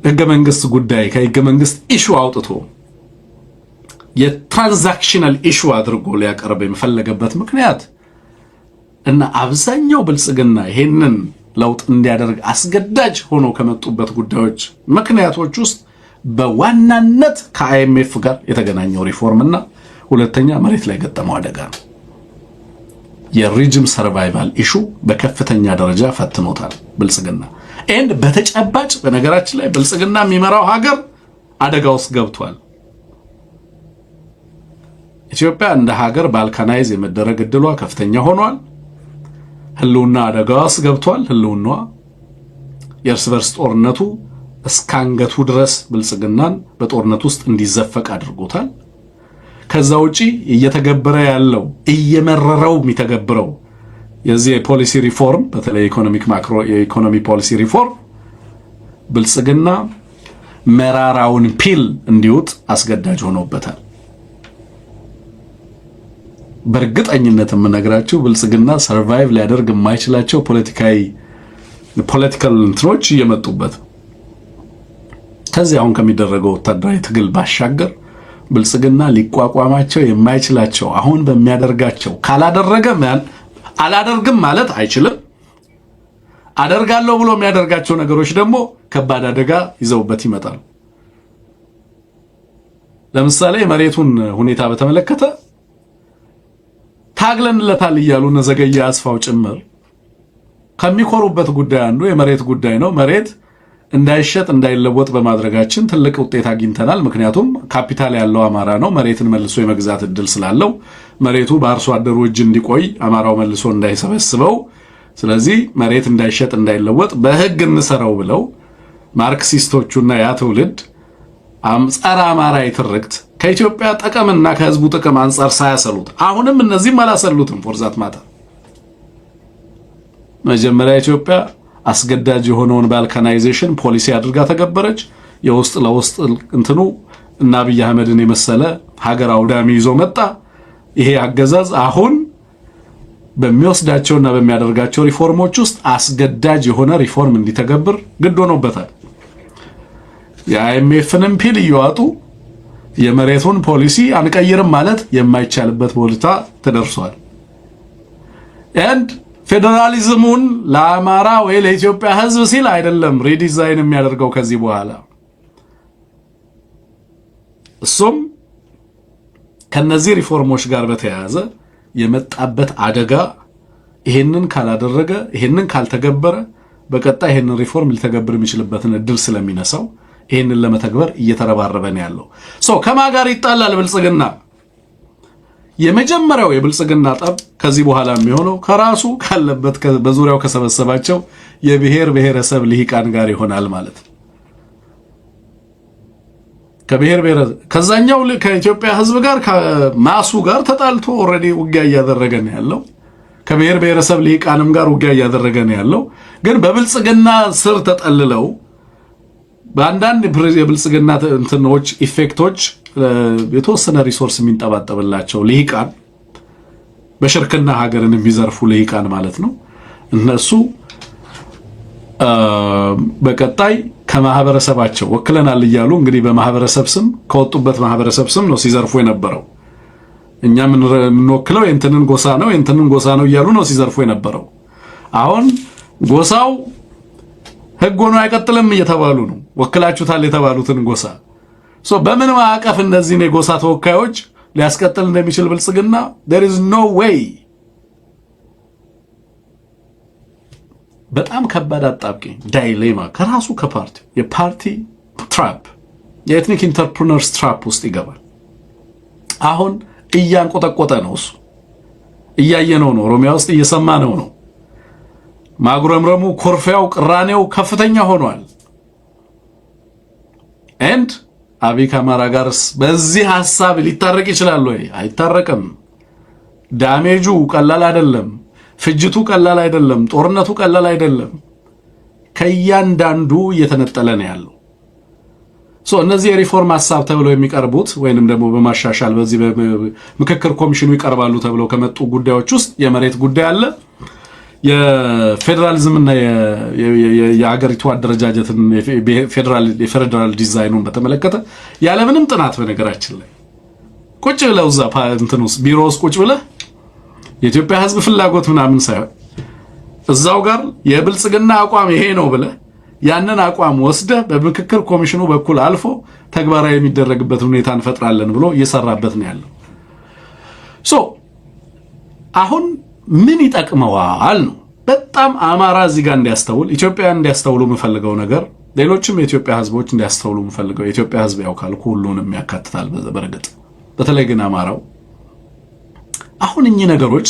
ህገ መንግስት ጉዳይ ከህገ መንግስት ኢሹ አውጥቶ የትራንዛክሽናል ኢሹ አድርጎ ሊያቀርብ የፈለገበት ምክንያት እና አብዛኛው ብልጽግና ይሄንን ለውጥ እንዲያደርግ አስገዳጅ ሆኖ ከመጡበት ጉዳዮች ምክንያቶች ውስጥ በዋናነት ከአይኤምኤፍ ጋር የተገናኘው ሪፎርምና ሁለተኛ መሬት ላይ ገጠመው አደጋ ነው። የሪጅም ሰርቫይቫል ኢሹ በከፍተኛ ደረጃ ፈትኖታል ብልጽግና። ኤንድ በተጨባጭ በነገራችን ላይ ብልጽግና የሚመራው ሀገር አደጋ ውስጥ ገብቷል። ኢትዮጵያ እንደ ሀገር ባልካናይዝ የመደረግ እድሏ ከፍተኛ ሆኗል። ህልውና አደጋ ውስጥ ገብቷል። ህልውናዋ የእርስ በርስ ጦርነቱ እስካንገቱ ድረስ ብልጽግናን በጦርነት ውስጥ እንዲዘፈቅ አድርጎታል። ከዛ ውጪ እየተገበረ ያለው እየመረረው የሚተገብረው የዚህ የፖሊሲ ሪፎርም በተለይ ኢኮኖሚክ ማክሮ የኢኮኖሚ ፖሊሲ ሪፎርም ብልጽግና መራራውን ፒል እንዲውጥ አስገዳጅ ሆኖበታል። በእርግጠኝነት የምነግራችሁ ብልጽግና ሰርቫይቭ ሊያደርግ የማይችላቸው ፖለቲካል እንትኖች እየመጡበት ከዚህ አሁን ከሚደረገው ወታደራዊ ትግል ባሻገር ብልጽግና ሊቋቋማቸው የማይችላቸው አሁን በሚያደርጋቸው አላደርግም ማለት አይችልም። አደርጋለሁ ብሎ የሚያደርጋቸው ነገሮች ደግሞ ከባድ አደጋ ይዘውበት ይመጣሉ። ለምሳሌ መሬቱን ሁኔታ በተመለከተ ታግለንለታል እያሉ ዘገየ አስፋው ጭምር ከሚኮሩበት ጉዳይ አንዱ የመሬት ጉዳይ ነው። መሬት እንዳይሸጥ እንዳይለወጥ በማድረጋችን ትልቅ ውጤት አግኝተናል። ምክንያቱም ካፒታል ያለው አማራ ነው። መሬትን መልሶ የመግዛት እድል ስላለው መሬቱ በአርሶ አደሩ እጅ እንዲቆይ አማራው መልሶ እንዳይሰበስበው፣ ስለዚህ መሬት እንዳይሸጥ እንዳይለወጥ በህግ እንሰራው ብለው ማርክሲስቶቹና ያ ትውልድ ጸረ አማራ ይትርክት ከኢትዮጵያ ጥቅምና ከህዝቡ ጥቅም አንፃር ሳያሰሉት አሁንም እነዚህም አላሰሉትም። ፎርዛት ማታ መጀመሪያ ኢትዮጵያ አስገዳጅ የሆነውን ባልካናይዜሽን ፖሊሲ አድርጋ ተገበረች። የውስጥ ለውስጥ እንትኑ እና አብይ አህመድን የመሰለ ሀገር አውዳሚ ይዞ መጣ። ይሄ አገዛዝ አሁን በሚወስዳቸውና በሚያደርጋቸው ሪፎርሞች ውስጥ አስገዳጅ የሆነ ሪፎርም እንዲተገብር ግድ ሆኖበታል። የአይኤምኤፍንም ፒል እየዋጡ የመሬቱን ፖሊሲ አንቀይርም ማለት የማይቻልበት ቦታ ተደርሷል። and ፌደራሊዝሙን ለአማራ ወይ ለኢትዮጵያ ህዝብ ሲል አይደለም ሪዲዛይን የሚያደርገው ከዚህ በኋላ እሱም ከነዚህ ሪፎርሞች ጋር በተያያዘ የመጣበት አደጋ ይሄንን ካላደረገ ይሄንን ካልተገበረ በቀጣይ ይሄንን ሪፎርም ሊተገብር የሚችልበትን እድል ስለሚነሳው ይሄንን ለመተግበር እየተረባረበ ነው ያለው። ከማጋር ይጣላል ብልጽግና። የመጀመሪያው የብልጽግና ጠብ ከዚህ በኋላ የሚሆነው ከራሱ ካለበት በዙሪያው ከሰበሰባቸው የብሔር ብሔረሰብ ልሂቃን ጋር ይሆናል ማለት ነው። ከዛኛው ከኢትዮጵያ ህዝብ ጋር ከማሱ ጋር ተጣልቶ ኦሬዲ ውጊያ እያደረገ ነው ያለው። ከብሔር ብሔረሰብ ልሂቃንም ጋር ውጊያ እያደረገ ነው ያለው። ግን በብልጽግና ስር ተጠልለው በአንዳንድ የብልጽግና እንትኖች ኢፌክቶች የተወሰነ ሪሶርስ የሚንጠባጠብላቸው ልሂቃን በሽርክና ሀገርን የሚዘርፉ ልሂቃን ማለት ነው። እነሱ በቀጣይ ከማህበረሰባቸው ወክለናል እያሉ እንግዲህ በማህበረሰብ ስም ከወጡበት ማህበረሰብ ስም ነው ሲዘርፉ የነበረው። እኛ የምንወክለው የእንትንን ጎሳ ነው የእንትንን ጎሳ ነው እያሉ ነው ሲዘርፉ የነበረው። አሁን ጎሳው ህግ ሆኖ አይቀጥልም እየተባሉ ነው ወክላችሁታል የተባሉትን ጎሳ። በምን ማዕቀፍ እነዚህን የጎሳ ተወካዮች ሊያስቀጥል እንደሚችል ብልጽግና there is no way። በጣም ከባድ አጣብቂኝ ዳይሌማ ከራሱ ከፓርቲ የፓርቲ ትራፕ የኤትኒክ ኢንተርፕረነርስ ትራፕ ውስጥ ይገባል። አሁን እያንቆጠቆጠ ነው። እሱ እያየነው ነው። ኦሮሚያ ውስጥ እየሰማነው ነው። ማጉረምረሙ ኮርፊያው ቅራኔው ከፍተኛ ሆኗል። and አብይ ከአማራ ጋርስ በዚህ ሐሳብ ሊታረቅ ይችላል ወይ? አይታረቅም። ዳሜጁ ቀላል አይደለም። ፍጅቱ ቀላል አይደለም። ጦርነቱ ቀላል አይደለም። ከያንዳንዱ እየተነጠለ ነው ያለው። እነዚህ የሪፎርም ሐሳብ ተብለው የሚቀርቡት ወይንም ደግሞ በማሻሻል በዚህ በምክክር ኮሚሽኑ ይቀርባሉ ተብለው ከመጡ ጉዳዮች ውስጥ የመሬት ጉዳይ አለ። የፌደራሊዝም እና የሀገሪቱ አደረጃጀትን የፌደራል ዲዛይኑን በተመለከተ ያለምንም ጥናት በነገራችን ላይ ቁጭ ብለው እዛ እንትኑስ ቢሮ ውስጥ ቁጭ ብለህ የኢትዮጵያ ህዝብ ፍላጎት ምናምን ሳይሆን እዛው ጋር የብልጽግና አቋም ይሄ ነው ብለህ ያንን አቋም ወስደህ በምክክር ኮሚሽኑ በኩል አልፎ ተግባራዊ የሚደረግበት ሁኔታ እንፈጥራለን ብሎ እየሰራበት ነው ያለው። አሁን ምን ይጠቅመዋል ነው በጣም አማራ እዚህ ጋር እንዲያስተውል ኢትዮጵያን እንዲያስተውሉ የምፈልገው ነገር፣ ሌሎችም የኢትዮጵያ ህዝቦች እንዲያስተውሉ የምፈልገው የኢትዮጵያ ህዝብ ያው ካልኩ ሁሉንም ያካትታል በርግጥ በተለይ ግን አማራው አሁን እኚህ ነገሮች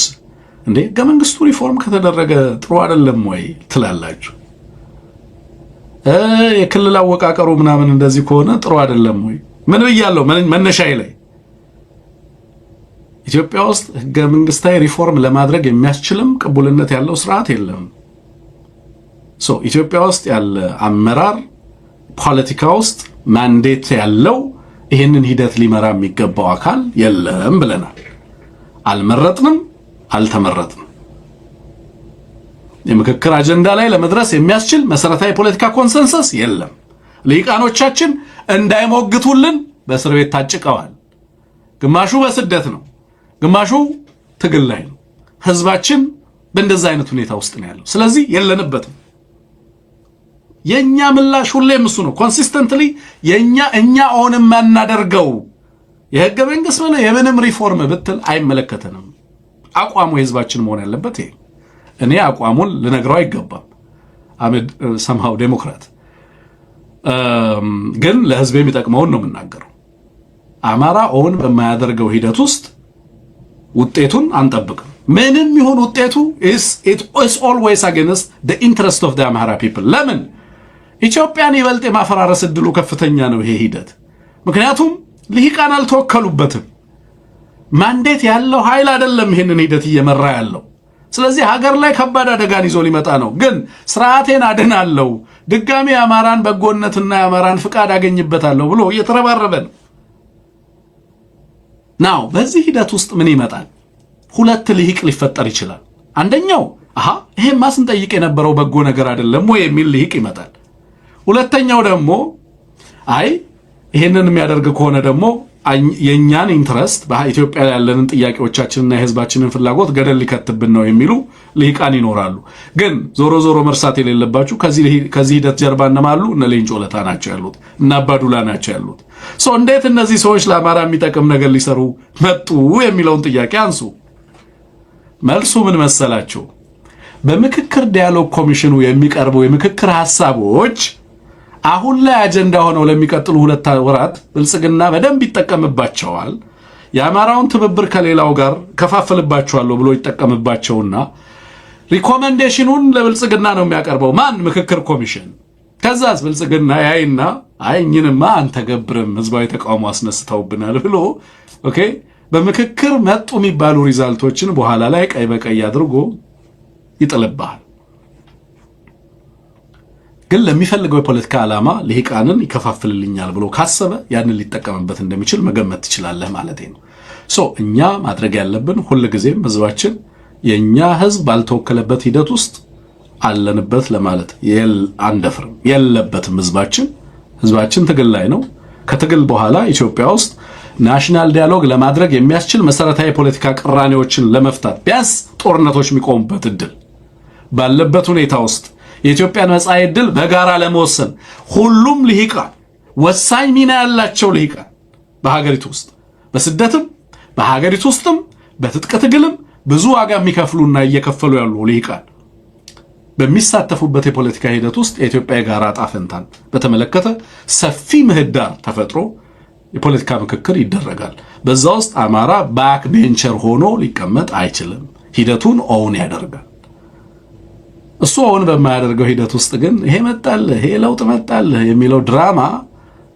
እንዴ ህገ መንግስቱ ሪፎርም ከተደረገ ጥሩ አይደለም ወይ ትላላችሁ? የክልል አወቃቀሩ ምናምን እንደዚህ ከሆነ ጥሩ አይደለም ወይ? ምን ብያለሁ መነሻዬ ላይ ኢትዮጵያ ውስጥ ህገ መንግስታዊ ሪፎርም ለማድረግ የሚያስችልም ቅቡልነት ያለው ስርዓት የለም። ኢትዮጵያ ውስጥ ያለ አመራር ፖለቲካ ውስጥ ማንዴት ያለው ይሄንን ሂደት ሊመራ የሚገባው አካል የለም ብለናል። አልመረጥንም፣ አልተመረጥንም። የምክክር አጀንዳ ላይ ለመድረስ የሚያስችል መሰረታዊ ፖለቲካ ኮንሰንሰስ የለም። ልሂቃኖቻችን እንዳይሞግቱልን በእስር ቤት ታጭቀዋል። ግማሹ በስደት ነው፣ ግማሹ ትግል ላይ ነው። ህዝባችን በእንደዛ አይነት ሁኔታ ውስጥ ነው ያለው። ስለዚህ የለንበትም። የኛ ምላሽ ሁሌም እሱ ነው። ኮንሲስተንትሊ እኛ ኦን የማናደርገው የህገ መንግስት ብለ የምንም ሪፎርም ብትል አይመለከተንም። አቋሙ የህዝባችን መሆን ያለበት ይሄ። እኔ አቋሙን ልነግረው አይገባም። አመድ ሰምሃው ዴሞክራት ግን ለህዝብ የሚጠቅመውን ነው የምናገረው። አማራ ኦውን በማያደርገው ሂደት ውስጥ ውጤቱን አንጠብቅም። ምንም ይሁን ውጤቱ is always against the interest of the Amhara people። ለምን ኢትዮጵያን ይበልጥ የማፈራረስ እድሉ ከፍተኛ ነው ይሄ ሂደት። ምክንያቱም ልሂቃን አልተወከሉበትም። ማንዴት ያለው ኃይል አይደለም ይሄንን ሂደት እየመራ ያለው። ስለዚህ ሀገር ላይ ከባድ አደጋን ይዞ ሊመጣ ነው። ግን ስርዓቴን አድናለሁ፣ ድጋሚ የአማራን በጎነትና የአማራን ፍቃድ አገኝበታለሁ ብሎ እየተረባረበ ነው። ናው በዚህ ሂደት ውስጥ ምን ይመጣል? ሁለት ልሂቅ ሊፈጠር ይችላል። አንደኛው ይሄማ ስንጠይቅ የነበረው በጎ ነገር አይደለም ወይ የሚል ልሂቅ ይመጣል። ሁለተኛው ደግሞ ይሄንን የሚያደርግ ከሆነ ደግሞ የኛን ኢንትረስት በኢትዮጵያ ያለንን ጥያቄዎቻችንና የህዝባችንን ፍላጎት ገደል ሊከትብን ነው የሚሉ ልሂቃን ይኖራሉ። ግን ዞሮ ዞሮ መርሳት የሌለባችሁ ከዚህ ሂደት ጀርባ እነማሉ? እነ ሌንጮ ለታ ናቸው ያሉት፣ እነ አባዱላ ናቸው ያሉት። እንዴት እነዚህ ሰዎች ለአማራ የሚጠቅም ነገር ሊሰሩ መጡ የሚለውን ጥያቄ አንሱ። መልሱ ምን መሰላችሁ? በምክክር ዲያሎግ ኮሚሽኑ የሚቀርቡ የምክክር ሐሳቦች አሁን ላይ አጀንዳ ሆነው ለሚቀጥሉ 2 ወራት ብልጽግና በደንብ ይጠቀምባቸዋል። የአማራውን ትብብር ከሌላው ጋር ከፋፈልባቸዋለሁ ብሎ ይጠቀምባቸውና ሪኮመንዴሽኑን ለብልጽግና ነው የሚያቀርበው። ማን? ምክክር ኮሚሽን። ከዛስ ብልጽግና ያይና እኝንማ አንተገብርም ህዝባዊ ተቃውሞ አስነስተውብናል ብሎ በምክክር መጡ የሚባሉ ሪዛልቶችን በኋላ ላይ ቀይ በቀይ አድርጎ ይጥልብሃል። ግን ለሚፈልገው የፖለቲካ ዓላማ ልሂቃንን ይከፋፍልልኛል ብሎ ካሰበ ያንን ሊጠቀምበት እንደሚችል መገመት ትችላለህ ማለት ነው። እኛ ማድረግ ያለብን ሁልጊዜም ህዝባችን የኛ ህዝብ ባልተወከለበት ሂደት ውስጥ አለንበት ለማለት አንደፍርም። የለበትም ህዝባችን ትግል ላይ ነው። ከትግል በኋላ ኢትዮጵያ ውስጥ ናሽናል ዲያሎግ ለማድረግ የሚያስችል መሰረታዊ የፖለቲካ ቅራኔዎችን ለመፍታት ቢያንስ ጦርነቶች የሚቆሙበት እድል ባለበት ሁኔታ ውስጥ የኢትዮጵያን መጻኢ ዕድል በጋራ ለመወሰን ሁሉም ልሂቃን ወሳኝ ሚና ያላቸው ልሂቃን በሀገሪቱ ውስጥ በስደትም በሀገሪቱ ውስጥም በትጥቅ ትግልም ብዙ ዋጋ የሚከፍሉና እየከፈሉ ያሉ ልሂቃን በሚሳተፉበት የፖለቲካ ሂደት ውስጥ የኢትዮጵያ የጋራ ዕጣ ፈንታን በተመለከተ ሰፊ ምህዳር ተፈጥሮ የፖለቲካ ምክክር ይደረጋል። በዛ ውስጥ አማራ ባክ ቤንቸር ሆኖ ሊቀመጥ አይችልም። ሂደቱን ኦውን ያደርጋል። እሱ ኦውን በማያደርገው ሂደት ውስጥ ግን ይሄ መጣልህ ይሄ ለውጥ መጣልህ የሚለው ድራማ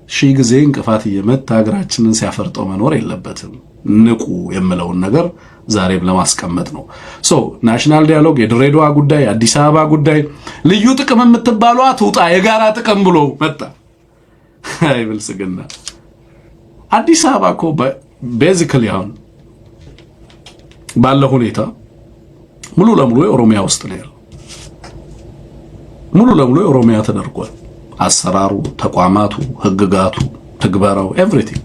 ሺህ ጊዜ እንቅፋት እየመታ ሀገራችንን ሲያፈርጠው መኖር የለበትም። ንቁ የምለውን ነገር ዛሬም ለማስቀመጥ ነው። ናሽናል ዲያሎግ፣ የድሬዳዋ ጉዳይ፣ አዲስ አበባ ጉዳይ፣ ልዩ ጥቅም የምትባሏ ትውጣ የጋራ ጥቅም ብሎ መጣ። አይ ብልጽግና አዲስ አበባ እኮ ቤዚካሊ አሁን ባለው ሁኔታ ሙሉ ለሙሉ የኦሮሚያ ውስጥ ነው ያለው። ሙሉ ለሙሉ የኦሮሚያ ተደርጓል። አሰራሩ፣ ተቋማቱ፣ ህግጋቱ፣ ትግበራው ኤቭሪቲንግ።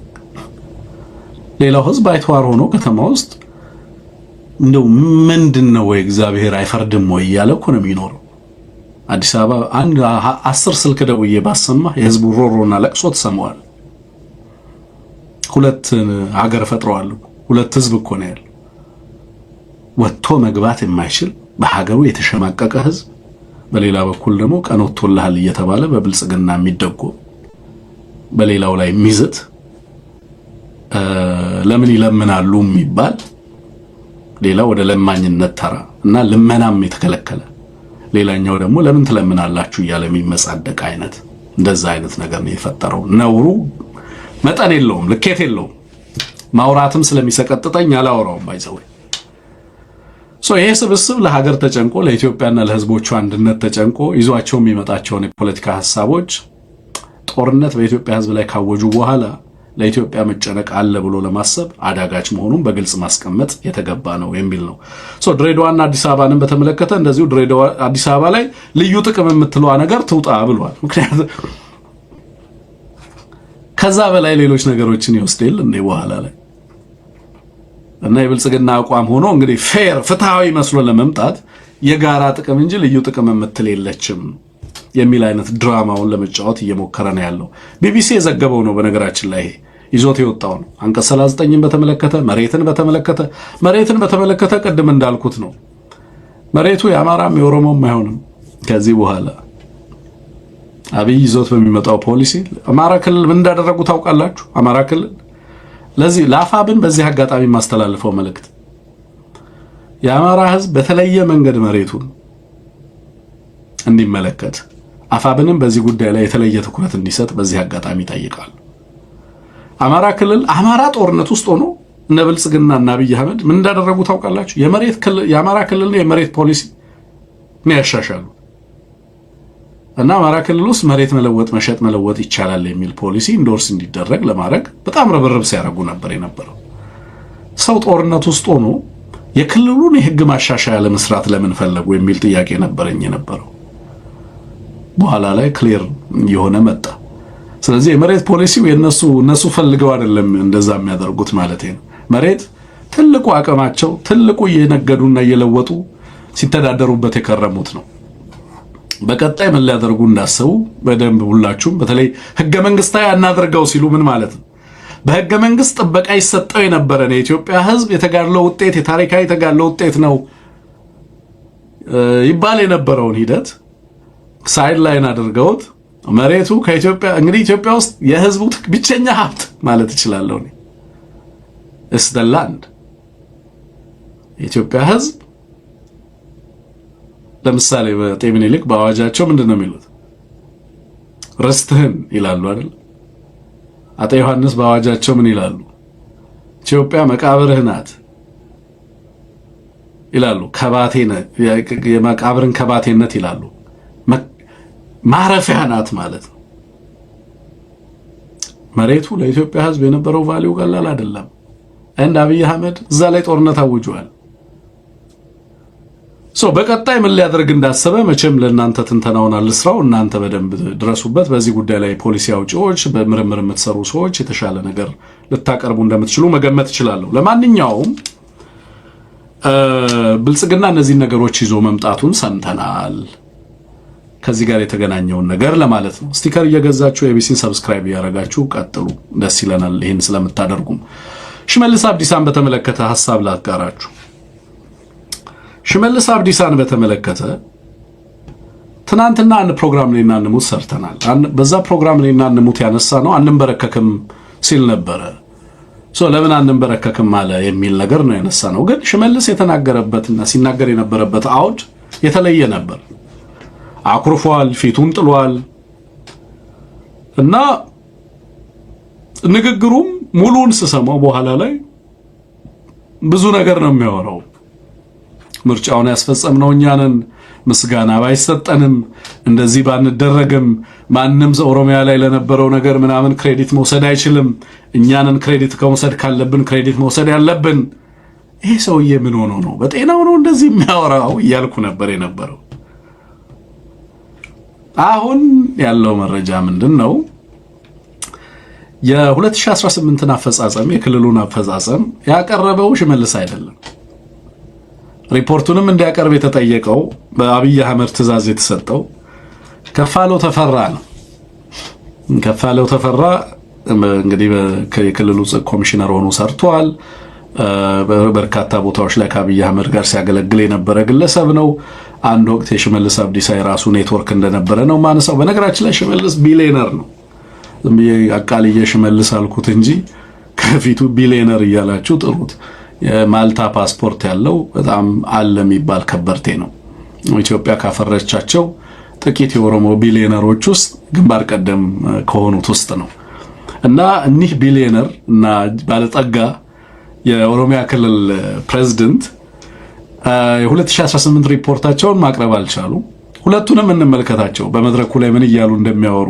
ሌላው ህዝብ አይተዋር ሆኖ ከተማ ውስጥ እንደው ምንድነው ወይ እግዚአብሔር አይፈርድም ወይ እያለ እኮ ነው የሚኖረው። አዲስ አበባ 10 ስልክ ደውዬ ባሰማ የህዝቡ ሮሮና ለቅሶ ተሰማዋል። ሁለት ሀገር ፈጥረዋል። ሁለት ህዝብ እኮ ነው ያለው። ወጥቶ መግባት የማይችል በሀገሩ የተሸማቀቀ ህዝብ፣ በሌላ በኩል ደግሞ ቀን ወጥቶልሃል እየተባለ በብልጽግና የሚደጎም በሌላው ላይ የሚዝት ለምን ይለምናሉ የሚባል ሌላው ወደ ለማኝነት ተራ እና ልመናም የተከለከለ፣ ሌላኛው ደግሞ ለምን ትለምናላችሁ እያለ የሚመጻደቅ አይነት እንደዛ አይነት ነገር ነው የፈጠረው። ነውሩ መጠን የለውም፣ ልኬት የለውም። ማውራትም ስለሚሰቀጥጠኝ አላወራውም ባይዘው። ይሄ ስብስብ ለሀገር ተጨንቆ ለኢትዮጵያና ለህዝቦቿ አንድነት ተጨንቆ ይዟቸው የሚመጣቸውን የፖለቲካ ሐሳቦች ጦርነት በኢትዮጵያ ህዝብ ላይ ካወጁ በኋላ ለኢትዮጵያ መጨነቅ አለ ብሎ ለማሰብ አዳጋች መሆኑን በግልጽ ማስቀመጥ የተገባ ነው የሚል ነው። ድሬዳዋና አዲስ አበባንም በተመለከተ እንደዚሁ ድሬዳዋ አዲስ አበባ ላይ ልዩ ጥቅም የምትለዋ ነገር ትውጣ ብሏል። ምክንያቱም ከዛ በላይ ሌሎች ነገሮችን ይወስደል እንደ በኋላ ላይ እና የብልጽግና አቋም ሆኖ እንግዲህ ፌር ፍትሃዊ መስሎ ለመምጣት የጋራ ጥቅም እንጂ ልዩ ጥቅም የምትል የለችም የሚል አይነት ድራማውን ለመጫወት እየሞከረ ነው ያለው። ቢቢሲ የዘገበው ነው በነገራችን ላይ ይዞት የወጣው ነው። አንቀጽ 39ን በተመለከተ መሬትን በተመለከተ ቅድም እንዳልኩት ነው። መሬቱ የአማራም የኦሮሞም አይሆንም። ከዚህ በኋላ አብይ ይዞት በሚመጣው ፖሊሲ አማራ ክልል ምን እንዳደረጉ ታውቃላችሁ? አማራ ክልል ለዚህ ለአፋብን በዚህ አጋጣሚ ማስተላልፈው መልእክት የአማራ ህዝብ በተለየ መንገድ መሬቱን እንዲመለከት አፋብንም በዚህ ጉዳይ ላይ የተለየ ትኩረት እንዲሰጥ በዚህ አጋጣሚ ይጠይቃል። አማራ ክልል አማራ ጦርነት ውስጥ ሆኖ እነ ብልጽግና እና አብይ አህመድ ምን እንዳደረጉ ታውቃላችሁ? የአማራ ክልል የመሬት ፖሊሲ ነው ያሻሻሉ እና አማራ ክልል ውስጥ መሬት መለወጥ መሸጥ መለወጥ ይቻላል የሚል ፖሊሲ ኢንዶርስ እንዲደረግ ለማድረግ በጣም ርብርብ ሲያደርጉ ነበር የነበረው። ሰው ጦርነት ውስጥ ሆኖ የክልሉን የህግ ማሻሻያ ለመስራት ለምን ፈለጉ የሚል ጥያቄ ነበረኝ የነበረው። በኋላ ላይ ክሊር የሆነ መጣ። ስለዚህ የመሬት ፖሊሲው እነሱ ፈልገው አይደለም እንደዛ የሚያደርጉት ማለት ነው። መሬት ትልቁ አቅማቸው ትልቁ እየነገዱና እየለወጡ ሲተዳደሩበት የከረሙት ነው። በቀጣይ ምን ሊያደርጉ እንዳሰቡ በደንብ ሁላችሁም በተለይ ህገ መንግስታዊ አናድርገው ሲሉ ምን ማለት ነው? በህገ መንግስት ጥበቃ ይሰጠው የነበረ ነው የኢትዮጵያ ህዝብ የተጋድሎ ውጤት የታሪካዊ ተጋድሎ ውጤት ነው ይባል የነበረውን ሂደት ሳይድ ላይን አድርገውት መሬቱ ከኢትዮጵያ እንግዲህ ኢትዮጵያ ውስጥ የህዝቡ ብቸኛ ሀብት ማለት እችላለሁ እኔ is the land የኢትዮጵያ ህዝብ ለምሳሌ በአጤ ምኒልክ በአዋጃቸው ምንድነው የሚሉት? ርስትህን ይላሉ አይደል? አጤ ዮሐንስ በአዋጃቸው ምን ይላሉ? ኢትዮጵያ መቃብርህ ናት ይላሉ። የመቃብርን ከባቴነት ይላሉ። ማረፊያ ናት ማለት ነው። መሬቱ ለኢትዮጵያ ህዝብ የነበረው ቫልዩ ቀላል አይደለም። እንደ አብይ አህመድ እዛ ላይ ጦርነት አውጇል። በቀጣይ ምን ሊያደርግ እንዳሰበ መቼም ለእናንተ ትንተናውን አልስራው። እናንተ በደንብ ድረሱበት። በዚህ ጉዳይ ላይ ፖሊሲ አውጪዎች፣ በምርምር የምትሰሩ ሰዎች የተሻለ ነገር ልታቀርቡ እንደምትችሉ መገመት እችላለሁ። ለማንኛውም ብልጽግና እነዚህ ነገሮች ይዞ መምጣቱን ሰምተናል። ከዚህ ጋር የተገናኘውን ነገር ለማለት ነው። ስቲከር እየገዛችሁ ኤቢሲን ሰብስክራይብ ያደረጋችሁ ቀጥሉ፣ ደስ ይለናል ይሄን ስለምታደርጉም። ሽመልስ አብዲሳን በተመለከተ ሐሳብ ላጋራችሁ። ሽመልስ አብዲሳን በተመለከተ ትናንትና አንድ ፕሮግራም ላይ እናንሙት ሰርተናል። በዛ ፕሮግራም ላይ እናንሙት ያነሳ ነው አንንበረከክም ሲል ነበረ። ለምን አንንበረከክም አለ የሚል ነገር ነው ያነሳ ነው። ግን ሽመልስ የተናገረበትና ሲናገር የነበረበት አውድ የተለየ ነበር። አኩርፏል፣ ፊቱን ጥሏል እና ንግግሩም ሙሉን ስሰማው በኋላ ላይ ብዙ ነገር ነው የሚያወራው። ምርጫውን ያስፈጸምነው እኛ ነን፣ ምስጋና ባይሰጠንም እንደዚህ ባንደረግም ማንም ኦሮሚያ ላይ ለነበረው ነገር ምናምን ክሬዲት መውሰድ አይችልም፣ እኛንን ክሬዲት ከመውሰድ ካለብን ክሬዲት መውሰድ ያለብን። ይሄ ሰውዬ ምን ሆኖ ነው በጤናው ነው እንደዚህ የሚያወራው እያልኩ ነበር የነበረው። አሁን ያለው መረጃ ምንድነው? የ2018ን አፈጻጸም የክልሉን አፈጻጸም ያቀረበው ሽመልስ አይደለም። ሪፖርቱንም እንዲያቀርብ የተጠየቀው በአብይ አህመድ ትዕዛዝ የተሰጠው ከፋለው ተፈራ ነው። ከፋለው ተፈራ እንግዲህ የክልሉ ኮሚሽነር ሆኖ ሰርቷል። በርካታ ቦታዎች ላይ ከአብይ አህመድ ጋር ሲያገለግል የነበረ ግለሰብ ነው። አንድ ወቅት የሽመልስ አብዲሳ የራሱ ኔትወርክ እንደነበረ ነው ማነሳው። በነገራችን ላይ ሽመልስ ቢሊየነር ነው። ዝም ብዬ አቃልዬ ሽመልስ አልኩት እንጂ ከፊቱ ቢሊየነር እያላችሁ ጥሩት። የማልታ ፓስፖርት ያለው በጣም አለ የሚባል ከበርቴ ነው። ኢትዮጵያ ካፈረቻቸው ጥቂት የኦሮሞ ቢሊየነሮች ውስጥ ግንባር ቀደም ከሆኑት ውስጥ ነው እና እኒህ ቢሊየነር እና ባለጠጋ የኦሮሚያ ክልል ፕሬዝዳንት የ2018 ሪፖርታቸውን ማቅረብ አልቻሉ። ሁለቱንም እንመልከታቸው በመድረኩ ላይ ምን እያሉ እንደሚያወሩ።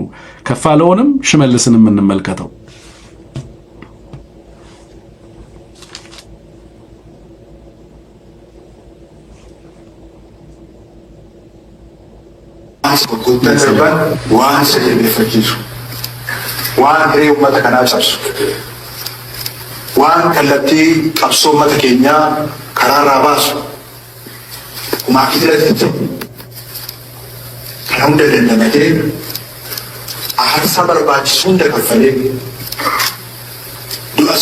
ከፋለውንም ሽመልስንም እንመልከተው። waan kallattii qabsoo uummata keenyaa karaarraa baasu maakiidatti kan hunda dandamatee aarsaa barbaachisu hunda kaffalee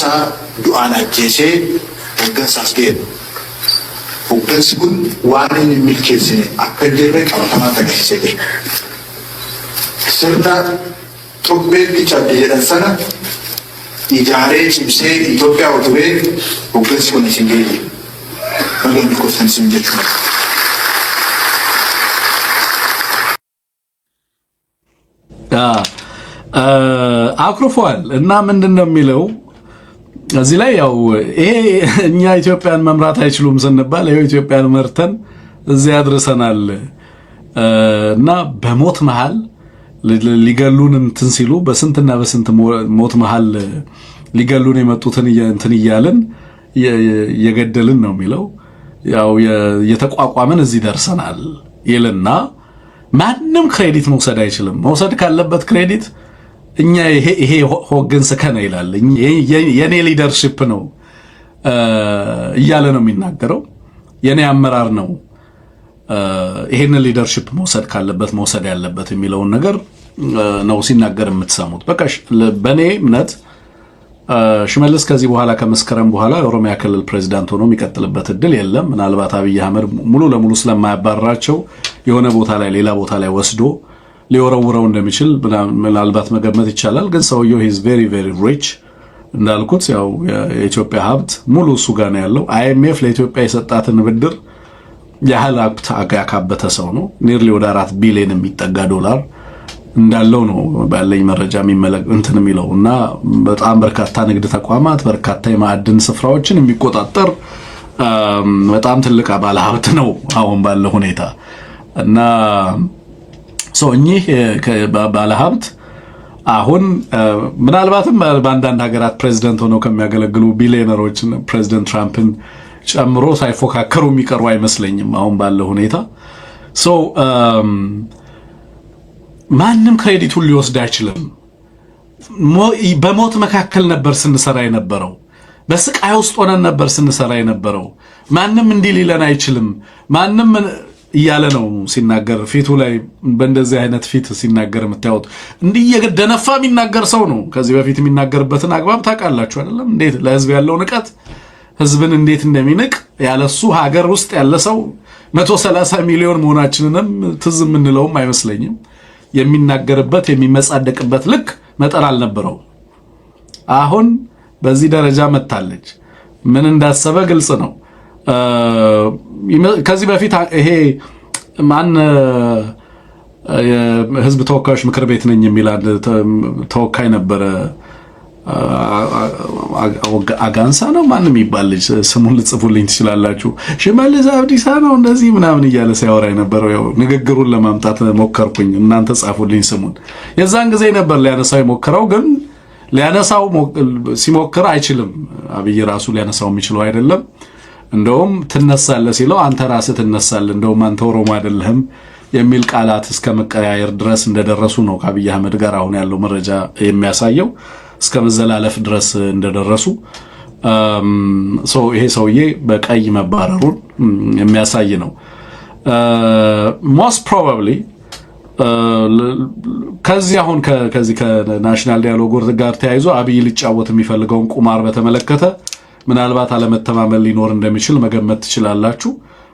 isaa du'aan ajjeesee hooggansaas ga'e. Hooggansi kun waan inni milkeessine akka hin jirre qabatamaa agarsiisee jira. Sirna xubbeetti cabde jedhan sana ijaaree cimsee Itoophiyaa utubee hooggansi kun isin ga'e. Maganni koftan isin jechuudha. አኩርፏል እና ምንድነው የሚለው እዚህ ላይ ያው ይሄ እኛ ኢትዮጵያን መምራት አይችሉም ስንባል ይሄ ኢትዮጵያን መርተን እዚህ ያድርሰናል እና በሞት መሃል ሊገሉን እንትን ሲሉ በስንትና በስንት ሞት መሃል ሊገሉን የመጡትን እንትን ይያለን የገደልን ነው የሚለው ያው የተቋቋመን እዚህ ደርሰናል ይልና ማንም ክሬዲት መውሰድ አይችልም። መውሰድ ካለበት ክሬዲት እኛ ይሄ ሆገንስ ከነ ይላል የኔ ሊደርሺፕ ነው እያለ ነው የሚናገረው። የኔ አመራር ነው ይሄንን ሊደርሺፕ መውሰድ ካለበት መውሰድ ያለበት የሚለውን ነገር ነው ሲናገር የምትሰሙት። በቃ በኔ እምነት ሽመልስ ከዚህ በኋላ ከመስከረም በኋላ የኦሮሚያ ክልል ፕሬዝዳንት ሆኖ የሚቀጥልበት እድል የለም። ምናልባት አብይ አህመድ ሙሉ ለሙሉ ስለማያባራቸው የሆነ ቦታ ላይ ሌላ ቦታ ላይ ወስዶ ሊወረውረው እንደሚችል ምናልባት መገመት ይቻላል። ግን ሰውየው ሂዝ ቬሪ ቬሪ ሪች እንዳልኩት ያው የኢትዮጵያ ሀብት ሙሉ እሱ ጋር ነው ያለው። አይኤምኤፍ ለኢትዮጵያ የሰጣትን ብድር ያህል ሀብት ያካበተ ሰው ነው። ኒርሊ ወደ 4 ቢሊዮን የሚጠጋ ዶላር እንዳለው ነው ባለኝ መረጃ እንትን የሚለው እና በጣም በርካታ ንግድ ተቋማት በርካታ የማዕድን ስፍራዎችን የሚቆጣጠር በጣም ትልቅ ባለ ሀብት ነው አሁን ባለው ሁኔታ እና እኚህ ባለ ሀብት አሁን ምናልባትም በአንዳንድ ሀገራት ፕሬዝዳንት ሆነው ከሚያገለግሉ ቢሊዮነሮች ፕሬዝዳንት ትራምፕን ጨምሮ ሳይፎካከሩ የሚቀሩ አይመስለኝም አሁን ባለው ሁኔታ ማንም ክሬዲቱን ሊወስድ አይችልም። በሞት መካከል ነበር ስንሰራ የነበረው። በስቃይ ውስጥ ሆነን ነበር ስንሰራ የነበረው። ማንም እንዲህ ሊለን አይችልም። ማንም እያለ ነው ሲናገር። ፊቱ ላይ በእንደዚህ አይነት ፊት ሲናገር የምታዩት እንዲህ የገደነፋ የሚናገር ሰው ነው። ከዚህ በፊት የሚናገርበትን አግባብ ታውቃላችሁ አይደለም? እንዴት ለህዝብ ያለው ንቀት፣ ህዝብን እንዴት እንደሚንቅ ያለሱ ሀገር ውስጥ ያለ ሰው 130 ሚሊዮን መሆናችንንም ትዝ የምንለውም አይመስለኝም። የሚናገርበት የሚመጻደቅበት ልክ መጠን አልነበረው። አሁን በዚህ ደረጃ መታለች። ምን እንዳሰበ ግልጽ ነው። ከዚህ በፊት ይሄ ማን የህዝብ ተወካዮች ምክር ቤት ነኝ የሚል ተወካይ ነበረ። አጋንሳ ነው ማንም ይባል ልጅ ስሙን ልጽፉልኝ ትችላላችሁ። ሽመልስ አብዲሳ ነው እንደዚህ ምናምን እያለ ሲያወራ የነበረው ያው ንግግሩን ለማምጣት ሞከርኩኝ። እናንተ ጻፉልኝ ስሙን። የዛን ጊዜ ነበር ሊያነሳው የሞከረው፣ ግን ሊያነሳው ሲሞክር አይችልም። አብይ ራሱ ሊያነሳው የሚችለው አይደለም። እንደውም ትነሳለህ ሲለው አንተ ራስህ ትነሳለህ፣ እንደውም አንተ ኦሮሞ አይደለህም የሚል ቃላት እስከ መቀያየር ድረስ እንደደረሱ ነው ከአብይ አህመድ ጋር አሁን ያለው መረጃ የሚያሳየው። እስከ መዘላለፍ ድረስ እንደደረሱ ይሄ ሰውዬ በቀይ መባረሩን የሚያሳይ ነው። ሞስት ፕሮባብሊ ከዚህ አሁን ከዚህ ከናሽናል ዲያሎግ ጋር ተያይዞ አብይ ሊጫወት የሚፈልገውን ቁማር በተመለከተ ምናልባት አለመተማመን ሊኖር እንደሚችል መገመት ትችላላችሁ።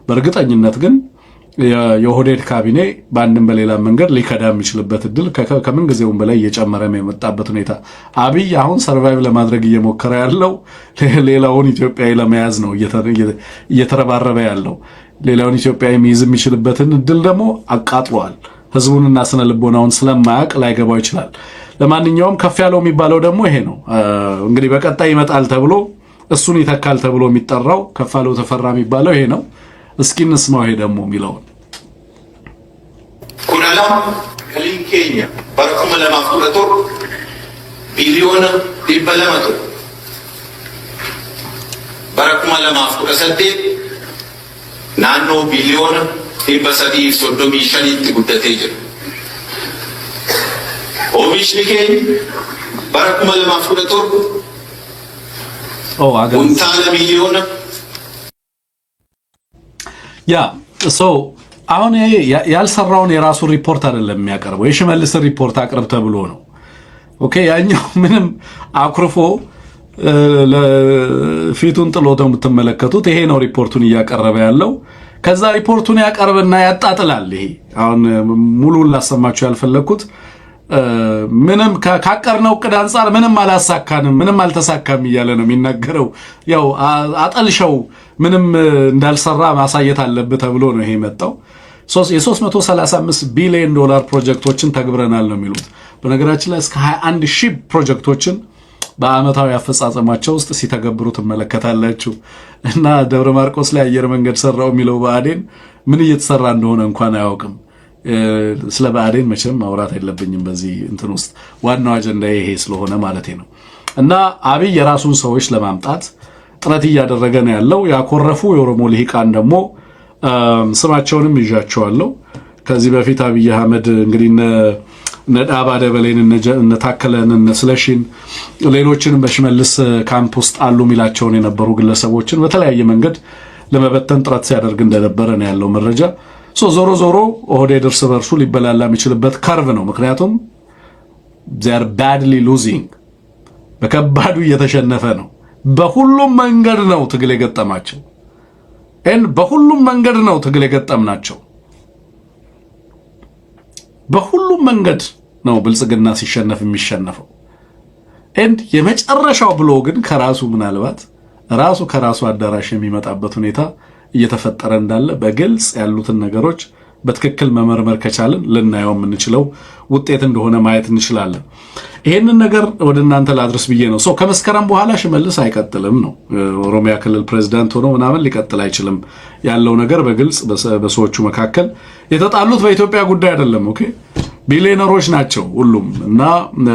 በእርግጠኝነት ግን የኦህዴድ ካቢኔ በአንድም በሌላ መንገድ ሊከዳ የሚችልበት እድል ከምን ጊዜውም በላይ እየጨመረ የመጣበት ሁኔታ። አብይ አሁን ሰርቫይቭ ለማድረግ እየሞከረ ያለው ሌላውን ኢትዮጵያዊ ለመያዝ ነው እየተረባረበ ያለው። ሌላውን ኢትዮጵያዊ የሚይዝ የሚችልበትን እድል ደግሞ አቃጥሏል። ህዝቡንና ስነ ልቦናውን ስለማያውቅ ላይገባው ይችላል። ለማንኛውም ከፍ ያለው የሚባለው ደግሞ ይሄ ነው። እንግዲህ በቀጣይ ይመጣል ተብሎ እሱን ይተካል ተብሎ የሚጠራው ከፋለው ተፈራ የሚባለው ይሄ ነው። እስኪ እንስማው ይሄ ደግሞ የሚለውን ኩናላ ከሊንኬኛ በረኩመ ለማፍቁረቶ ቢሊዮን ዲበለመቶ በረኩመ ለማፍቁረሰዴ ናኖ ቢሊዮን ዲበሰዲ ሶዶሚ ሸኒት ጉደቴ ጅሩ ኦሚሽኒ ኬኝ በረኩመ ለማፍቁረቶ ኩንታለ ሚሊዮን አሁን ያልሰራውን የራሱን ሪፖርት አይደለም የሚያቀርበው፣ የሽመልስን ሪፖርት አቅርብ ተብሎ ነው። ኦኬ ያኛው ምንም አኩርፎ ፊቱን ጥሎ ነው የምትመለከቱት። ይሄ ነው ሪፖርቱን እያቀረበ ያለው። ከዛ ሪፖርቱን ያቀርብና ያጣጥላል። ይሄ አሁን ሙሉውን ላሰማችሁ ያልፈለኩት ምንም ካቀርነው እቅድ አንፃር ምንም አላሳካንም፣ ምንም አልተሳካም እያለ ነው የሚናገረው። ያው አጠልሸው ምንም እንዳልሰራ ማሳየት አለበት ተብሎ ነው ይሄ መጣው። የ335 ቢሊዮን ዶላር ፕሮጀክቶችን ተግብረናል ነው የሚሉት። በነገራችን ላይ እስከ 21 ሺህ ፕሮጀክቶችን በአመታዊ አፈጻጸማቸው ውስጥ ሲተገብሩ ትመለከታላችሁ። እና ደብረ ማርቆስ ላይ አየር መንገድ ሰራው የሚለው ብአዴን ምን እየተሰራ እንደሆነ እንኳን አያውቅም። ስለ ብአዴን መቼም ማውራት የለብኝም በዚህ እንትን ውስጥ፣ ዋናው አጀንዳ ይሄ ስለሆነ ማለት ነው። እና አብይ የራሱን ሰዎች ለማምጣት ጥረት እያደረገ ነው ያለው። ያኮረፉ የኦሮሞ ልሂቃን ደግሞ ስማቸውንም ይዣቸዋለሁ። ከዚህ በፊት አብይ አህመድ እንግዲህ ነዳባ ደበሌን ነታከለን ስለሽን ሌሎችንም በሽመልስ ካምፕ ውስጥ አሉ ሚላቸውን የነበሩ ግለሰቦችን በተለያየ መንገድ ለመበተን ጥረት ሲያደርግ እንደነበረ ነው ያለው መረጃ። ዞሮ ዞሮ ኦህዴድ እርስ በርሱ ሊበላላ የሚችልበት ከርቭ ነው። ምክንያቱም they are badly losing፣ በከባዱ እየተሸነፈ ነው። በሁሉም መንገድ ነው ትግል የገጠማቸው በሁሉም መንገድ ነው ትግል የገጠምናቸው። በሁሉም መንገድ ነው ብልጽግና ሲሸነፍ የሚሸነፈው። የመጨረሻው ብሎ ግን ከራሱ ምናልባት ራሱ ከራሱ አዳራሽ የሚመጣበት ሁኔታ እየተፈጠረ እንዳለ በግልጽ ያሉትን ነገሮች በትክክል መመርመር ከቻልን ልናየው የምንችለው ውጤት እንደሆነ ማየት እንችላለን። ይሄንን ነገር ወደ እናንተ ላድርስ ብዬ ነው። ከመስከረም በኋላ ሽመልስ አይቀጥልም ነው። ኦሮሚያ ክልል ፕሬዝዳንት ሆኖ ምናምን ሊቀጥል አይችልም ያለው ነገር በግልጽ በሰዎቹ መካከል የተጣሉት በኢትዮጵያ ጉዳይ አይደለም። ኦኬ ቢሊዮነሮች ናቸው ሁሉም እና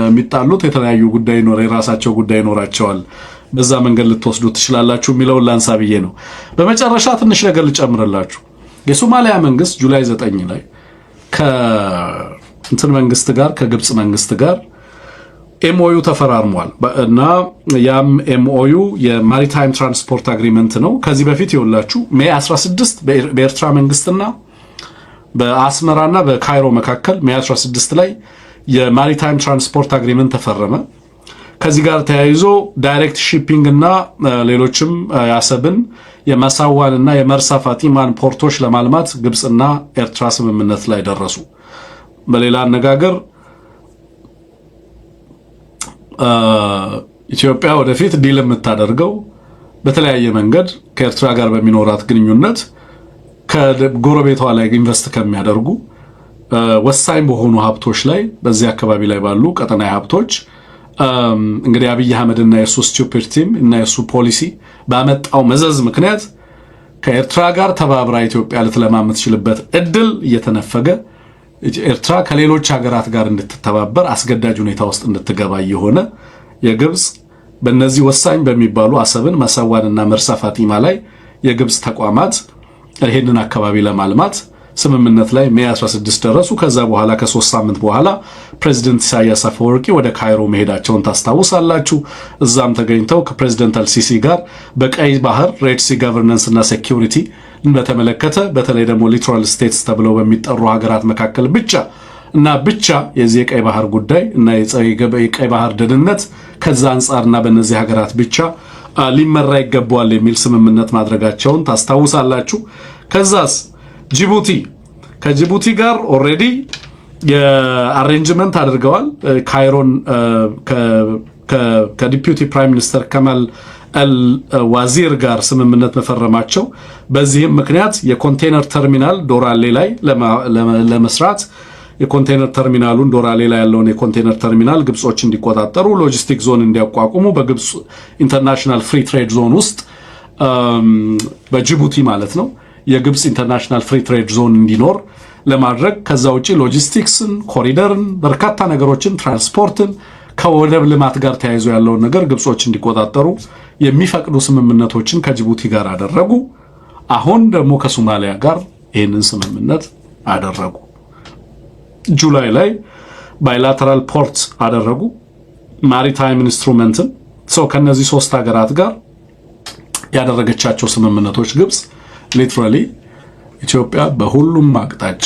የሚጣሉት የተለያዩ ጉዳይ የራሳቸው ጉዳይ ይኖራቸዋል። በዛ መንገድ ልትወስዱ ትችላላችሁ የሚለውን ላንሳ ብዬ ነው። በመጨረሻ ትንሽ ነገር ልጨምርላችሁ። የሶማሊያ መንግስት ጁላይ 9 ላይ ከእንትን መንግስት ጋር ከግብጽ መንግስት ጋር ኤምኦዩ ተፈራርሟል እና ያም ኤምኦዩ የማሪታይም ትራንስፖርት አግሪመንት ነው። ከዚህ በፊት ይወላችሁ ሜይ 16 በኤርትራ መንግስትና በአስመራና በካይሮ መካከል ሜይ 16 ላይ የማሪታይም ትራንስፖርት አግሪመንት ተፈረመ። ከዚህ ጋር ተያይዞ ዳይሬክት ሺፒንግ እና ሌሎችም ያሰብን የማሳዋን እና የመርሳ ፋቲማን ፖርቶች ለማልማት ግብጽና ኤርትራ ስምምነት ላይ ደረሱ። በሌላ አነጋገር ኢትዮጵያ ወደፊት ዲል የምታደርገው በተለያየ መንገድ ከኤርትራ ጋር በሚኖራት ግንኙነት ከጎረቤቷ ላይ ኢንቨስት ከሚያደርጉ ወሳኝ በሆኑ ሀብቶች ላይ በዚህ አካባቢ ላይ ባሉ ቀጠናዊ ሀብቶች እንግዲህ አብይ አህመድ እና የሱ ስቱፒድ ቲም እና የሱ ፖሊሲ ባመጣው መዘዝ ምክንያት ከኤርትራ ጋር ተባብራ ኢትዮጵያ ልትለማ የምትችልበት እድል እየተነፈገ ኤርትራ ከሌሎች ሀገራት ጋር እንድትተባበር አስገዳጅ ሁኔታ ውስጥ እንድትገባ የሆነ የግብጽ በእነዚህ ወሳኝ በሚባሉ አሰብን መሰዋንና መርሳ ፋቲማ ላይ የግብጽ ተቋማት ይሄንን አካባቢ ለማልማት ስምምነት ላይ ሜይ 16 ደረሱ። ከዛ በኋላ ከ3 ሳምንት በኋላ ፕሬዝዳንት ኢሳያስ አፈወርቂ ወደ ካይሮ መሄዳቸውን ታስታውሳላችሁ። እዛም ተገኝተው ከፕሬዝዳንት አልሲሲ ጋር በቀይ ባህር ሬድ ሲ ገቨርናንስ እና ሴኩሪቲ በተመለከተ በተለይ ደግሞ ሊትራል ስቴትስ ተብለው በሚጠሩ ሀገራት መካከል ብቻ የዚህ የቀይ ባህር ጉዳይ እና የቀይ ባህር ደህንነት ከዛ አንፃርና በእነዚህ ሀገራት ብቻ ሊመራ ይገባዋል የሚል ስምምነት ማድረጋቸውን ታስታውሳላችሁ። ከዛስ ጅቡቲ ከጅቡቲ ጋር ኦሬዲ የአሬንጅመንት አድርገዋል። ካይሮን ከዲፒዩቲ ፕራይም ሚኒስተር ከማል አልዋዚር ጋር ስምምነት መፈረማቸው በዚህም ምክንያት የኮንቴነር ተርሚናል ዶራሌ ላይ ለመስራት የኮንቴነር ተርሚናሉን ዶራሌ ላይ ያለውን የኮንቴነር ተርሚናል ግብጾች እንዲቆጣጠሩ ሎጂስቲክ ዞን እንዲያቋቁሙ በግብጽ ኢንተርናሽናል ፍሪ ትሬድ ዞን ውስጥ በጅቡቲ ማለት ነው የግብጽ ኢንተርናሽናል ፍሪ ትሬድ ዞን እንዲኖር ለማድረግ ከዛ ውጪ ሎጂስቲክስን ኮሪደርን በርካታ ነገሮችን ትራንስፖርትን ከወደብ ልማት ጋር ተያይዞ ያለውን ነገር ግብጾች እንዲቆጣጠሩ የሚፈቅዱ ስምምነቶችን ከጅቡቲ ጋር አደረጉ። አሁን ደግሞ ከሶማሊያ ጋር ይህንን ስምምነት አደረጉ። ጁላይ ላይ ባይላተራል ፖርት አደረጉ ማሪታይም ኢንስትሩመንትን ከነዚህ 3 ሀገራት ጋር ያደረገቻቸው ስምምነቶች ግብጽ ሊትራሊ ኢትዮጵያ በሁሉም አቅጣጫ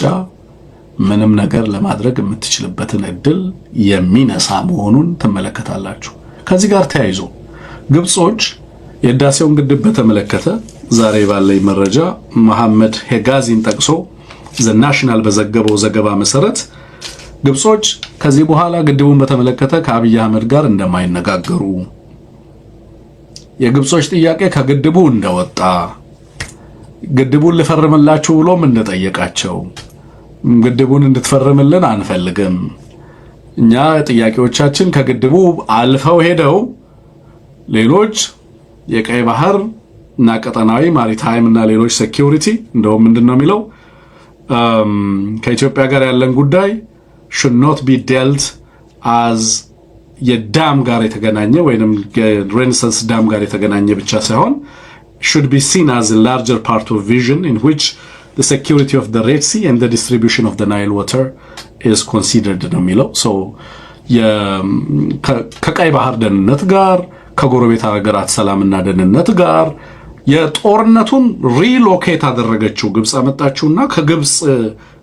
ምንም ነገር ለማድረግ የምትችልበትን እድል የሚነሳ መሆኑን ትመለከታላችሁ። ከዚህ ጋር ተያይዞ ግብጾች የህዳሴውን ግድብ በተመለከተ ዛሬ ባለኝ መረጃ መሐመድ ሄጋዚን ጠቅሶ ዘ ናሽናል በዘገበው ዘገባ መሰረት ግብጾች ከዚህ በኋላ ግድቡን በተመለከተ ከአብይ አህመድ ጋር እንደማይነጋገሩ፣ የግብጾች ጥያቄ ከግድቡ እንደወጣ፣ ግድቡን ልፈርምላችሁ ብሎም እንደጠየቃቸው፣ ግድቡን እንድትፈርምልን አንፈልግም፣ እኛ ጥያቄዎቻችን ከግድቡ አልፈው ሄደው ሌሎች የቀይ ባህር እና ቀጠናዊ ማሪታይም እና ሌሎች ሴኩሪቲ እንደውም ምንድነው የሚለው ከኢትዮጵያ ጋር ያለን ጉዳይ should not be dealt as የዳም ጋር የተገናኘ ወይንም የሬኔሳንስ ዳም ጋር የተገናኘ ብቻ ሳይሆን should be seen as a larger part of vision in which the security of the Red Sea and the distribution of the Nile water is considered ነው የሚለው so ከቀይ ባህር ደህንነት ጋር ከጎረቤት ሀገራት ሰላምና ደህንነት ጋር የጦርነቱን ሪሎኬት አደረገችው ግብጽ አመጣችውና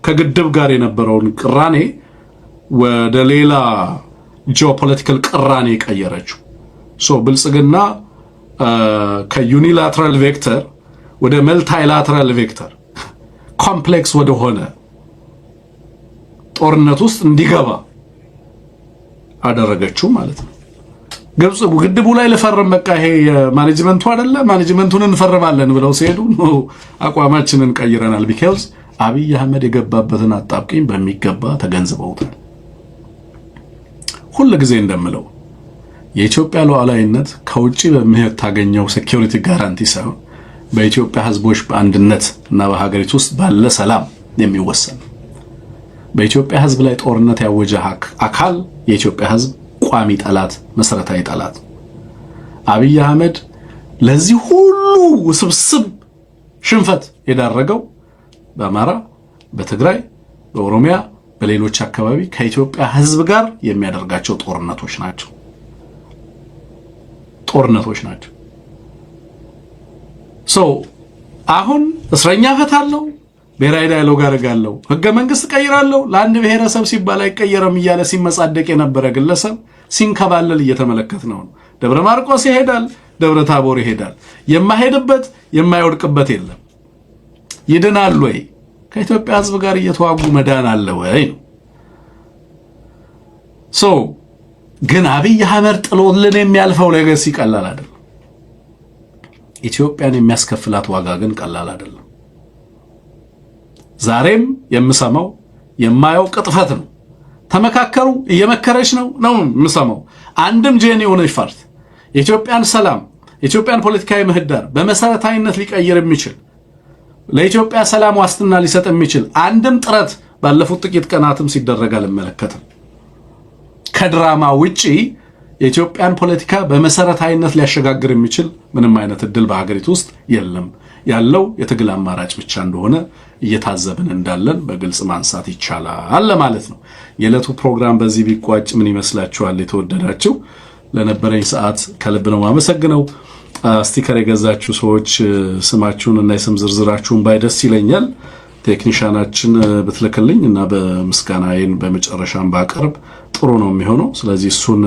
ከግድብ ጋር የነበረውን ቅራኔ ወደ ሌላ ጂኦፖለቲካል ቅራኔ ቀየረችው ሶ ብልጽግና ከዩኒላተራል ቬክተር ወደ መልታይላተራል ቬክተር ኮምፕሌክስ ወደ ሆነ ጦርነት ውስጥ እንዲገባ አደረገችው ማለት ነው። ግብጽ ግድቡ ላይ ለፈረም በቃ ይሄ ማኔጅመንቱ አይደለ ማኔጅመንቱን እንፈርማለን ብለው ሲሄዱ አቋማችንን ቀይረናል ቢካዝ አብይ አህመድ የገባበትን አጣብቂኝ በሚገባ ተገንዝበውታል። ሁሉ ጊዜ እንደምለው የኢትዮጵያ ሉዓላዊነት ከውጪ በሚታገኘው ሴኩሪቲ ጋራንቲ ሳይሆን በኢትዮጵያ ህዝቦች በአንድነት እና በሀገሪቱ ውስጥ ባለ ሰላም የሚወሰን በኢትዮጵያ ህዝብ ላይ ጦርነት ያወጀ አካል የኢትዮጵያ ህዝብ ቋሚ ጠላት መሰረታዊ ጠላት አብይ አህመድ ለዚህ ሁሉ ውስብስብ ሽንፈት የዳረገው በአማራ በትግራይ በኦሮሚያ በሌሎች አካባቢ ከኢትዮጵያ ህዝብ ጋር የሚያደርጋቸው ጦርነቶች ናቸው አሁን እስረኛ ፈታለው ብሔራዊ ዳያሎግ አደርጋለሁ ህገ መንግስት ቀይራለሁ ለአንድ ብሔረሰብ ሲባል አይቀየርም እያለ ሲመጻደቅ የነበረ ግለሰብ ሲንከባለል እየተመለከት ነው። ደብረ ማርቆስ ይሄዳል፣ ደብረ ታቦር ይሄዳል፣ የማይሄድበት የማይወድቅበት የለም። ይድናል ወይ? ከኢትዮጵያ ህዝብ ጋር እየተዋጉ መዳን አለ ወይ? ግን አብይ አህመድ ጥሎልን የሚያልፈው ሌጋሲ ቀላል አይደለም። ኢትዮጵያን የሚያስከፍላት ዋጋ ግን ቀላል አይደለም። ዛሬም የምሰማው የማየው ቅጥፈት ነው። ተመካከሩ እየመከረች ነው የምሰማው። አንድም ጄኒ ሆነሽ ፋርት የኢትዮጵያን ሰላም የኢትዮጵያን ፖለቲካዊ ምህዳር በመሰረታዊነት ሊቀይር የሚችል ለኢትዮጵያ ሰላም ዋስትና ሊሰጥ የሚችል አንድም ጥረት ባለፉት ጥቂት ቀናትም ሲደረግ አልመለከትም። ከድራማ ውጪ የኢትዮጵያን ፖለቲካ በመሰረታዊነት ሊያሸጋግር የሚችል ምንም አይነት እድል በሀገሪቱ ውስጥ የለም። ያለው የትግል አማራጭ ብቻ እንደሆነ እየታዘብን እንዳለን በግልጽ ማንሳት ይቻላል ማለት ነው። የዕለቱ ፕሮግራም በዚህ ቢቋጭ ምን ይመስላችኋል? የተወደዳችሁ ለነበረኝ ሰዓት ከልብ ነው ማመሰግነው። ስቲከር የገዛችሁ ሰዎች ስማችሁን እና የስም ዝርዝራችሁን ባይደስ ይለኛል። ቴክኒሻናችን ብትልክልኝ እና በምስጋናዬን በመጨረሻም ባቀርብ ጥሩ ነው የሚሆነው። ስለዚህ እሱን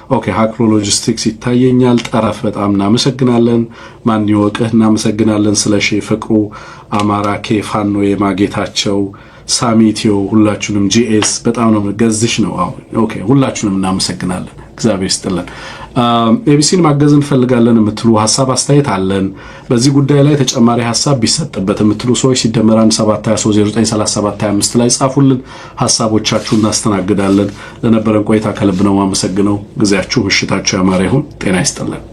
ኦኬ ሃክሎ ሎጂስቲክስ ይታየኛል። ጠረፍ በጣም እናመሰግናለን። ማን ይወቅህ እናመሰግናለን። ስለሺ ፍቅሩ፣ አማራ ኬፋኖ፣ የማጌታቸው ሳሚቲዮ፣ ሁላችሁንም ጂኤስ በጣም ነው ገዝሽ ነው። ኦኬ ሁላችሁንም እናመሰግናለን። እግዚአብሔር ይስጥልን። ኤቢሲን ማገዝ እንፈልጋለን የምትሉ ሐሳብ አስተያየት አለን። በዚህ ጉዳይ ላይ ተጨማሪ ሐሳብ ቢሰጥበት የምትሉ ሰዎች ሲደመር 1723093725 ላይ ጻፉልን። ሐሳቦቻችሁን እናስተናግዳለን። ለነበረን ቆይታ ከልብ ነው ማመሰግነው። ጊዜያችሁ ምሽታችሁ ያማረ ይሁን። ጤና ይስጥልን።